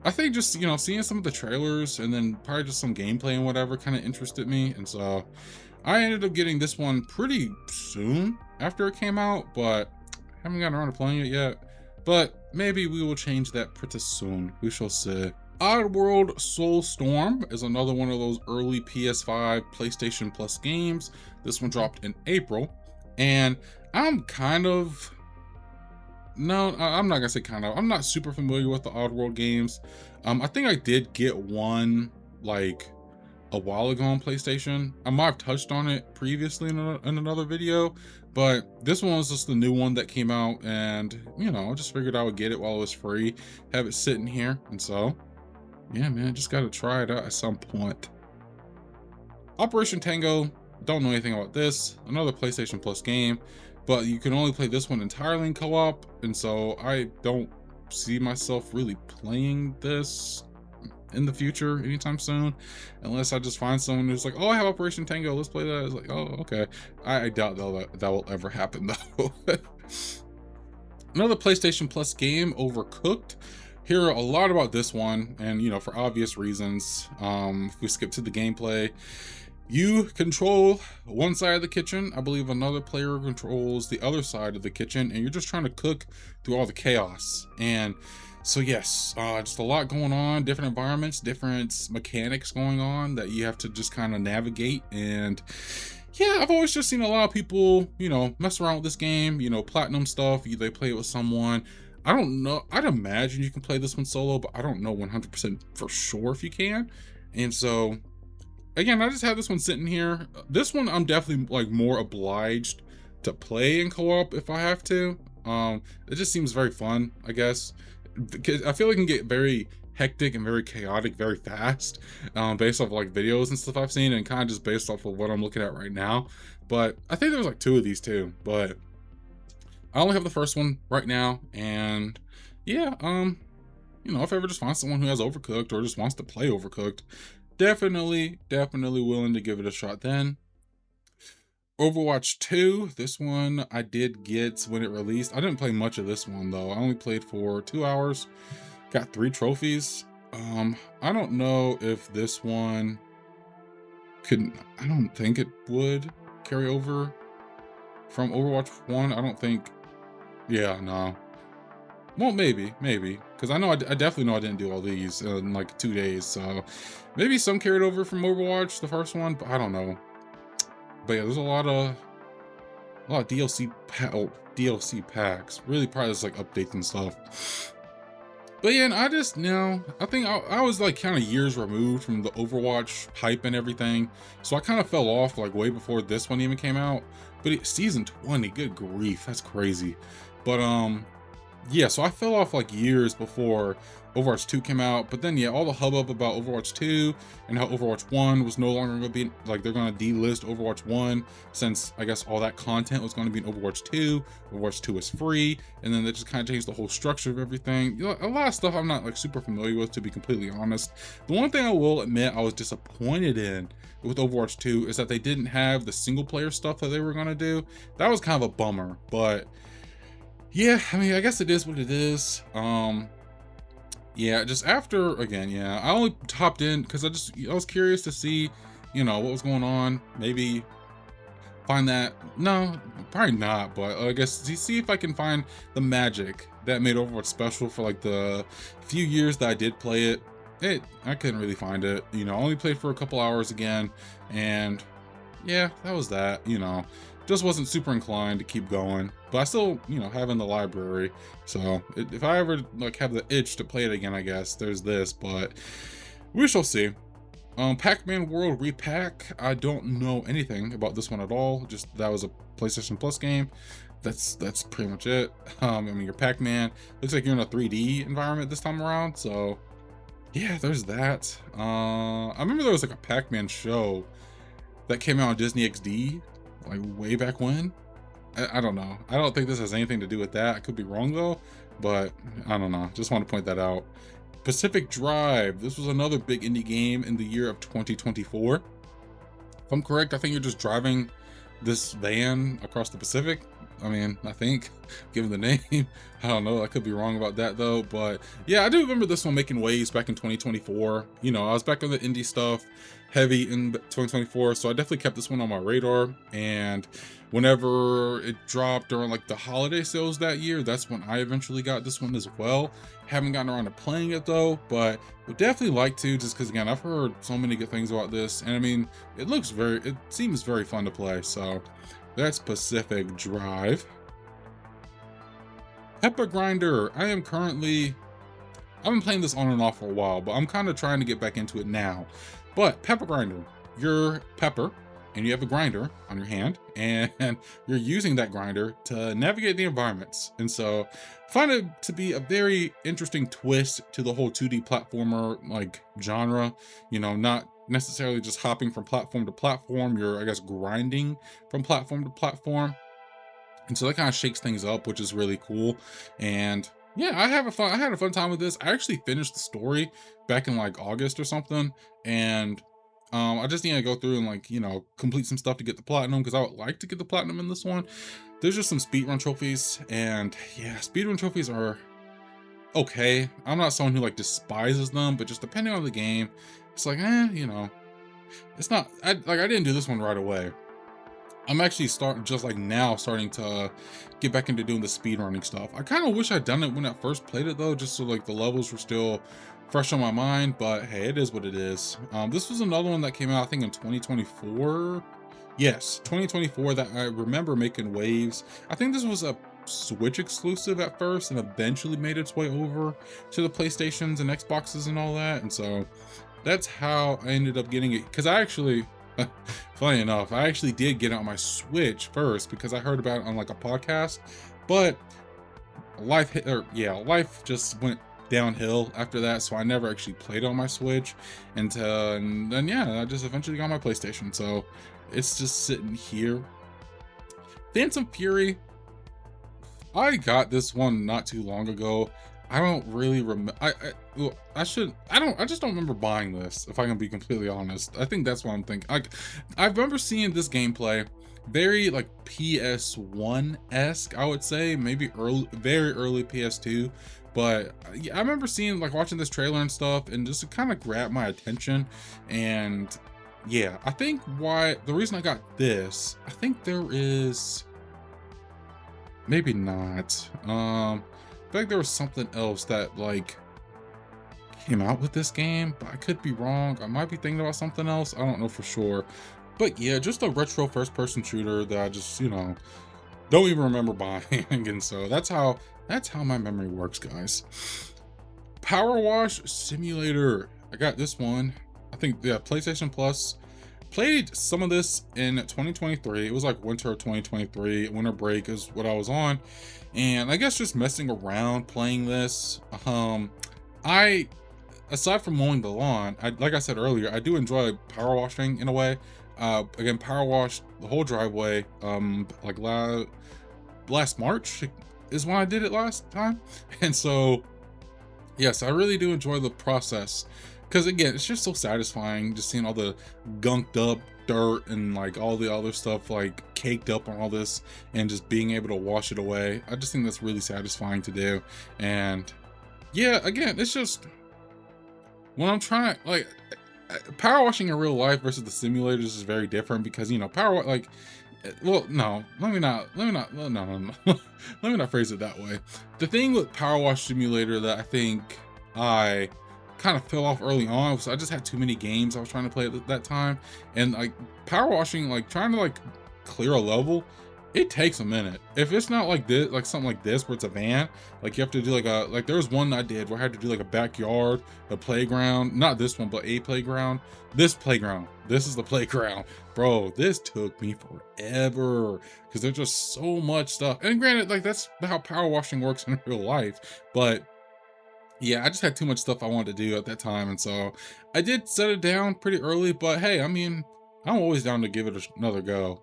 I think just, seeing some of the trailers and then probably just some gameplay and whatever kind of interested me. And so I ended up getting this one pretty soon after it came out, but haven't gotten around to playing it yet. But maybe we will change that pretty soon. We shall see. Oddworld Soulstorm is another one of those early PS5 PlayStation Plus games. This one dropped in April, and I'm kind of no, I'm not gonna say kind of. I'm not super familiar with the Oddworld games. I think I did get one like a while ago on PlayStation. I might have touched on it previously in another video, but this one was just the new one that came out, and I just figured I would get it while it was free, have it sitting here, and so yeah, man, just gotta try it out at some point. Operation Tango, don't know anything about this. Another PlayStation Plus game, but you can only play this one entirely in co-op, and so I don't see myself really playing this in the future anytime soon, unless I just find someone who's like, oh, I have Operation Tango, let's play that. It's like, oh, okay. I doubt that will ever happen though. Another PlayStation Plus game, Overcooked. Hear a lot about this one, and for obvious reasons. If we skip to the gameplay, you control one side of the kitchen. I believe another player controls the other side of the kitchen, and you're just trying to cook through all the chaos. And so yes, just a lot going on, different environments, different mechanics going on that you have to just kind of navigate. And yeah, I've always just seen a lot of people, mess around with this game, platinum stuff. They play it with someone. I don't know. I'd imagine you can play this one solo, but I don't know 100% for sure if you can. And so, again, I just have this one sitting here. This one, I'm definitely like more obliged to play in co-op if I have to. It just seems very fun, I guess, because I feel like it can get very hectic and very chaotic very fast, based off like videos and stuff I've seen, and kind of just based off of what I'm looking at right now. But I think there's like 2 of these too, but I only have the first one right now. And yeah, if I ever just find someone who has Overcooked or just wants to play Overcooked, definitely willing to give it a shot then. Overwatch 2, this one I did get when it released. I didn't play much of this one though. I only played for 2 hours, got 3 trophies. I don't know if this one I don't think it would carry over from Overwatch 1. I don't think, yeah, no. Well, maybe, because I know I definitely know I didn't do all these in like 2 days, so maybe some carried over from Overwatch, the first one, but I don't know. But yeah, there's a lot of DLC packs. Really, probably just like updates and stuff. But yeah, and I just I think I was like kind of years removed from the Overwatch hype and everything, so I kind of fell off like way before this one even came out. But season 20, good grief, that's crazy. But Yeah, so I fell off like years before Overwatch 2 came out, but then yeah, all the hubbub about Overwatch 2 and how Overwatch 1 was no longer gonna be like they're gonna delist Overwatch 1 since I guess all that content was gonna be in Overwatch 2. Overwatch 2 is free, and then they just kind of changed the whole structure of everything. You know, a lot of stuff I'm not like super familiar with, to be completely honest. The one thing I will admit I was disappointed in with Overwatch 2 is that they didn't have the single player stuff that they were gonna do. That was kind of a bummer, but yeah, I mean, I guess it is what it is. Yeah, just after again, yeah, I only hopped in because I was curious to see, what was going on. Maybe find that. No, probably not. But I guess see if I can find the magic that made Overwatch special for like the few years that I did play it. I couldn't really find it. I only played for a couple hours again, and yeah, that was that. Just wasn't super inclined to keep going, but I still, have in the library. So if I ever like have the itch to play it again, I guess there's this, but we shall see. Pac-Man World Repack. I don't know anything about this one at all. Just that was a PlayStation Plus game. That's pretty much it. I mean, you're Pac-Man. Looks like you're in a 3D environment this time around. So yeah, there's that. I remember there was like a Pac-Man show that came out on Disney XD like way back when. I don't know. I don't think this has anything to do with that. I could be wrong though, but I don't know. Just want to point that out. Pacific Drive. This was another big indie game in the year of 2024. If I'm correct, I think you're just driving this van across the Pacific. I mean, I think, given the name, I don't know. I could be wrong about that though. But yeah, I do remember this one making waves back in 2024. I was back on the indie stuff heavy in 2024, so I definitely kept this one on my radar. And whenever it dropped during like the holiday sales that year, that's when I eventually got this one as well. Haven't gotten around to playing it though, but would definitely like to, just because again, I've heard so many good things about this, and I mean, it seems very fun to play. So that's Pacific Drive. Peppa Grinder. I've been playing this on and off for a while, but I'm kind of trying to get back into it now. But Peppa Grinder, you're Pepper, and you have a grinder on your hand, and you're using that grinder to navigate the environments. And so I find it to be a very interesting twist to the whole 2D platformer like genre, not necessarily just hopping from platform to platform. You're, I guess, grinding from platform to platform. And so that kind of shakes things up, which is really cool. And yeah, I had a fun time with this. I actually finished the story back in like August or something. And I just need to go through and like, complete some stuff to get the platinum, because I would like to get the platinum in this one. There's just some speedrun trophies, and yeah, speedrun trophies are okay. I'm not someone who like despises them, but just depending on the game, it's like, it's not, I didn't do this one right away. I'm actually starting to get back into doing the speedrunning stuff. I kind of wish I'd done it when I first played it though, just so like the levels were still fresh on my mind, but hey, it is what it is. This was another one that came out, I think in 2024. Yes, 2024, that I remember making waves. I think this was a Switch exclusive at first and eventually made its way over to the PlayStations and Xboxes and all that. And so that's how I ended up getting it. Because I actually, funny enough, I actually did get it on my Switch first because I heard about it on like a podcast, but life just went downhill after that, so I never actually played on my Switch and then yeah, I just eventually got my PlayStation, so it's just sitting here. Phantom Fury, I got this one not too long ago. I don't really remember. I just don't remember buying this, if I can be completely honest. I think that's what I'm thinking. I remember seeing this gameplay, very like PS1-esque, I would say, maybe very early PS2. But I remember watching this trailer and stuff, and just kind of grabbed my attention. And yeah, I think the reason I got this, I think there is, maybe not. I feel like there was something else that like came out with this game, but I could be wrong. I might be thinking about something else. I don't know for sure. But yeah, just a retro first-person shooter that I just, don't even remember buying. And so that's how my memory works, guys. Power Wash Simulator. I got this one. I think, yeah, PlayStation Plus. Played some of this in 2023. It was like winter of 2023. Winter break is what I was on. and I guess just messing around playing this. I Aside from mowing the lawn, like I said earlier, I do enjoy power washing in a way. Again, power washed the whole driveway. Like last March is when I did it last time, and so yes, I really do enjoy the process because again, it's just so satisfying just seeing all the gunked up dirt and like all the other stuff like caked up on all this and just being able to wash it away. I just think that's really satisfying to do. And yeah, again, it's just when I'm trying like power washing in real life versus the simulators is very different because like well, no, no, let me not phrase it that way. The thing with Power Wash Simulator that I think I kind of fell off early on was I just had too many games I was trying to play at that time, and like power washing, like trying to like clear a level, it takes a minute. If it's not like this, like something like this where it's a van, like you have to do like there was one I did where I had to do like a backyard, a playground, not this one, but a playground. This is the playground. Bro, this took me forever because there's just so much stuff. And granted, like that's how power washing works in real life. But yeah, I just had too much stuff I wanted to do at that time. And so I did set it down pretty early. But hey, I mean, I'm always down to give it another go.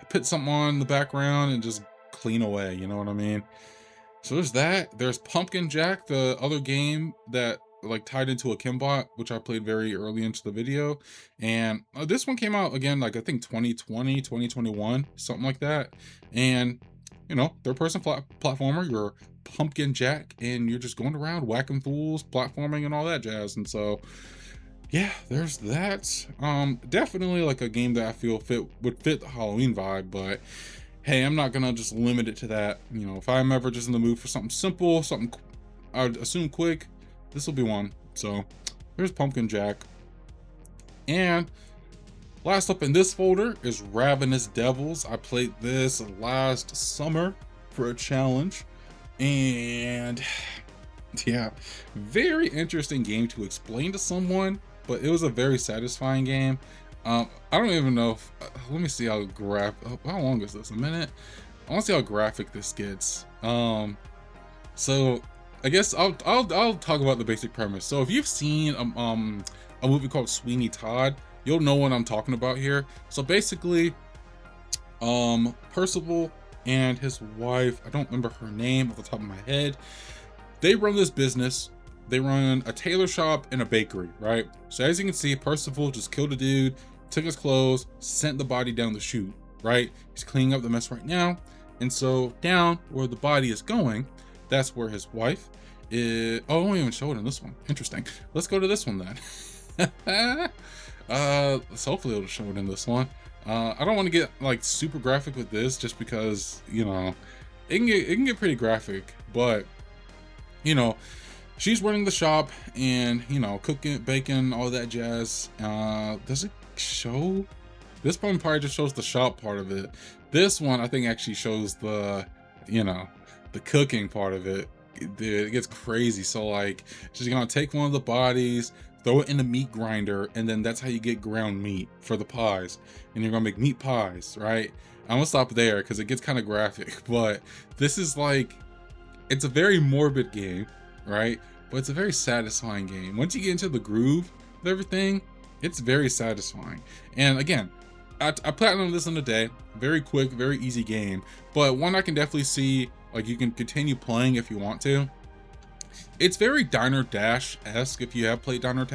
Put something on in the background and just clean away. You know what I mean? So there's that. There's Pumpkin Jack, the other game that like tied into a Kimbot, which I played very early into the video. And this one came out again, like I think 2020, 2021, something like that. And third person platformer, you're Pumpkin Jack, and you're just going around whacking fools, platforming, and all that jazz. And so, yeah, there's that. Definitely like a game that I feel would fit the Halloween vibe, but hey, I'm not gonna just limit it to that. If I'm ever just in the mood for something simple, something I'd assume quick, this will be one. So there's Pumpkin Jack. And last up in this folder is Ravenous Devils. I played this last summer for a challenge. And yeah, very interesting game to explain to someone, but it was a very satisfying game. I don't even know if, let me see how how long is this? A minute? I want to see how graphic this gets. So I guess I'll talk about the basic premise. So if you've seen a movie called Sweeney Todd, you'll know what I'm talking about here. So basically, Percival and his wife, I don't remember her name off the top of my head, they run this business. They run a tailor shop and a bakery, right? So as you can see, Percival just killed a dude, took his clothes, sent the body down the chute, right? He's cleaning up the mess right now. And so down where the body is going, that's where his wife is. Oh, I won't even show it in this one. Interesting. Let's go to this one then. So hopefully it'll show it in this one. I don't want to get like super graphic with this just because, it can get pretty graphic, but she's running the shop and, cooking, baking, all that jazz. Does it show? This one probably just shows the shop part of it. This one, I think, actually shows the cooking part of it. It gets crazy. So, like, she's gonna take one of the bodies, throw it in the meat grinder, and then that's how you get ground meat for the pies. And you're gonna make meat pies, right? I'm gonna stop there because it gets kind of graphic, but this is like, it's a very morbid game, right? But it's a very satisfying game. Once you get into the groove of everything, it's very satisfying. And again, I platinumed this in a day. Very quick, very easy game. But one I can definitely see, like, you can continue playing if you want to. It's very Diner Dash-esque if you have played Diner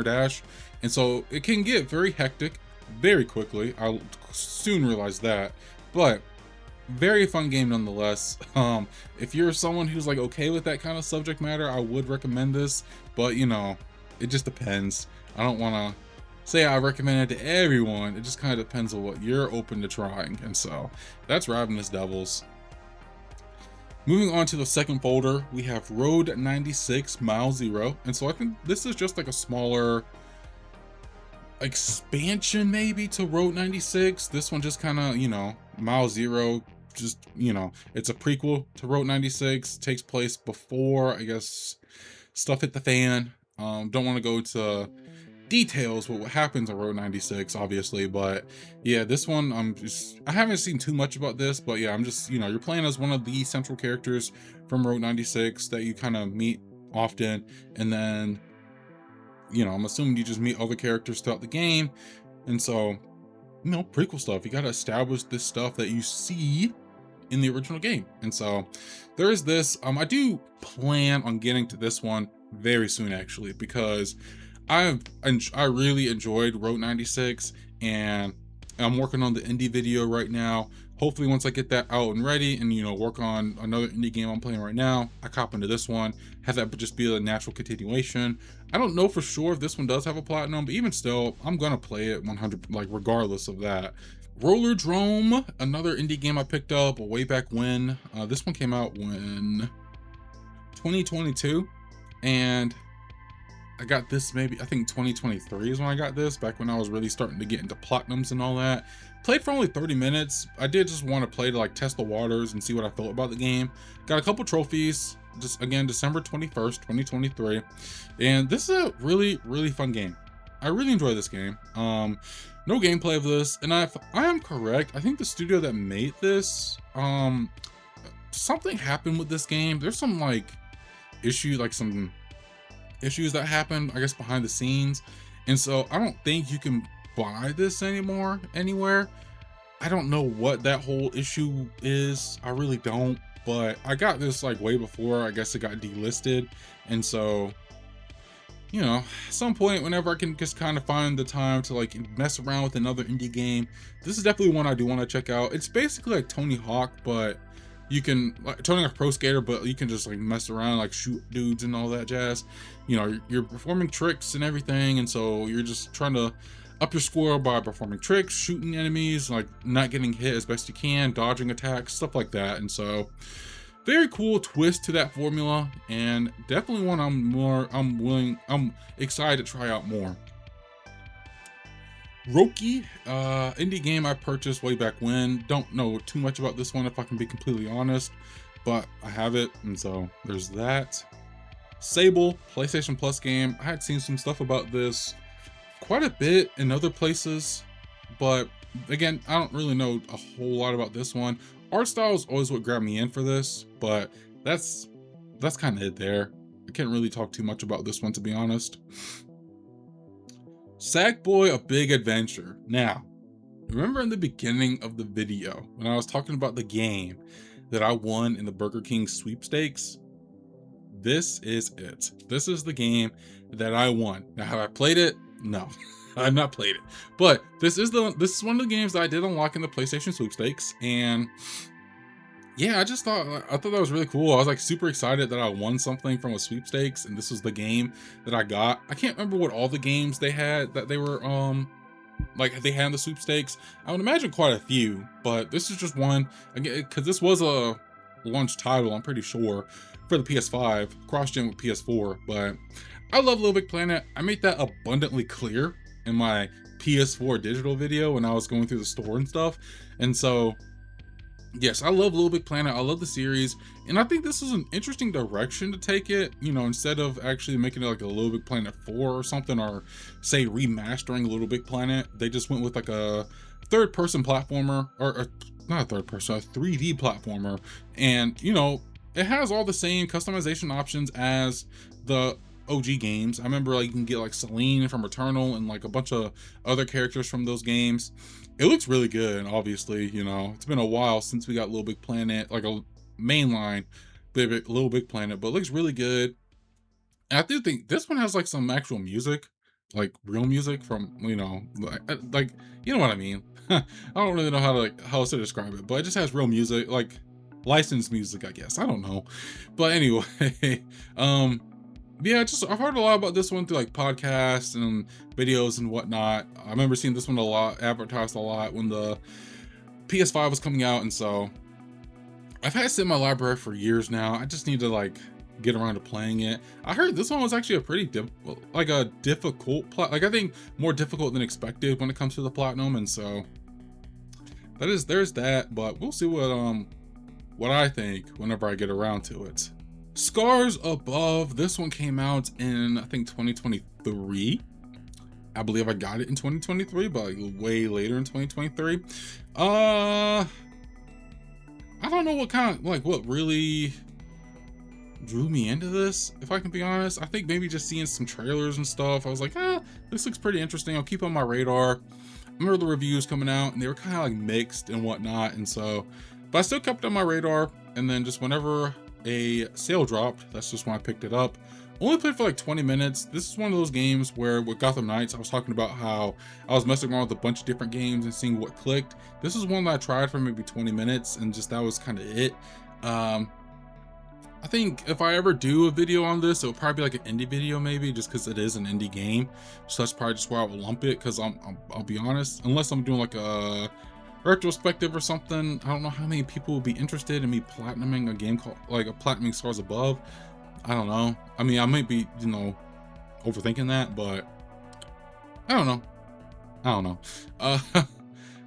Dash. And so it can get very hectic very quickly. I'll soon realize that. But very fun game nonetheless. If you're someone who's like okay with that kind of subject matter, I would recommend this, but it just depends. I don't want to say I recommend it to everyone. It just kind of depends on what you're open to trying. And so that's Ravenous Devils. Moving on to the second folder, we have Road 96 Mile Zero. And so I think this is just like a smaller expansion maybe to Road 96. This one just kind of, Mile Zero, just, it's a prequel to Road 96, takes place before, I guess, stuff hit the fan. Don't want to go to details what happens on Road 96, obviously. But yeah, this one, I haven't seen too much about this, but yeah, I'm just, you're playing as one of the central characters from Road 96 that you kind of meet often. And then, I'm assuming you just meet other characters throughout the game. And so, pretty cool stuff. You got to establish this stuff that you see in the original game. And so there is this. I do plan on getting to this one very soon, actually, because I really enjoyed Road 96, and I'm working on the indie video right now. Hopefully once I get that out and ready and work on another indie game I'm playing right now, I cop into this one, have that just be a natural continuation. I don't know for sure if this one does have a platinum, but even still, I'm gonna play it 100, like regardless of that. Roller Drome, another indie game I picked up way back when. This one came out when 2022, and I got this I think 2023 is when I got this, back when I was really starting to get into platinums and all that. Played for only 30 minutes. I did just want to play to like test the waters and see what I felt about the game. Got a couple trophies, just again, December 21st, 2023. And this is a really, really fun game. I really enjoy this game. No gameplay of this, and if I am correct, I think the studio that made this, something happened with this game. There's some some issues that happened, I guess, behind the scenes, and so I don't think you can buy this anymore anywhere. I don't know what that whole issue is. I really don't, but I got this like way before I guess it got delisted, and so at some point whenever I can just kind of find the time to like mess around with another indie game, this is definitely one I do want to check out. It's basically like Tony Hawk, but you can like Tony Hawk Pro Skater, but you can just like mess around, like shoot dudes and all that jazz. You're performing tricks and everything, and so you're just trying to up your score by performing tricks, shooting enemies, like not getting hit as best you can, dodging attacks, stuff like that. And so very cool twist to that formula, and definitely one I'm excited to try out more. Roki, indie game I purchased way back when. Don't know too much about this one, if I can be completely honest, but I have it, and so there's that. Sable, PlayStation Plus game. I had seen some stuff about this quite a bit in other places, but again, I don't really know a whole lot about this one. Art style is always what grabbed me in for this, but that's kind of it there. I can't really talk too much about this one, to be honest. Sackboy: A Big Adventure. Now, remember in the beginning of the video when I was talking about the game that I won in the Burger King sweepstakes? This is it. This is the game that I won. Now, have I played it? No. I've not played it, but this is one of the games that I did unlock in the PlayStation sweepstakes, and yeah, I thought that was really cool. I was like super excited that I won something from a sweepstakes, and this was the game that I got. I can't remember what all the games they had that they were like they had in the sweepstakes. I would imagine quite a few, but this is just one, again, because this was a launch title, I'm pretty sure, for the PS5, cross-gen with PS4. But I love Little Big Planet. I made that abundantly clear in my PS4 digital video when I was going through the store and stuff. And so yes, I love Little Big Planet. I love the series, and I think this is an interesting direction to take it. Instead of actually making it like a Little Big Planet 4 or something, or say remastering Little Big Planet, they just went with like a third-person platformer, or not a third-person, a 3D platformer, and it has all the same customization options as the OG games. I remember like you can get like Celine from Returnal and like a bunch of other characters from those games. It looks really good, and obviously, it's been a while since we got Little Big Planet, like a mainline Little Big Planet, but it looks really good. And I do think this one has like some actual music, like real music from, like you know what I mean. I don't really know how else to describe it, but it just has real music, like licensed music, I guess. I don't know, but anyway, yeah, I've heard a lot about this one through like podcasts and videos and whatnot. I remember seeing this one advertised a lot when the PS5 was coming out, and so I've had it sit in my library for years now. I just need to like get around to playing it. I heard this one was actually a pretty difficult I think more difficult than expected when it comes to the platinum, and so there's that. But we'll see what I think whenever I get around to it. Scars Above. This one came out in, I think, 2023. I believe I got it in 2023, but like way later in 2023. I don't know what kind of, like, what really drew me into this, if I can be honest. I think maybe just seeing some trailers and stuff, I was like, this looks pretty interesting. I'll keep on my radar. I remember the reviews coming out and they were kind of like mixed and whatnot, and so, but I still kept it on my radar. And then just whenever a sale dropped, that's just when I picked it up. Only played for like 20 minutes. This is one of those games where with Gotham Knights, I was talking about how I was messing around with a bunch of different games and seeing what clicked. This is one that I tried for maybe 20 minutes and just that was kind of it. I think if I ever do a video on this, it'll probably be like an indie video, maybe, just because it is an indie game. So that's probably just where I will lump it, because I'll be honest, unless I'm doing like a retrospective or something, I don't know how many people would be interested in me platinuming a game called, like, a platinuming Scars Above. I don't know. I mean, I might be, you know, overthinking that, but I don't know.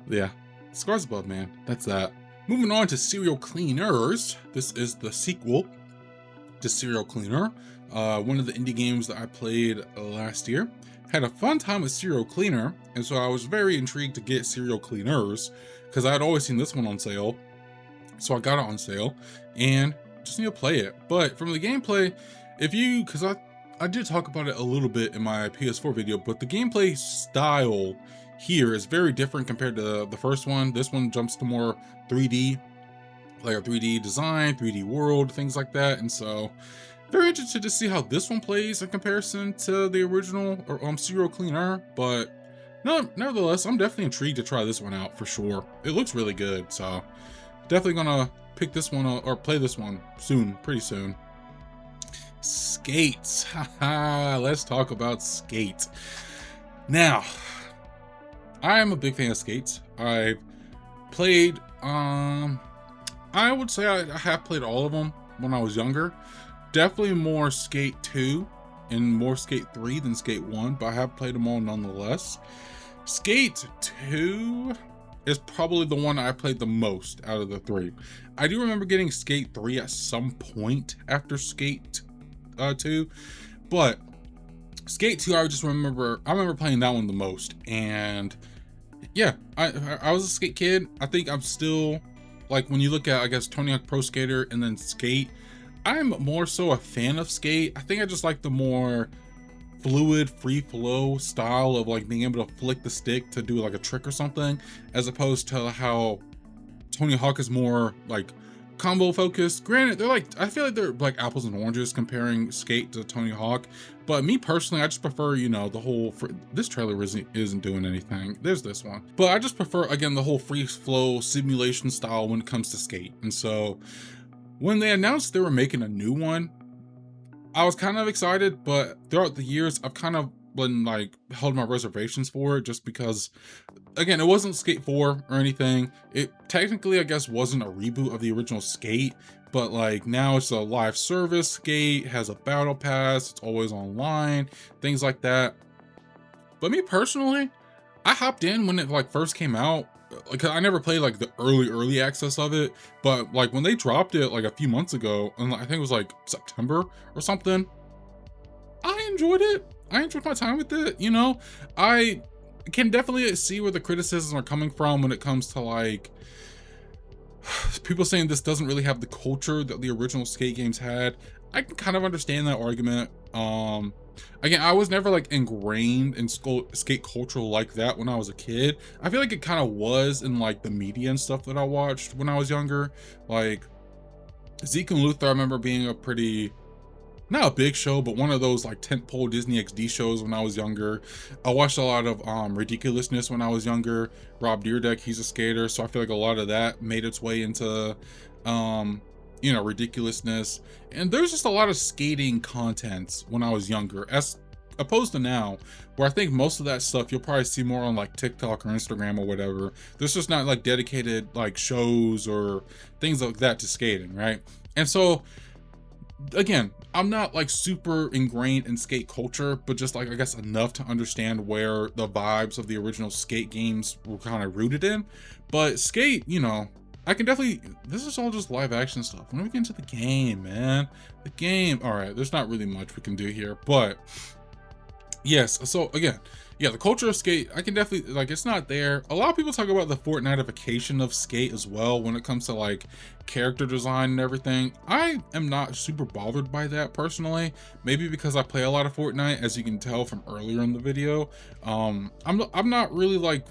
Yeah, Scars Above, man, that's that. Moving on to Serial Cleaners. This is the sequel to Serial Cleaner, one of the indie games that I played last year. Had a fun time with Serial Cleaner, and so I was very intrigued to get Serial Cleaners because I had always seen this one on sale. So I got it on sale and just need to play it. But from the gameplay, because I did talk about it a little bit in my PS4 video, but the gameplay style here is very different compared to the first one. This one jumps to more 3D, like a 3D design, 3D world, things like that. And so very interested to see how this one plays in comparison to the original or Serial Cleaner. But no, nevertheless, I'm definitely intrigued to try this one out for sure. It looks really good, so definitely gonna pick this one up or play this one soon, pretty soon. Skate. Haha, let's talk about Skate. Now, I am a big fan of Skates. I've played, I would say I have played all of them when I was younger. Definitely more Skate 2 and more Skate 3 than Skate 1, but I have played them all nonetheless. Skate 2 is probably the one I played the most out of the three. I do remember getting Skate 3 at some point after Skate 2, but Skate 2, I remember playing that one the most. And yeah, I was a Skate kid. I think I'm still, like, when you look at, I guess, Tony Hawk Pro Skater and then Skate, I'm more so a fan of Skate. I think I just like the more fluid, free flow style of like being able to flick the stick to do like a trick or something, as opposed to how Tony Hawk is more like combo focused. Granted, they're like, I feel like they're like apples and oranges comparing Skate to Tony Hawk, but me personally, I just prefer, you know, the whole this trailer isn't doing anything. There's this one, but I just prefer, again, the whole free flow simulation style when it comes to Skate. And so when they announced they were making a new one, I was kind of excited, but throughout the years, I've kind of been like held my reservations for it, just because, again, it wasn't Skate 4 or anything. It technically, I guess, wasn't a reboot of the original Skate, but like now it's a live service Skate, has a battle pass, it's always online, things like that. But me personally, I hopped in when it like first came out. Like, I never played like the early access of it, but like when they dropped it like a few months ago, and I think it was like September or something, I enjoyed it. I enjoyed my time with it. You know, I can definitely see where the criticisms are coming from when it comes to like people saying this doesn't really have the culture that the original Skate games had. I can kind of understand that argument. Again, I was never like ingrained in Skate culture like that when I was a kid. I feel like it kind of was in like the media and stuff that I watched when I was younger. Like Zeke and Luther, I remember being a pretty, not a big show, but one of those like tentpole Disney XD shows when I was younger. I watched a lot of Ridiculousness when I was younger. Rob Dyrdek, he's a skater, so I feel like a lot of that made its way into you know, Ridiculousness. And there's just a lot of skating content when I was younger, as opposed to now, where I think most of that stuff you'll probably see more on like TikTok or Instagram or whatever. There's just not like dedicated like shows or things like that to skating, right? And so again, I'm not like super ingrained in Skate culture, but just like, I guess, enough to understand where the vibes of the original Skate games were kind of rooted in. But Skate, you know, I can definitely, this is all just live action stuff. When we get into the game, man, the game, all right, there's not really much we can do here, but yes. So again, yeah, the culture of skate, I can definitely, like, it's not there. A lot of people talk about the Fortniteification of skate as well when it comes to like character design and everything. I am not super bothered by that personally. Maybe because I play a lot of Fortnite, as you can tell from earlier in the video. I'm not really like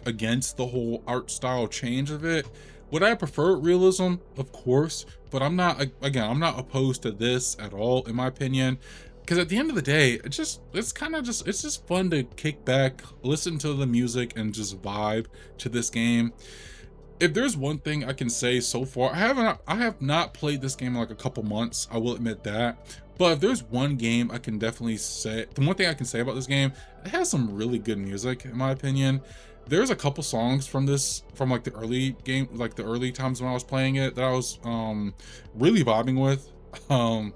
against the whole art style change of it. Would I prefer realism? Of course, but I'm not, again, I'm not opposed to this at all, in my opinion. Because at the end of the day, it's just fun to kick back, listen to the music, and just vibe to this game. If there's one thing I can say so far, I have not played this game in like a couple months, I will admit that. But if there's one game I can definitely say, the one thing I can say about this game, it has some really good music, in my opinion. There's a couple songs from this, from like the early game, like the early times when I was playing it, that I was really vibing with. Um,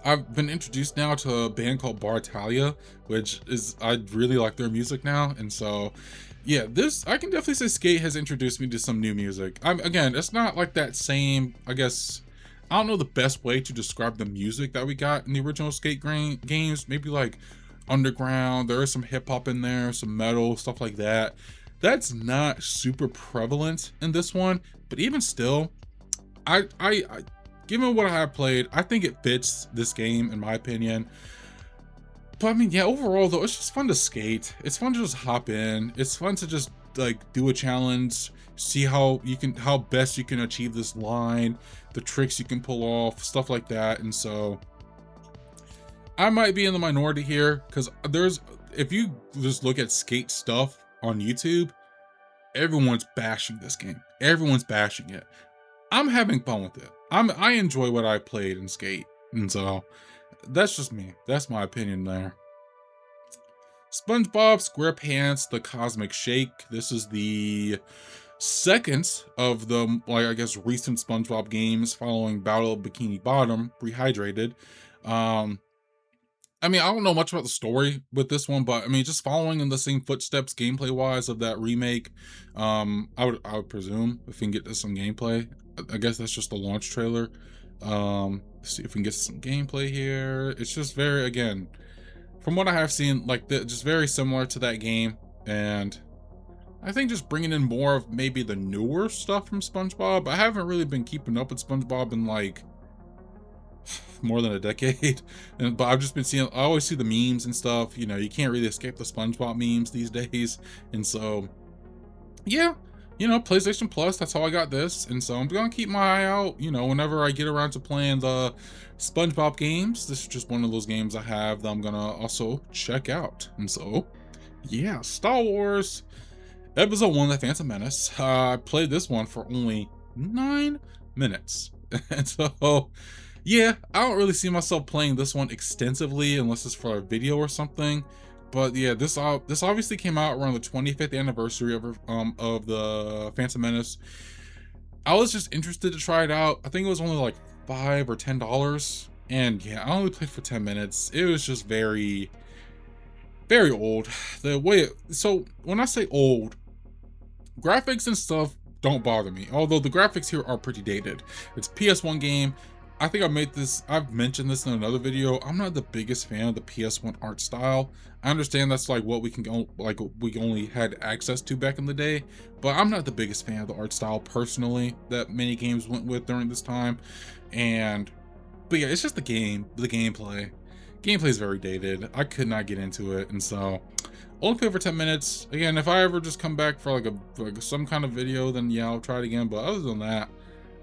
I've been introduced now to a band called Bartalia, which is, I really like their music now, and so yeah, this, I can definitely say Skate has introduced me to some new music. Again, it's not like that same, I guess, I don't know the best way to describe the music that we got in the original Skate games. Maybe like underground, there is some hip hop in there, some metal, stuff like that. That's not super prevalent in this one, but even still, I given what I have played, I think it fits this game in my opinion. But I mean, yeah, overall though, it's just fun to skate. It's fun to just hop in. It's fun to just like do a challenge, see how best you can achieve this line, the tricks you can pull off, stuff like that. And so I might be in the minority here because if you just look at skate stuff on YouTube, everyone's bashing this game. Everyone's bashing it. I'm having fun with it. I enjoy what I played in Skate, and so that's just me. That's my opinion there. SpongeBob SquarePants: The Cosmic Shake. This is the second of the, like, I guess, recent SpongeBob games following Battle of Bikini Bottom, Rehydrated. Um, I mean, I don't know much about the story with this one, but I mean, just following in the same footsteps gameplay wise of that remake. I would presume if we can get some gameplay. I guess that's just the launch trailer. Let's see if we can get some gameplay here. It's just very, again, from what I have seen, like just very similar to that game, and I think just bringing in more of maybe the newer stuff from SpongeBob. I haven't really been keeping up with SpongeBob in like more than a decade, but I've just been seeing, I always see the memes and stuff. You know, you can't really escape the SpongeBob memes these days, and so yeah, you know, PlayStation Plus, that's how I got this, and so I'm gonna keep my eye out, you know, whenever I get around to playing the SpongeBob games. This is just one of those games I have that I'm gonna also check out. And so yeah, Star Wars Episode 1: The Phantom Menace. I played this one for only 9 minutes. And so yeah, I don't really see myself playing this one extensively unless it's for a video or something. But yeah, this obviously came out around the 25th anniversary of the Phantom Menace. I was just interested to try it out. I think it was only like $5 or $10, and yeah, I only played for 10 minutes. It was just very, very old. The way so when I say old, graphics and stuff don't bother me, although the graphics here are pretty dated. It's a PS1 game. I think I've mentioned this in another video. I'm not the biggest fan of the PS1 art style. I understand that's like what we can go, like we only had access to back in the day, but I'm not the biggest fan of the art style personally that many games went with during this time. But yeah, it's just the gameplay. Gameplay is very dated. I could not get into it, and so only play for 10 minutes. Again, if I ever just come back for like some kind of video, then yeah, I'll try it again. But other than that,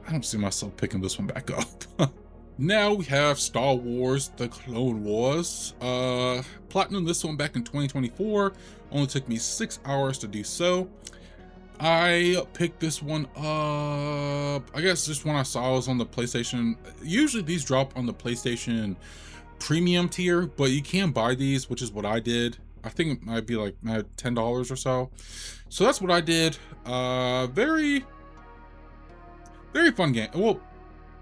I don't see myself picking this one back up. Now we have Star Wars: The Clone Wars. Platinum this one back in 2024. Only took me 6 hours to do so. I picked this one up, I guess just when I saw it was on the PlayStation. Usually these drop on the PlayStation Premium tier, but you can buy these, which is what I did. I think it might be like $10 or so. So that's what I did. Very fun game. Well,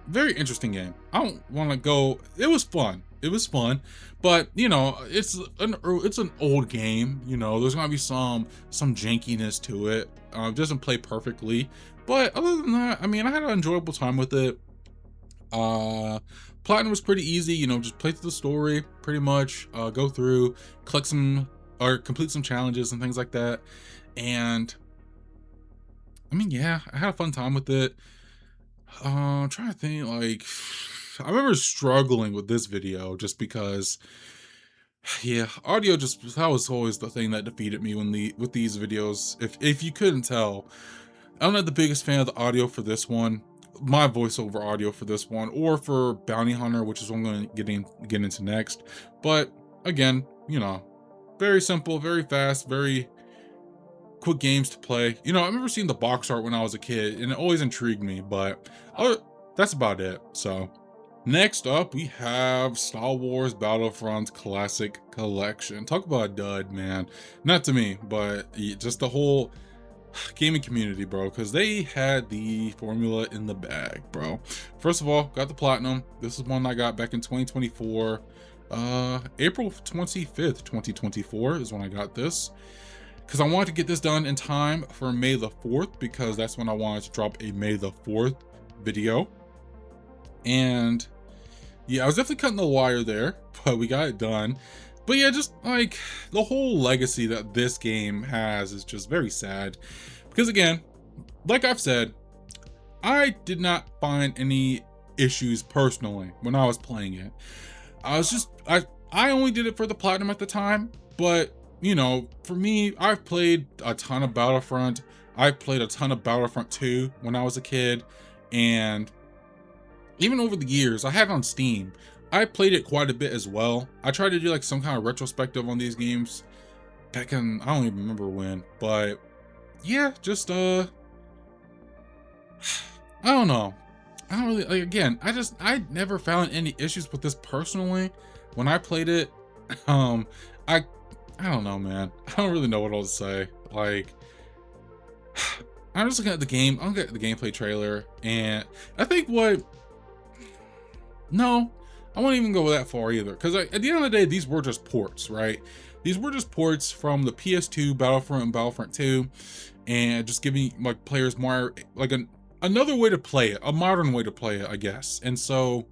very interesting game. I don't want to go. It was fun. It was fun, but you know, it's an old game. You know, there's gonna be some jankiness to it. It doesn't play perfectly, but other than that, I mean, I had an enjoyable time with it. Platinum was pretty easy. You know, just play through the story, pretty much. Go through, collect some or complete some challenges and things like that. And I mean, yeah, I had a fun time with it. I'm trying to think, like, I remember struggling with this video just because, yeah, audio just that was always the thing that defeated me when with these videos. If you couldn't tell, I'm not the biggest fan of the audio for this one, my voiceover audio for this one, or for Bounty Hunter, which is what I'm going to get into next. But again, you know, very simple, very fast, very quick games to play. You know, I remember seeing the box art when I was a kid, and it always intrigued me. But that's about it. So next up, we have Star Wars Battlefront Classic Collection. Talk about a dud, man. Not to me, but just the whole gaming community, bro, because they had the formula in the bag, bro. First of all, got the platinum. This is one I got back in 2024. April 25th, 2024 is when I got this, because I wanted to get this done in time for May the 4th, because that's when I wanted to drop a May the 4th video. And yeah, I was definitely cutting the wire there, but we got it done. But yeah, just like the whole legacy that this game has is just very sad, because again, like I've said, I did not find any issues personally when I was playing it. I only did it for the platinum at the time, but you know, for me, I've played a ton of Battlefront. I played a ton of Battlefront 2 when I was a kid, and even over the years, I had it on Steam. I played it quite a bit as well. I tried to do like some kind of retrospective on these games back in, I don't even remember when, but yeah, just I don't know. I don't really, like, again, I never found any issues with this personally when I played it. I don't know, man. I don't really know what else to say. Like, I'm just looking at the game. I'm looking at the gameplay trailer, and I think no, I won't even go that far either. Because at the end of the day, these were just ports, right? These were just ports from the PS2 Battlefront and Battlefront 2, and just giving like players more like another way to play it, a modern way to play it, I guess. And so,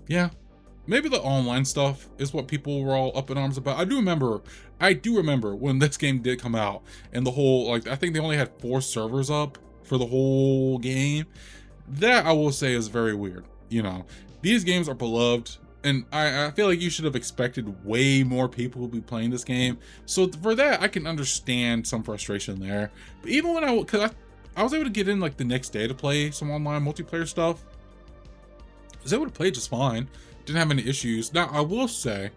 yeah, maybe the online stuff is what people were all up in arms about. I do remember when this game did come out, and the whole, like, I think they only had 4 servers up for the whole game. That I will say is very weird. You know, these games are beloved, and I feel like you should have expected way more people to be playing this game. So for that, I can understand some frustration there. But even when I was able to get in like the next day to play some online multiplayer stuff, I was able to play just fine. Didn't have any issues. Now I will say,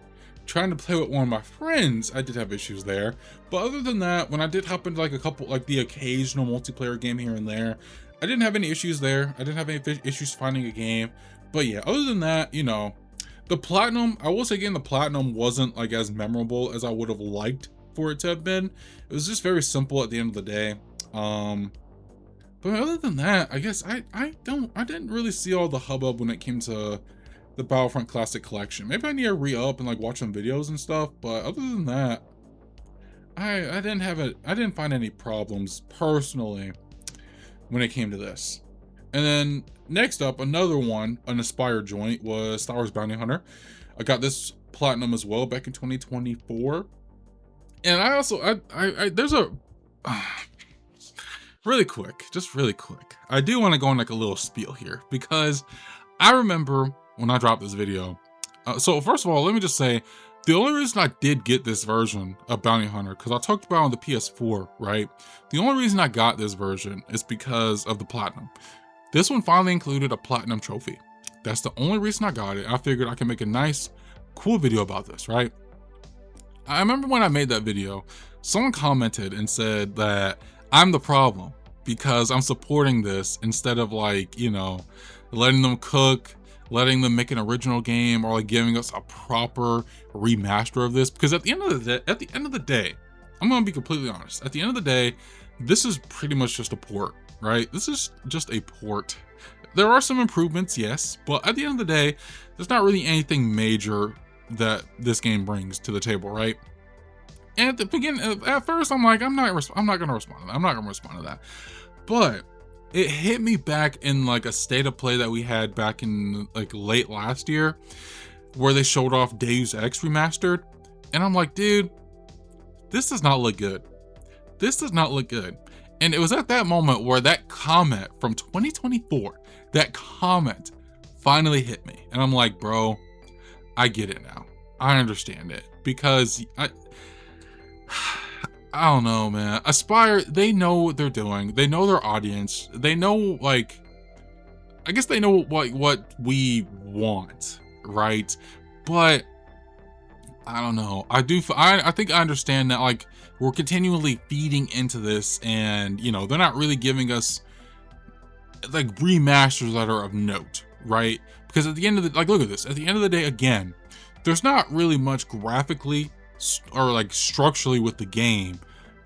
trying to play with one of my friends, I did have issues there. But other than that, when I did hop into like a couple, like the occasional multiplayer game here and there, I didn't have any issues there. I didn't have any issues finding a game. But yeah, other than that, you know, the platinum, I will say again, the platinum wasn't like as memorable as I would have liked for it to have been. It was just very simple at the end of the day. But other than that, I guess I didn't really see all the hubbub when it came to the Battlefront Classic Collection. Maybe I need to re-up and like watch some videos and stuff. But other than that, I didn't find any problems personally when it came to this. And then next up, another one, an Aspire joint, was Star Wars Bounty Hunter. I got this platinum as well back in 2024. And I also, there's a, really quick, I do want to go on like a little spiel here, because I remember when I dropped this video. So first of all, let me just say, the only reason I did get this version of Bounty Hunter, because I talked about on the PS4, right? The only reason I got this version is because of the platinum. This one finally included a platinum trophy. That's the only reason I got it. I figured I could make a nice, cool video about this, right? I remember when I made that video, someone commented and said that I'm the problem because I'm supporting this instead of, like, you know, letting them cook, letting them make an original game, or like giving us a proper remaster of this. Because at the end of the day, I'm gonna be completely honest. At the end of the day, this is pretty much just a port, right? This is just a port. There are some improvements, yes, but at the end of the day, there's not really anything major that this game brings to the table, right? And at the beginning, at first, I'm like, I'm not gonna respond to that. I'm not gonna respond to that. But it hit me back in like a state of play that we had back in like late last year, where they showed off Deus Ex Remastered. And I'm like, dude, this does not look good. This does not look good. And it was at that moment where that comment from 2024, that comment finally hit me. And I'm like, bro, I get it now. I understand it. Because I don't know, man. Aspire, they know what they're doing. They know their audience. They know, like, I guess they know what we want, right? But I don't know. I think I understand that, like, we're continually feeding into this, and, you know, they're not really giving us, like, remasters that are of note, right? Because at the end of the, like, look at this. At the end of the day, again, there's not really much graphically or, like, structurally with the game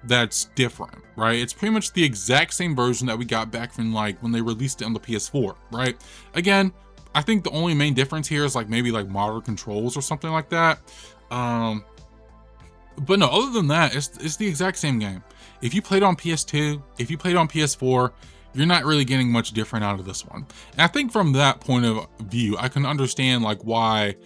that's different, right? It's pretty much the exact same version that we got back from, like, when they released it on the PS4, right? Again, I think the only main difference here is, like, maybe, like, modern controls or something like that. But no, other than that, it's the exact same game. If you played on PS2, if you played on PS4, you're not really getting much different out of this one. And I think from that point of view, I can understand, like, why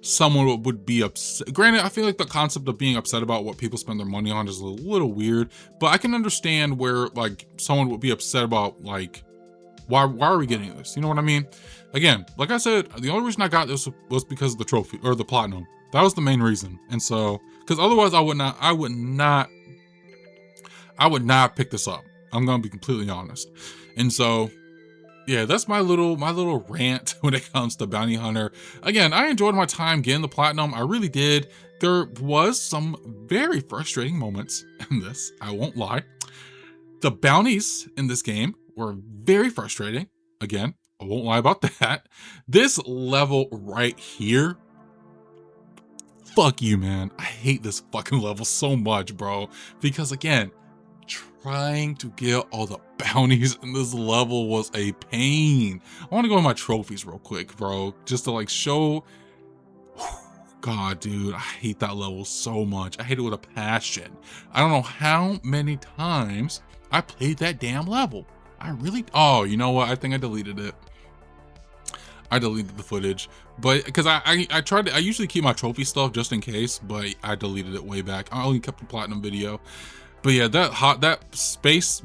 someone would be upset. Granted, I feel like the concept of being upset about what people spend their money on is a little weird, but I can understand where, like, someone would be upset about, like, why are we getting this? You know what I mean? Again, like I said, the only reason I got this was because of the trophy, or the platinum. That was the main reason. And so, because otherwise I would not pick this up. I'm gonna be completely honest. And so, yeah, that's my little rant when it comes to Bounty Hunter. Again, I enjoyed my time getting the platinum. I really did. There was some very frustrating moments in this, I won't lie. The bounties in this game were very frustrating. Again, I won't lie about that. This level right here, fuck you, man. I hate this fucking level so much, bro. Because again, trying to get all the bounties in this level was a pain. I want to go to my trophies real quick, bro, just to, like, show. God, dude, I hate that level so much. I hate it with a passion. I don't know how many times I played that damn level. I really, oh, you know what? I think I deleted it. I deleted the footage, but because I tried to, I usually keep my trophy stuff just in case, but I deleted it way back. I only kept the platinum video. But yeah, that space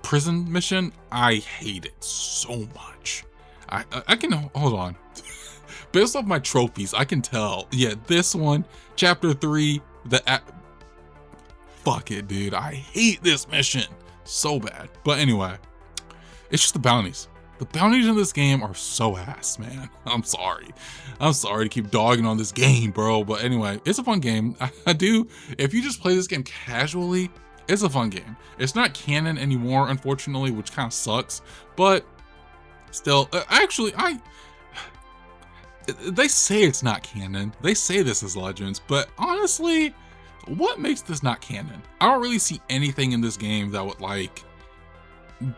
prison mission, I hate it so much. I can, hold on. Based off my trophies, I can tell. Yeah, this one, chapter 3, fuck it, dude. I hate this mission so bad. But anyway, it's just the bounties. The bounties in this game are so ass, man. I'm sorry to keep dogging on this game, bro. But anyway, it's a fun game. If you just play this game casually, it's a fun game. It's not canon anymore, unfortunately, which kind of sucks. But still, they say it's not canon. They say this is Legends, but honestly, what makes this not canon? I don't really see anything in this game that would, like,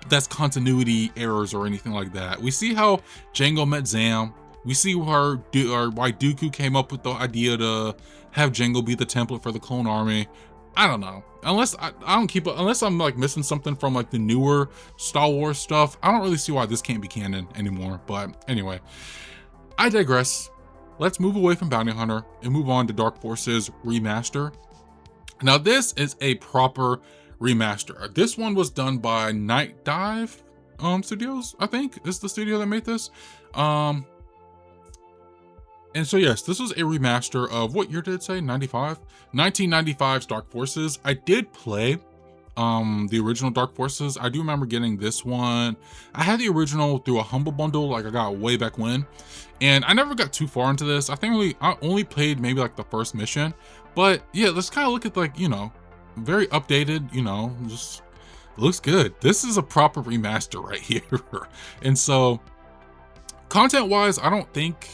that's continuity errors or anything like that. We see how Django met Zam. We see why Dooku came up with the idea to have Django be the template for the clone army. I don't know. Unless unless I'm, like, missing something from, like, the newer Star Wars stuff, I don't really see why this can't be canon anymore. But anyway, I digress. Let's move away from Bounty Hunter and move on to Dark Forces Remaster. Now, this is a proper remaster. This one was done by Night Dive Studios, I think is the studio that made this. And so yes, this was a remaster of, what year did it say? 95? 1995's Dark Forces. I did play the original Dark Forces. I do remember getting this one. I had the original through a Humble Bundle, like I got way back when, and I never got too far into this. I think I only played maybe, like, the first mission. But yeah, let's kind of look at, like, you know, very updated, you know, just looks good. This is a proper remaster right here. And so content wise, I don't think,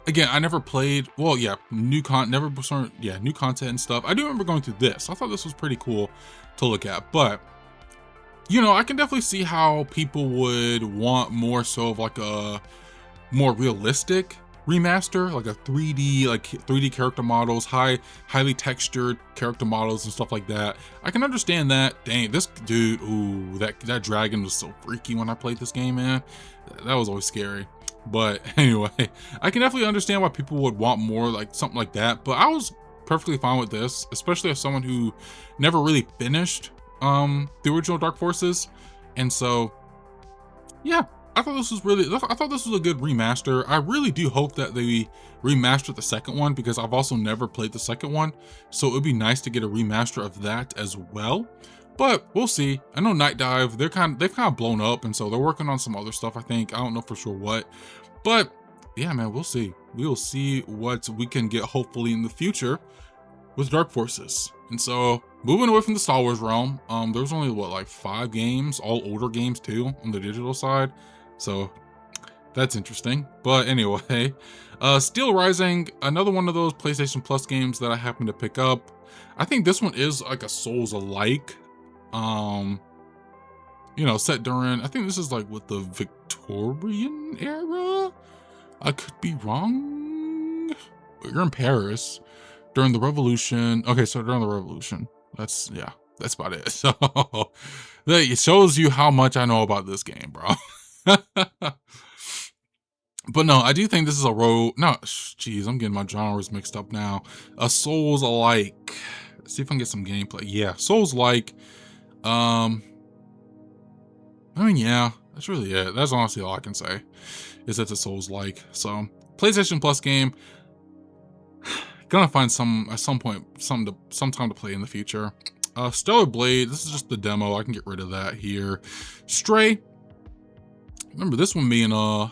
again, I never played, well, yeah, new content and stuff. I do remember going through this. I thought this was pretty cool to look at, but, you know, I can definitely see how people would want more so of, like, a more realistic remaster, like a 3D character models, highly textured character models and stuff like that. I can understand that. Dang, this dude, ooh, that dragon was so freaky when I played this game, man. That was always scary. But anyway, I can definitely understand why people would want more, like, something like that. But I was perfectly fine with this, especially as someone who never really finished the original Dark Forces. And so yeah, I thought this was a good remaster. I really do hope that they remastered the second one, because I've also never played the second one, so it would be nice to get a remaster of that as well. But we'll see. I know Night Dive, they've kind of blown up, and so they're working on some other stuff, I think. I don't know for sure what, but yeah, man, we'll see. We'll see what we can get hopefully in the future with Dark Forces. And so moving away from the Star Wars realm, there's only what, like 5 games, all older games too, on the digital side. So that's interesting. But anyway, Steel Rising, another one of those PlayStation Plus games that I happened to pick up. I think this one is like a Souls-alike, you know, set during, I think this is like with the Victorian era. I could be wrong. You're in Paris during the Revolution. Okay, so during the Revolution. That's about it. So it shows you how much I know about this game, bro. But no, I do think this is a geez, I'm getting my genres mixed up now. A Souls-alike. Let's see if I can get some gameplay. Yeah, Souls-like. I mean, yeah, that's really it. That's honestly all I can say, is it's a Souls-like. So, PlayStation Plus game. Gonna find some time to play in the future. Stellar Blade, this is just the demo. I can get rid of that here. Stray. Remember this one being a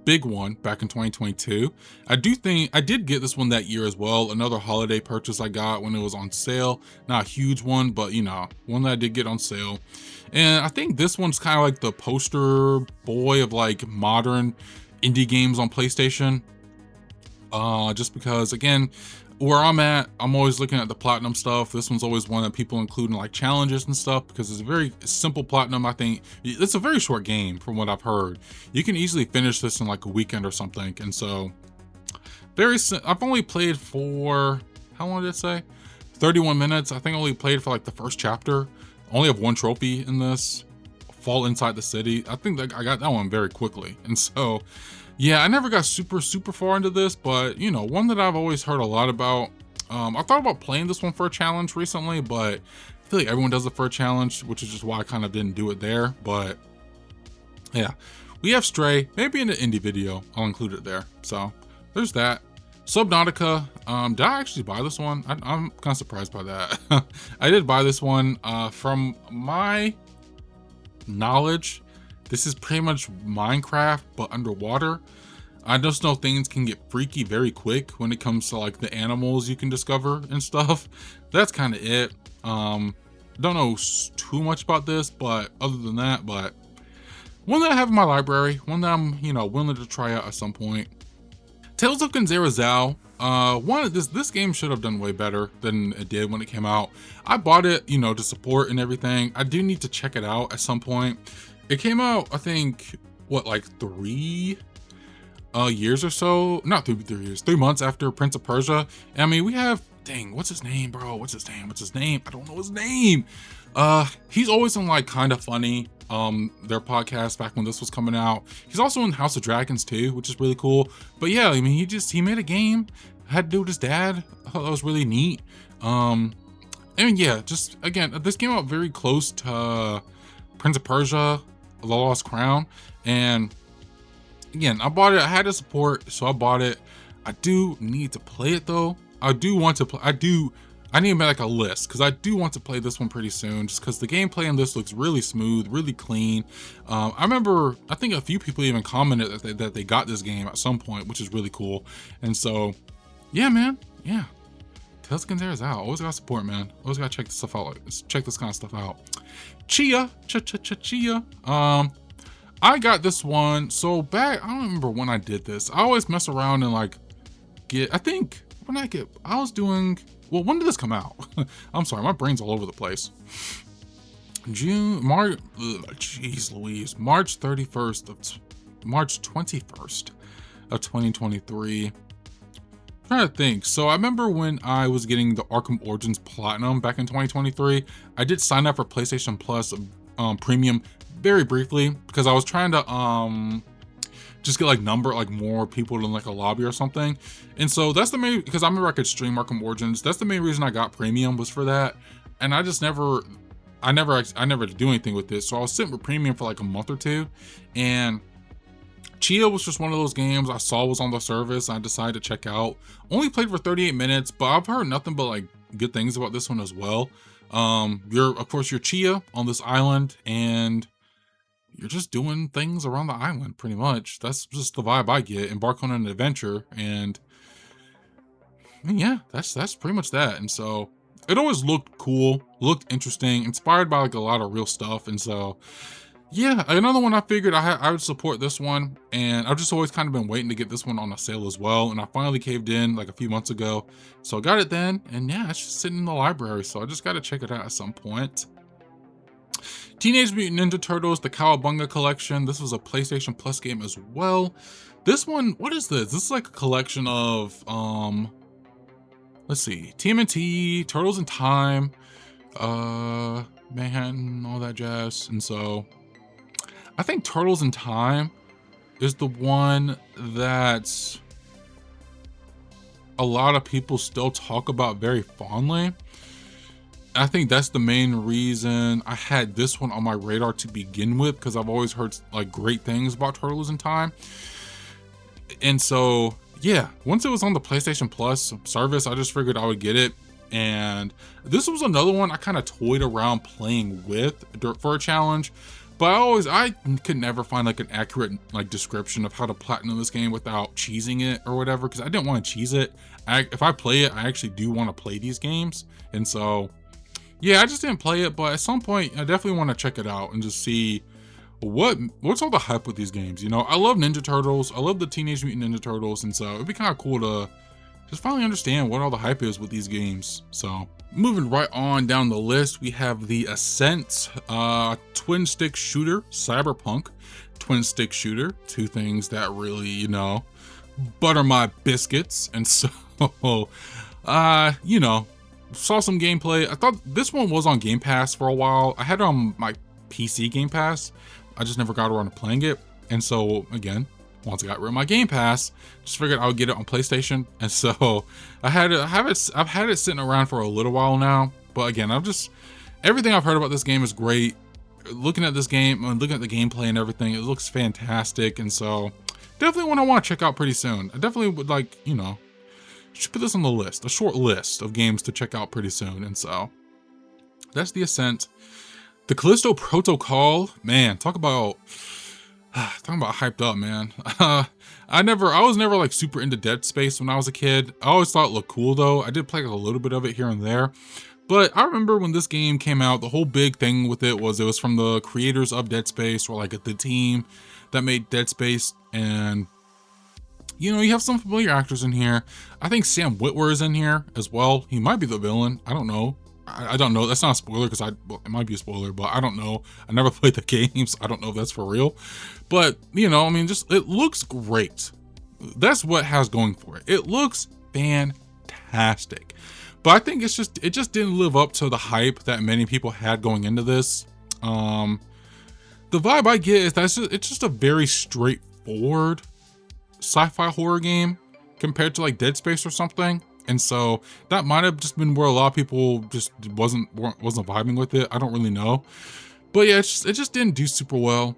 big one back in 2022. I did get this one that year as well. Another holiday purchase I got when it was on sale. Not a huge one, but you know, one that I did get on sale. And I think this one's kind of like the poster boy of like modern indie games on PlayStation. Just because, again, where I'm at, I'm always looking at the platinum stuff. This one's always one that people include in like challenges and stuff, because it's a very simple platinum. I think it's a very short game from what I've heard. You can easily finish this in like a weekend or something. And so I've only played for, how long did it say? 31 minutes. I think I only played for like the first chapter. I only have 1 trophy in this, Fall Inside the City. I think that I got that one very quickly. And so yeah, I never got super far into this, but you know, one that I've always heard a lot about. I thought about playing this one for a challenge recently, but I feel like everyone does it for a challenge, which is just why I kind of didn't do it there. But yeah, we have Stray. Maybe in the indie video, I'll include it there. So there's that. Subnautica. Did I actually buy this one? I'm kind of surprised by that. I did buy this one. From my knowledge, this is pretty much Minecraft, but underwater. I just know things can get freaky very quick when it comes to like the animals you can discover and stuff. That's kind of it. Don't know too much about this, but other than that, but one that I have in my library, one that I'm, you know, willing to try out at some point. Tales of Gonzera Zao. This game should have done way better than it did when it came out. I bought it, you know, to support and everything. I do need to check it out at some point. It came out, I think, what, like 3 years or so? Not 3 years, 3 months after Prince of Persia. And I mean, we have, dang, what's his name, bro? What's his name? I don't know his name. He's always on like Kinda Funny, their podcast back when this was coming out. He's also in House of Dragons too, which is really cool. But yeah, I mean, he made a game, had to do with his dad. I thought that was really neat. And yeah, just again, this came out very close to Prince of Persia, The Lost Crown. And again, I bought it. I had to support, so I bought it. I do need to play it though. I do want to play. I need to make like a list, because I do want to play this one pretty soon, just because the gameplay on this looks really smooth, really clean. I remember, I think a few people even commented that they got this game at some point, which is really cool. And so, yeah, man, yeah. Tales of Gonzera Zao. Always gotta support, man. Always gotta check this stuff out. Check this kind of stuff out. Chia. I got this one. So back, I don't remember when I did this. I always mess around and like I was doing, well, when did this come out? I'm sorry, my brain's all over the place. March 21st of 2023. I'm trying to think. So I remember when I was getting the Arkham Origins Platinum back in 2023, I did sign up for PlayStation Plus Premium very briefly, because I was trying to just get like more people in like a lobby or something. And so that's the main, because I remember I could stream Arkham Origins. That's the main reason I got premium, was for that. And I just never, I never did do anything with this. So I was sitting with premium for like a month or two, and Chia was just one of those games I saw was on the service. I decided to check out. Only played for 38 minutes, but I've heard nothing but like good things about this one as well. Of course you're Chia on this island, and you're just doing things around the island pretty much. That's just the vibe I get. Embark on an adventure, and yeah, that's pretty much that. And so it always looked cool, looked interesting, inspired by like a lot of real stuff. And so yeah, another one I figured I would support this one, and I've just always kind of been waiting to get this one on a sale as well, and I finally caved in like a few months ago. So I got it then, and yeah, it's just sitting in the library, so I just got to check it out at some point. Teenage Mutant Ninja Turtles, the Cowabunga Collection. This was a PlayStation Plus game as well. This one, what is this? This is like a collection of, let's see, TMNT, Turtles in Time, Manhattan, all that jazz. And so I think Turtles in Time is the one that a lot of people still talk about very fondly. I think that's the main reason I had this one on my radar to begin with, because I've always heard like great things about Turtles in Time. And so yeah, once it was on the PlayStation Plus service, I just figured I would get it. And this was another one I kind of toyed around playing with for a challenge, but I could never find like an accurate like description of how to platinum this game without cheesing it or whatever, because I didn't want to cheese it. If I play it, I actually do want to play these games. And so yeah, I just didn't play it, but at some point I definitely want to check it out and just see what's all the hype with these games. You know, I love Ninja Turtles, I love the Teenage Mutant Ninja Turtles, and so it'd be kind of cool to just finally understand what all the hype is with these games. So moving right on down the list, we have the Ascent twin stick shooter, cyberpunk twin stick shooter. Two things that really, you know, butter my biscuits. And so you know, saw some gameplay. I thought this one was on Game Pass for a while. I had it on my PC Game Pass. I just never got around to playing it. And so again, once I got rid of my Game Pass, just figured I would get it on PlayStation. And so I've had it sitting around for a little while now. But again, everything I've heard about this game is great. Looking at this game, looking at the gameplay and everything, it looks fantastic. And so definitely one I want to check out pretty soon. I definitely would like, you know, should put this on the list, a short list of games to check out pretty soon. And so that's the Ascent. The Callisto Protocol, man, talk about hyped up, man. I was never like super into Dead Space when I was a kid. I always thought it looked cool though. I did play like a little bit of it here and there, but I remember when this game came out, the whole big thing with it was from the creators of Dead Space, or like the team that made Dead Space. And you know, you have some familiar actors in here. I think Sam Witwer is in here as well. He might be the villain. I don't know. I don't know. That's not a spoiler, because well, it might be a spoiler, but I don't know. I never played the games. I don't know if that's for real. But, you know, I mean, just it looks great. That's what it has going for it. It looks fantastic. But I think it just didn't live up to the hype that many people had going into this. The vibe I get is that it's just a very straightforward sci-fi horror game compared to like Dead Space or something. And so that might have just been where a lot of people just wasn't vibing with it. I don't really know. But yeah, it just didn't do super well.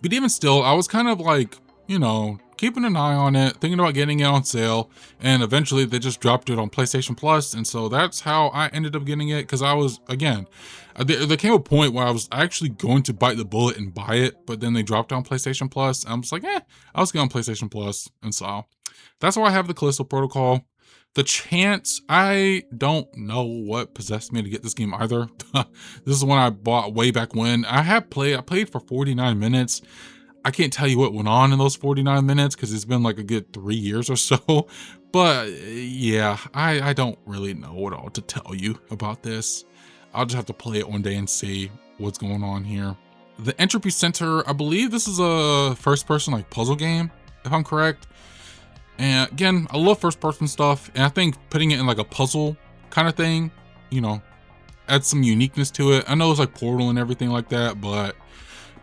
But even still, I was kind of like, you know, keeping an eye on it, thinking about getting it on sale, and eventually they just dropped it on PlayStation Plus. And so that's how I ended up getting it, because I was, again, there came a point where I was actually going to bite the bullet and buy it, but then they dropped it on PlayStation Plus. And I'm just like, I'll just get on PlayStation Plus. And so that's why I have the Callisto Protocol. The Chance, I don't know what possessed me to get this game either. This is one I bought way back when. I played for 49 minutes. I can't tell you what went on in those 49 minutes, because it's been like a good 3 years or so. But yeah, I don't really know what all to tell you about this. I'll just have to play it one day and see what's going on here. The Entropy Center, I believe this is a first-person like puzzle game, if I'm correct. And again, I love first-person stuff, and I think putting it in like a puzzle kind of thing, you know, adds some uniqueness to it. I know it's like Portal and everything like that, but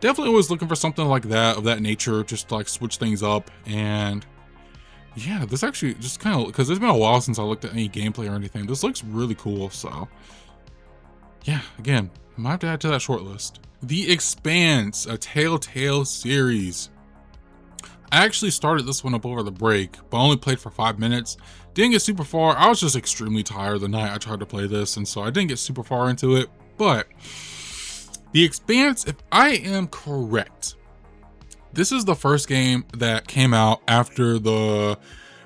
definitely was looking for something like that, of that nature, just to like switch things up. And yeah, this actually just kind of, because it's been a while since I looked at any gameplay or anything, this looks really cool. So yeah, again, might have to add to that short list. The Expanse, a Telltale series. I actually started this one up over the break, but only played for 5 minutes. Didn't get super far. I was just extremely tired the night I tried to play this, and so I didn't get super far into it. But The Expanse, if I am correct, this is the first game that came out after the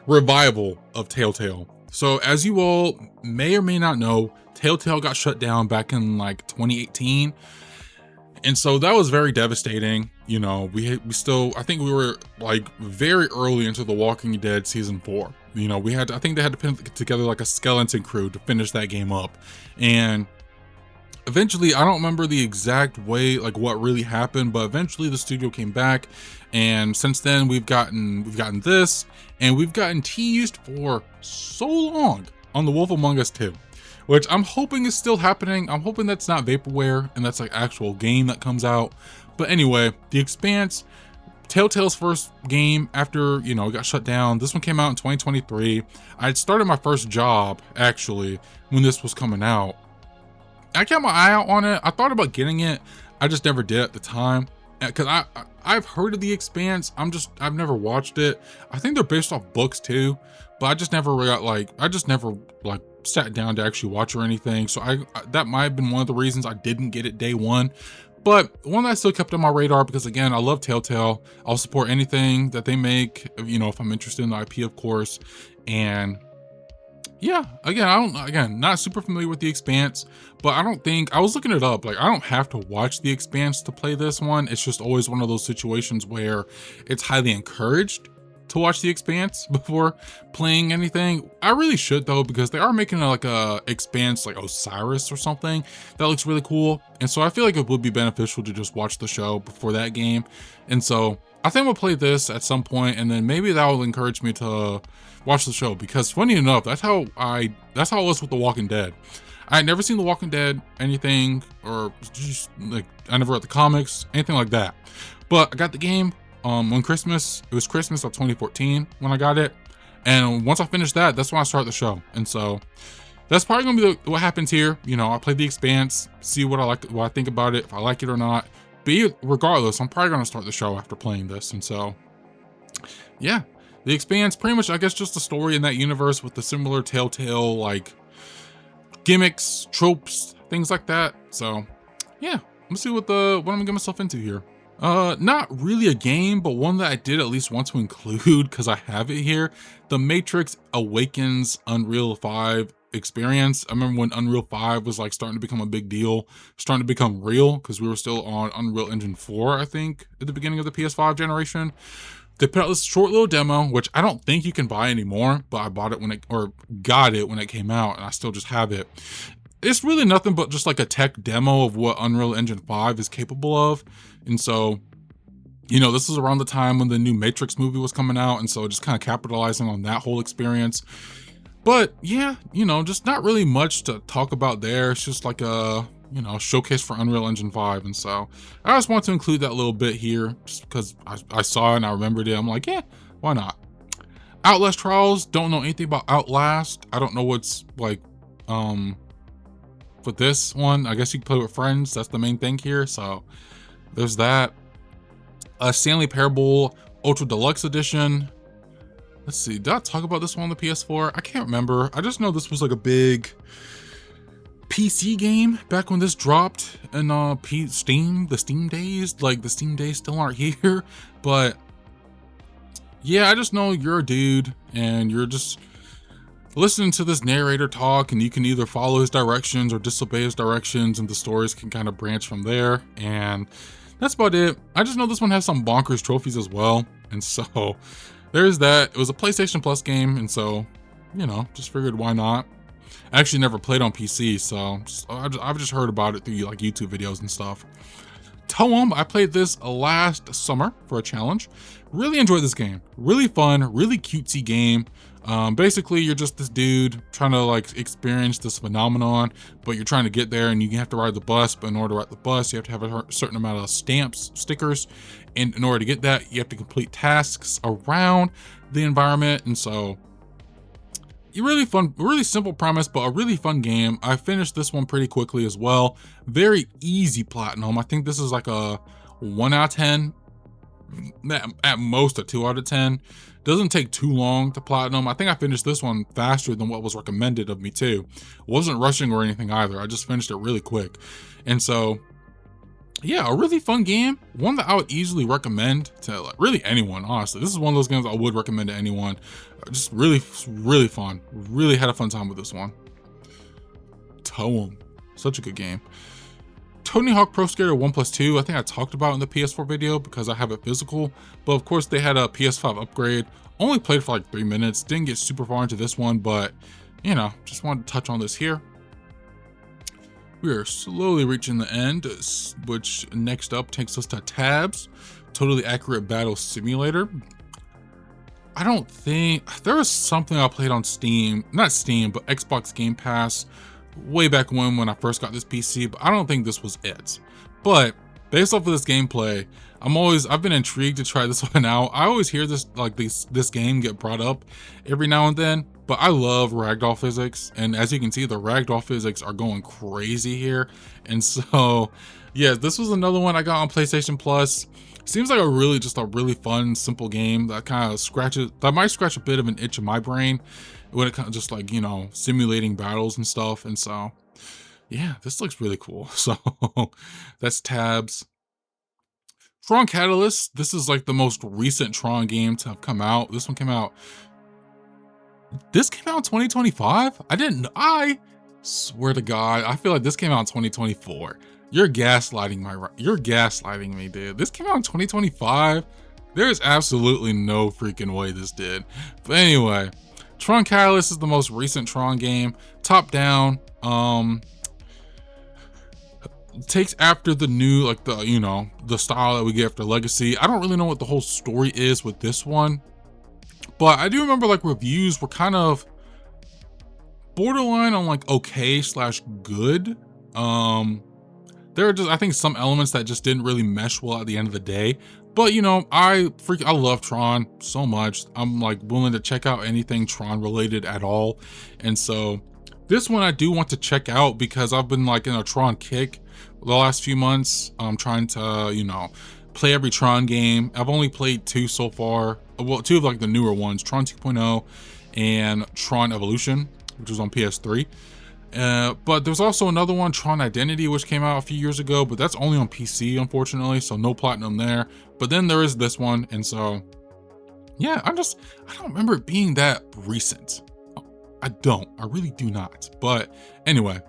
revival of Telltale. So as you all may or may not know, Telltale got shut down back in like 2018. And so that was very devastating. You know, we still, I think we were like very early into The Walking Dead season 4. You know, I think they had to put together like a skeleton crew to finish that game up. And eventually, I don't remember the exact way, like what really happened, but eventually the studio came back. And since then we've gotten this, and we've gotten teased for so long on The Wolf Among Us 2. Which I'm hoping is still happening. I'm hoping that's not vaporware and that's like actual game that comes out. But anyway, The Expanse, Telltale's first game after, you know, it got shut down. This one came out in 2023. I had started my first job actually when this was coming out. I kept my eye out on it. I thought about getting it. I just never did at the time. Because I've heard of The Expanse. I've never watched it. I think they're based off books too. But I just never sat down to actually watch or anything. So that might have been one of the reasons I didn't get it day one. But one that I still kept on my radar, because again, I love Telltale. I'll support anything that they make, you know, if I'm interested in the IP, of course. And yeah, again, not super familiar with The Expanse, but I was looking it up. Like, I don't have to watch The Expanse to play this one. It's just always one of those situations where it's highly encouraged to watch The Expanse before playing anything. I really should though, because they are making like a Expanse like Osiris or something that looks really cool. And so I feel like it would be beneficial to just watch the show before that game. And so I think we'll play this at some point, and then maybe that will encourage me to watch the show, because funny enough, that's how it was with The Walking Dead. I had never seen The Walking Dead anything, or just like I never read the comics, anything like that. But I got the game on Christmas. It was Christmas of 2014 when I got it, and once I finished that, that's when I started the show. And so that's probably gonna be what happens here. You know, I play The Expanse, see what I think about it, if I like it or not. But regardless, I'm probably gonna start the show after playing this. And so yeah, The Expanse, pretty much I guess just a story in that universe with the similar Telltale like gimmicks, tropes, things like that. So yeah, let's see what I'm gonna get myself into here. Not really a game, but one that I did at least want to include because I have it here. The Matrix Awakens Unreal 5 experience. I remember when Unreal 5 was like starting to become a big deal, starting to become real, because we were still on Unreal Engine 4, I think, at the beginning of the PS5 generation. They put out this short little demo, which I don't think you can buy anymore, but I got it when it came out, and I still just have it. It's really nothing but just like a tech demo of what Unreal Engine 5 is capable of. And so, you know, this is around the time when the new Matrix movie was coming out, and so just kind of capitalizing on that whole experience. But yeah, you know, just not really much to talk about there. It's just like a, you know, showcase for Unreal Engine 5. And so I just want to include that little bit here just because I saw it and I remembered it. I'm like, yeah, why not? Outlast Trials, don't know anything about Outlast. I don't know what's like, with this one. I guess you can play with friends. That's the main thing here. So there's that. Stanley Parable Ultra Deluxe Edition. Let's see, did I talk about this one on the PS4? I can't remember. I just know this was like a big PC game back when this dropped in Steam, the Steam days. Like the Steam days still aren't here, but yeah, I just know you're a dude and you're just listening to this narrator talk, and you can either follow his directions or disobey his directions, and the stories can kind of branch from there. And that's about it. I just know this one has some bonkers trophies as well, and so there's that. It was a PlayStation Plus game, and so, you know, just figured why not. I actually never played on PC, so I've just heard about it through like YouTube videos and stuff. TOOO, I played this last summer for a challenge. Really enjoyed this game. Really fun, really cutesy game. Basically, you're just this dude trying to like experience this phenomenon, but you're trying to get there and you have to ride the bus. But in order to ride the bus, you have to have a certain amount of stamps, stickers. And in order to get that, you have to complete tasks around the environment. And so really fun, really simple premise, but a really fun game. I finished this one pretty quickly as well. Very easy platinum. I think this is like a 1 out of 10, at most a 2 out of 10. Doesn't take too long to platinum. I think I finished this one faster than what was recommended of me too. Wasn't rushing or anything either. I just finished it really quick. And so yeah, a really fun game. One that I would easily recommend to like really anyone, honestly. This is one of those games I would recommend to anyone. Just really, really fun. Really had a fun time with this one. TOOO, such a good game. Tony Hawk Pro Skater 1+2, I think I talked about in the PS4 video because I have it physical, but of course they had a PS5 upgrade. Only played for like 3 minutes, didn't get super far into this one, but you know, just wanted to touch on this here. We are slowly reaching the end, which next up takes us to Tabs, Totally Accurate Battle Simulator. I don't think, there was something I played on Steam, not Steam, but Xbox Game Pass way back when I first got this PC, but I don't think this was it. But based off of this gameplay, I've been intrigued to try this one out. I always hear this game get brought up every now and then, but I love ragdoll physics, and as you can see, the ragdoll physics are going crazy here. And so yeah, this was another one I got on PlayStation Plus. Seems like a really fun, simple game that might scratch a bit of an itch in my brain when it comes just like, you know, simulating battles and stuff. And so yeah, this looks really cool. So that's Tabs. Tron Catalyst, this is like the most recent Tron game to have come out. This came out in 2025? I swear to God, I feel like this came out in 2024. You're gaslighting me, dude. This came out in 2025? There's absolutely no freaking way this did. But anyway, Tron Catalyst is the most recent Tron game. Top down, takes after the new, like the style that we get after Legacy. I don't really know what the whole story is with this one, but I do remember like reviews were kind of borderline on like okay / good. There are just, I think, some elements that just didn't really mesh well at the end of the day. But you know, I love Tron so much. I'm like willing to check out anything Tron related at all. And so this one I do want to check out because I've been like in a Tron kick the last few months. I'm trying to, you know, play every Tron game. I've only played 2 so far. Well, 2 of like the newer ones, Tron 2.0 and Tron Evolution, which was on PS3. But there's also another one, Tron Identity, which came out a few years ago, but that's only on PC, unfortunately, so no platinum there. But then there is this one, and so yeah, I don't remember it being that recent. I really do not. But anyway,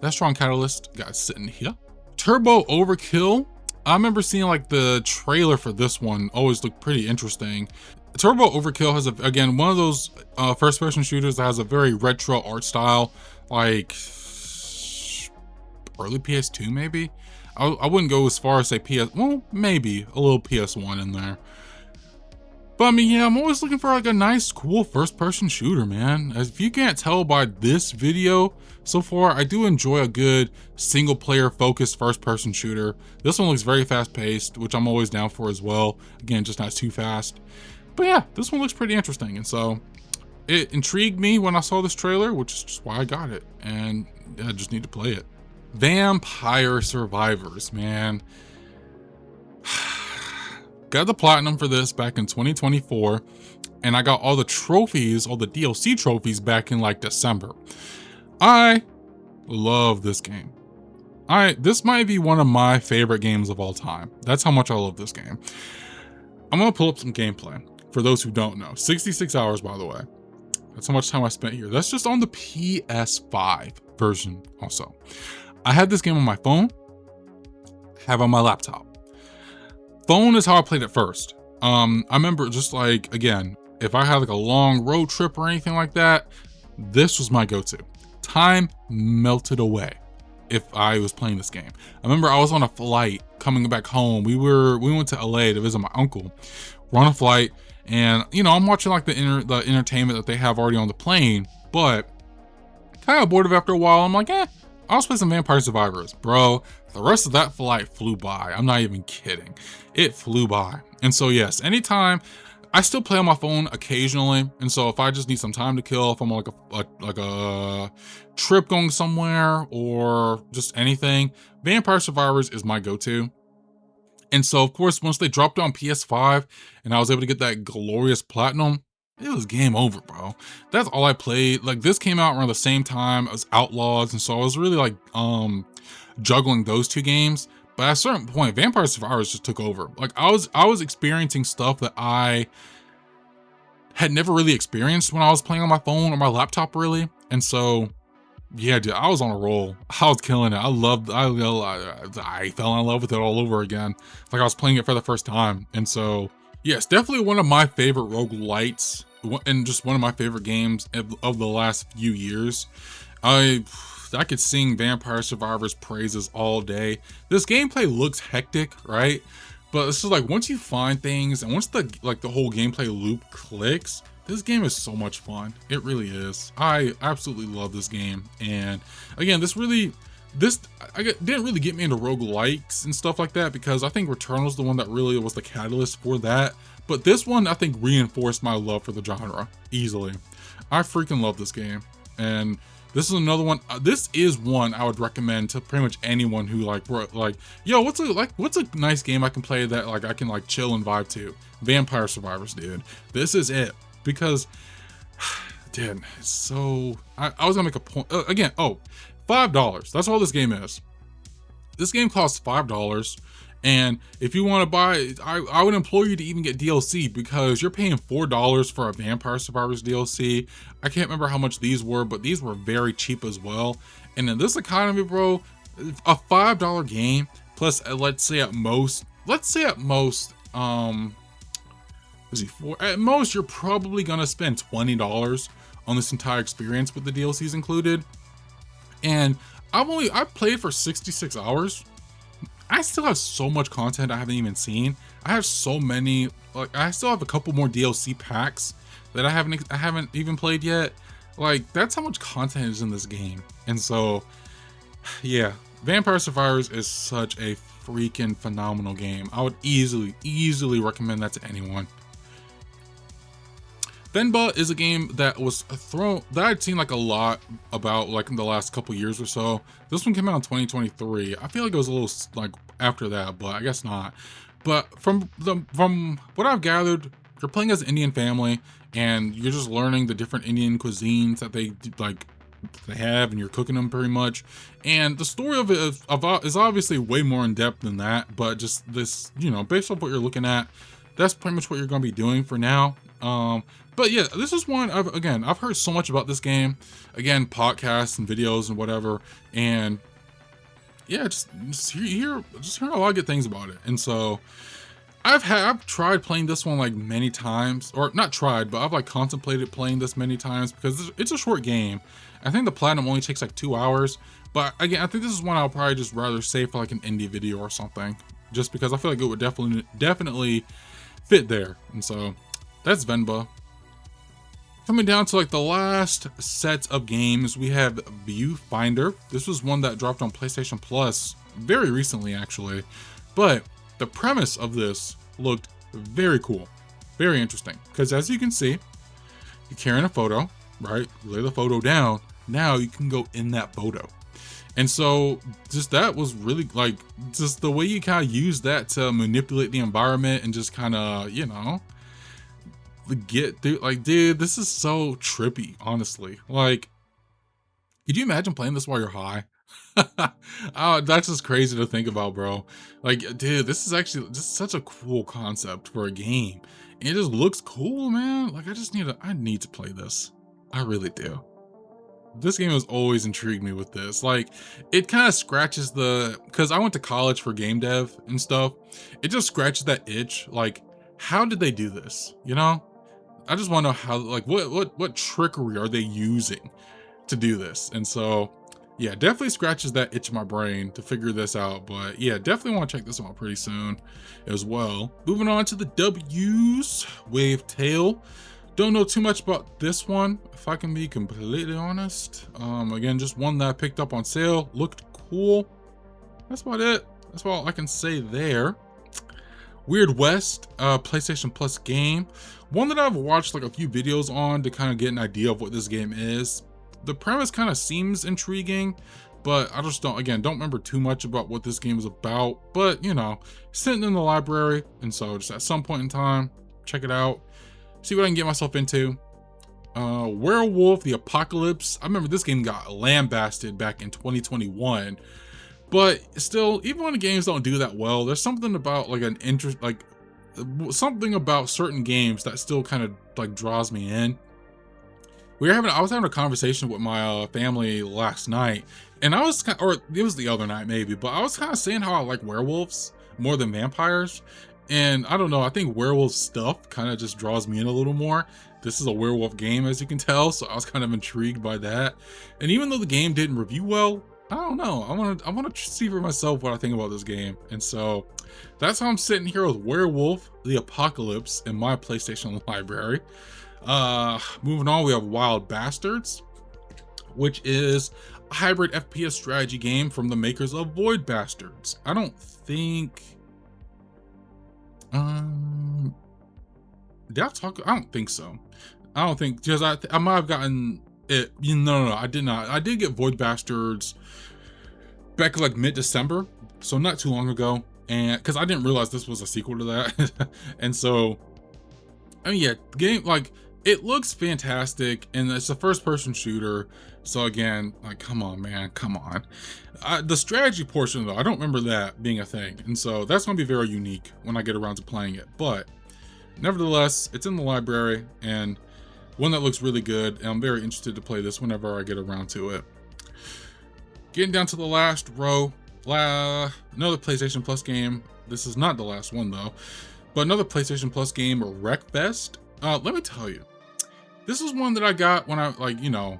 that's Tron Catalyst, got sitting here. Turbo Overkill, I remember seeing like the trailer for this one, always looked pretty interesting. Turbo Overkill has again one of those first-person shooters that has a very retro art style, like early PS2 maybe. I wouldn't go as far as say well, maybe a little PS1 in there. But I mean, yeah, I'm always looking for like a nice, cool first-person shooter, man. As if you can't tell by this video so far, I do enjoy a good single-player focused first-person shooter. This one looks very fast-paced, which I'm always down for as well. Again, just not too fast. But yeah, this one looks pretty interesting, and so it intrigued me when I saw this trailer, which is just why I got it, and I just need to play it. Vampire Survivors, man. Got the platinum for this back in 2024, and I got all the trophies, all the DLC trophies back in like December. I love this game. This might be one of my favorite games of all time. That's how much I love this game. I'm gonna pull up some gameplay for those who don't know. 66 hours, by the way. That's how much time I spent here. That's just on the PS5 version also. I had this game on my phone, have on my laptop. Phone is how I played it first. I remember just like, again, if I had like a long road trip or anything like that, this was my go-to. Time melted away. if I was playing this game. I remember I was on a flight coming back home. We went to LA to visit my uncle. We're on a flight, and you know, I'm watching like the entertainment that they have already on the plane, but kind of bored of it after a while. I'm like, I'll play some Vampire Survivors. Bro, the rest of that flight flew by. I'm not even kidding. It flew by. And so yes, anytime, I still play on my phone occasionally. And so if I just need some time to kill, if I'm on like a trip going somewhere or just anything, Vampire Survivors is my go-to. And so of course, once they dropped it on PS5 and I was able to get that glorious platinum, it was game over, bro. That's all I played. Like, this came out around the same time as Outlaws, and so I was really like juggling those two games. But at a certain point, Vampire Survivors just took over. Like, I was experiencing stuff that I had never really experienced when I was playing on my phone or my laptop, really. And so yeah, dude, I was on a roll. I was killing it. I fell in love with it all over again. Like, I was playing it for the first time. And so yes, definitely one of my favorite roguelites and just one of my favorite games of the last few years. I could sing Vampire Survivors praises all day. This gameplay looks hectic, right? But it's just like, once you find things and once the whole gameplay loop clicks, this game is so much fun. It really is. I absolutely love this game. And again, didn't really get me into roguelikes and stuff like that, because I think Returnal's the one that really was the catalyst for that. But this one, I think, reinforced my love for the genre easily. I freaking love this game. And this is another one. This is one I would recommend to pretty much anyone who yo, what's a nice game I can play that I can chill and vibe to? Vampire Survivors, dude. This is it. Because, dude, it's so. I was gonna make a point again. Oh, $5. That's all this game is. This game costs $5. And if you want to buy, I would implore you to even get DLC, because you're paying $4 for a Vampire Survivors DLC. I can't remember how much these were, but these were very cheap as well. And in this economy, bro, a $5 game plus let's say at most, at most you're probably gonna spend $20 on this entire experience with the DLCs included. And I've played for 66 hours. I still have so much content I haven't even seen. I have so many, I still have a couple more DLC packs that I haven't even played yet. That's how much content is in this game. And so yeah, Vampire Survivors is such a freaking phenomenal game. I would easily recommend that to anyone. Venba is a game that I'd seen a lot about in the last couple years or so. This one came out in 2023. I feel like it was a little after that, but I guess not. But from what I've gathered, you're playing as an Indian family and you're just learning the different Indian cuisines that they have, and you're cooking them pretty much. And the story of it is obviously way more in depth than that, but just this, based on what you're looking at, that's pretty much what you're going to be doing for now. But yeah, this is one I've heard so much about this game, again, podcasts and videos and whatever, and yeah, just hearing a lot of good things about it. And so I've tried playing this one many times, or not tried, but I've contemplated playing this many times, because it's a short game. I think the platinum only takes 2 hours, but again, I think this is one I'll probably just rather save for an indie video or something, just because I feel like it would definitely fit there. And so that's Venba. Coming down to the last set of games, we have Viewfinder. This was one that dropped on PlayStation Plus very recently, actually. But the premise of this looked very cool, very interesting. Because as you can see, you're carrying a photo, right? You lay the photo down. Now you can go in that photo. And so just that was really just the way you kind of use that to manipulate the environment and just kind of, get through. Dude, this is so trippy, honestly. Could you imagine playing this while you're high? Oh, that's just crazy to think about, bro. Dude, this is actually just such a cool concept for a game. It just looks cool, man. I need to play this. I really do. This game has always intrigued me with this. It kind of scratches because I went to college for game dev and stuff. It just scratches that itch. How did they do this? I just want to know how, what trickery are they using to do this? And so, yeah, definitely scratches that itch in my brain to figure this out. But yeah, definitely want to check this out pretty soon as well. Moving on to the W's, Wave Tail. Don't know too much about this one, if I can be completely honest. Again, just one that I picked up on sale, looked cool. That's about it. That's all I can say there. Weird West, PlayStation Plus game. One that I've watched like a few videos on to kind of get an idea of what this game is. The premise kind of seems intriguing, but I just don't remember too much about what this game is about. But, you know, sitting in the library, and so just at some point in time, check it out, see what I can get myself into. Werewolf the Apocalypse. I remember this game got lambasted back in 2021. But still, even when the games don't do that well, there's something about like something about certain games that still kind of like draws me in. I was having a conversation with my family last night, and I was or it was the other night maybe, but I was kind of saying how I like werewolves more than vampires. And I don't know, I think werewolf stuff kind of just draws me in a little more. This is a werewolf game, as you can tell, so I was kind of intrigued by that. And even though the game didn't review well, I don't know. I want to see for myself what I think about this game. And so that's how I'm sitting here with Werewolf the Apocalypse in my PlayStation library. Moving on, we have Wild Bastards, which is a hybrid FPS strategy game from the makers of Void Bastards. I don't think did I talk? I don't think so. I don't think, because I might have gotten it. No, I did not. I did get Void Bastards back like mid-December, so not too long ago, and because I didn't realize this was a sequel to that. And so, I mean, yeah, game, like, it looks fantastic, and it's a first-person shooter. So again, like, come on, man, come on. The strategy portion, though, I don't remember that being a thing, and so that's going to be very unique when I get around to playing it. But nevertheless, it's in the library, and one that looks really good, and I'm very interested to play this whenever I get around to it. Getting down to the last row, another PlayStation Plus game. This is not the last one though, but another PlayStation Plus game, Wreckfest. Let me tell you, this is one that I got when I, like, you know,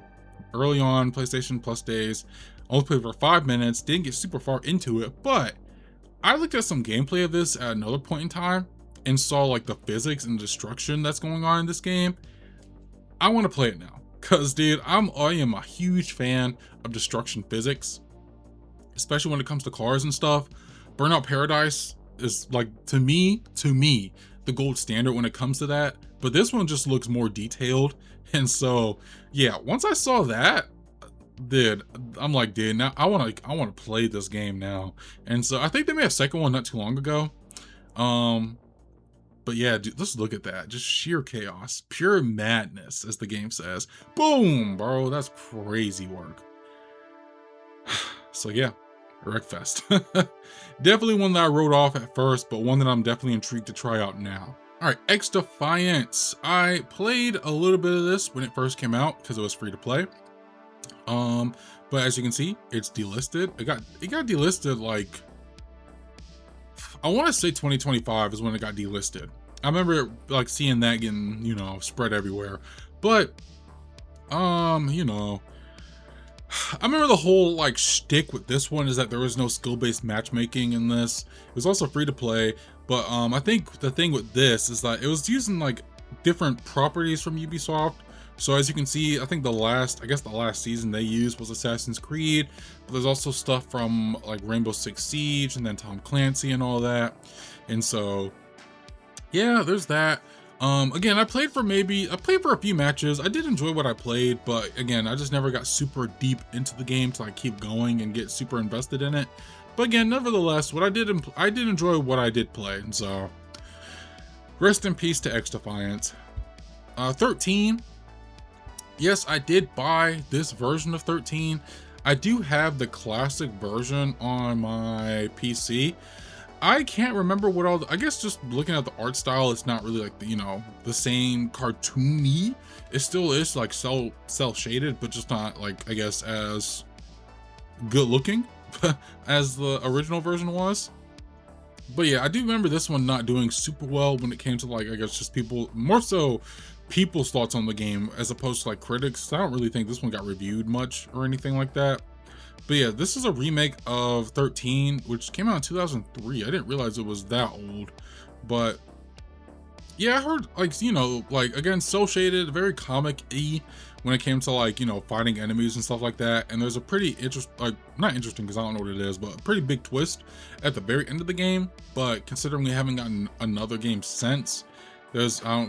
early on PlayStation Plus days. Only played for 5 minutes, didn't get super far into it, but I looked at some gameplay of this at another point in time and saw like the physics and destruction that's going on in this game. I want to play it now. Cause dude, I am a huge fan of destruction physics, especially when it comes to cars and stuff. Burnout Paradise is like, to me, the gold standard when it comes to that. But this one just looks more detailed. And so, yeah, once I saw that, dude, I'm like, dude, now I want to play this game now. And so I think they made a second one not too long ago. But yeah, dude, let's look at that. Just sheer chaos, pure madness, as the game says. Boom, bro, that's crazy work. So yeah, Wreckfest. Definitely one that I wrote off at first, but one that I'm definitely intrigued to try out now. All right, X Defiance. I played a little bit of this when it first came out because it was free to play. But as you can see, it's delisted. It got delisted like, I want to say 2025 is when it got delisted. I remember like seeing that getting, you know, spread everywhere. But you know, I remember the whole like shtick with this one is that there was no skill-based matchmaking in this. It was also free to play, but I think the thing with this is that it was using like different properties from Ubisoft. So as you can see, I think the last season they used was Assassin's Creed, but there's also stuff from like Rainbow Six Siege and then Tom Clancy and all that. And so, yeah, there's that. Again, I played for a few matches. I did enjoy what I played, but again, I just never got super deep into the game to like keep going and get super invested in it. But again, nevertheless, I did enjoy what I did play. And so, rest in peace to X Defiance. 13. Yes, I did buy this version of 13. I do have the classic version on my PC. I can't remember what all I guess just looking at the art style, it's not really like the, you know, the same cartoony. It still is like cell shaded, but just not like, I guess, as good looking as the original version was. But yeah, I do remember this one not doing super well when it came to like, I guess, just more so people's thoughts on the game as opposed to like critics. I don't really think this one got reviewed much or anything like that. But yeah, this is a remake of 13, which came out in 2003. I didn't realize it was that old, but yeah, I heard, like, like, again, cel shaded, very comic-y when it came to, like, fighting enemies and stuff like that. And there's a pretty not interesting because I don't know what it is, but a pretty big twist at the very end of the game. But considering we haven't gotten another game since, I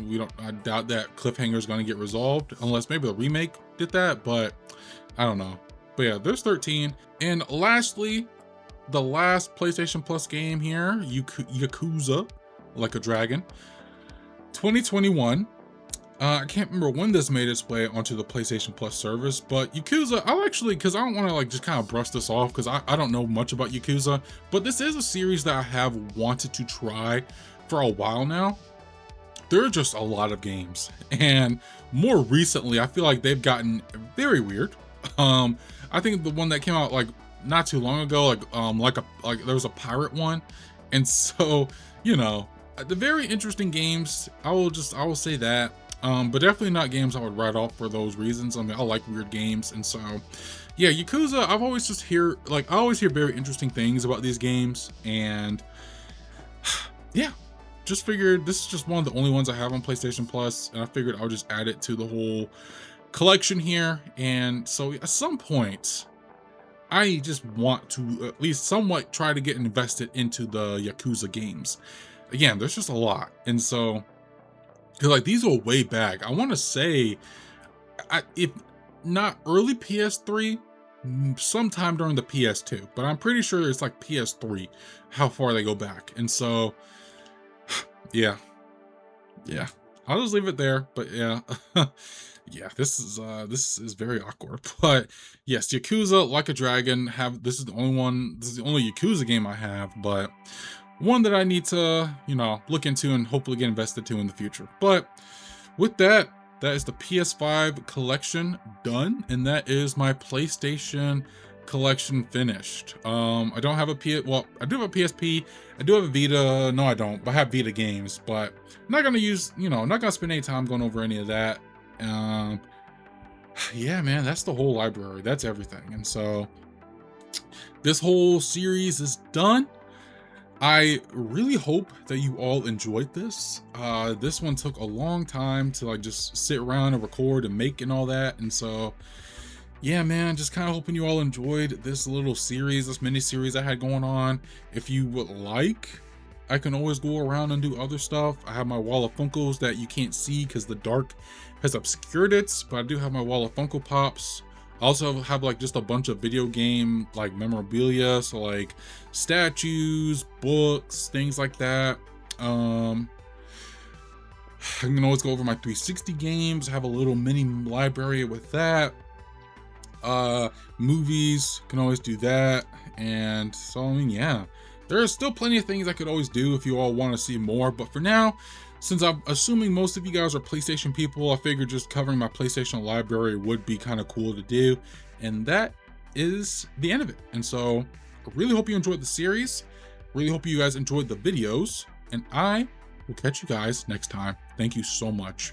doubt that cliffhanger is going to get resolved unless maybe the remake did that, but I don't know. But yeah, there's 13. And lastly, the last PlayStation Plus game here, Yakuza Like a Dragon. 2021. I can't remember when this made its way onto the PlayStation Plus service, but Yakuza, I'll actually, because I don't want to like just kind of brush this off because I don't know much about Yakuza, but this is a series that I have wanted to try for a while now. There are just a lot of games, and more recently, I feel like they've gotten very weird. I think the one that came out like not too long ago, like there was a pirate one, and so the very interesting games. I will say that, but definitely not games I would write off for those reasons. I mean, I like weird games, and so yeah, Yakuza. I always hear very interesting things about these games, and yeah. Just figured this is just one of the only ones I have on PlayStation Plus, and I figured I'll just add it to the whole collection here. And so at some point, I just want to at least somewhat try to get invested into the Yakuza games. Again, there's just a lot, and so because like these go way back. I want to say, if not early PS3, sometime during the PS2, but I'm pretty sure it's like PS3. How far they go back, and so. Yeah, I'll just leave it there. But yeah, yeah, this is very awkward. But yes, Yakuza Like a Dragon. This is the only Yakuza game I have, but one that I need to look into and hopefully get invested to in the future. But with that, that is the PS5 collection done, and that is my PlayStation collection finished. I don't have a well, I do have a PSP, I do have a Vita. No, I don't, but I have Vita games, but I'm not gonna use, not gonna spend any time going over any of that. Yeah, man, that's the whole library. That's everything. And so this whole series is done. I really hope that you all enjoyed this. This one took a long time to like just sit around and record and make and all that. And so yeah, man, just kind of hoping you all enjoyed this little series, this mini series I had going on. If you would like, I can always go around and do other stuff. I have my wall of Funkos that you can't see because the dark has obscured it, but I do have my wall of Funko Pops. I also have like just a bunch of video game like memorabilia, so like statues, books, things like that. I can always go over my 360 games. I have a little mini library with that. Movies, can always do that. And so I mean, yeah, there are still plenty of things I could always do if you all want to see more, but for now, since I'm assuming most of you guys are PlayStation people, I figured just covering my PlayStation library would be kind of cool to do, and that is the end of it. And so I really hope you enjoyed the series, really hope you guys enjoyed the videos, and I will catch you guys next time. Thank you so much.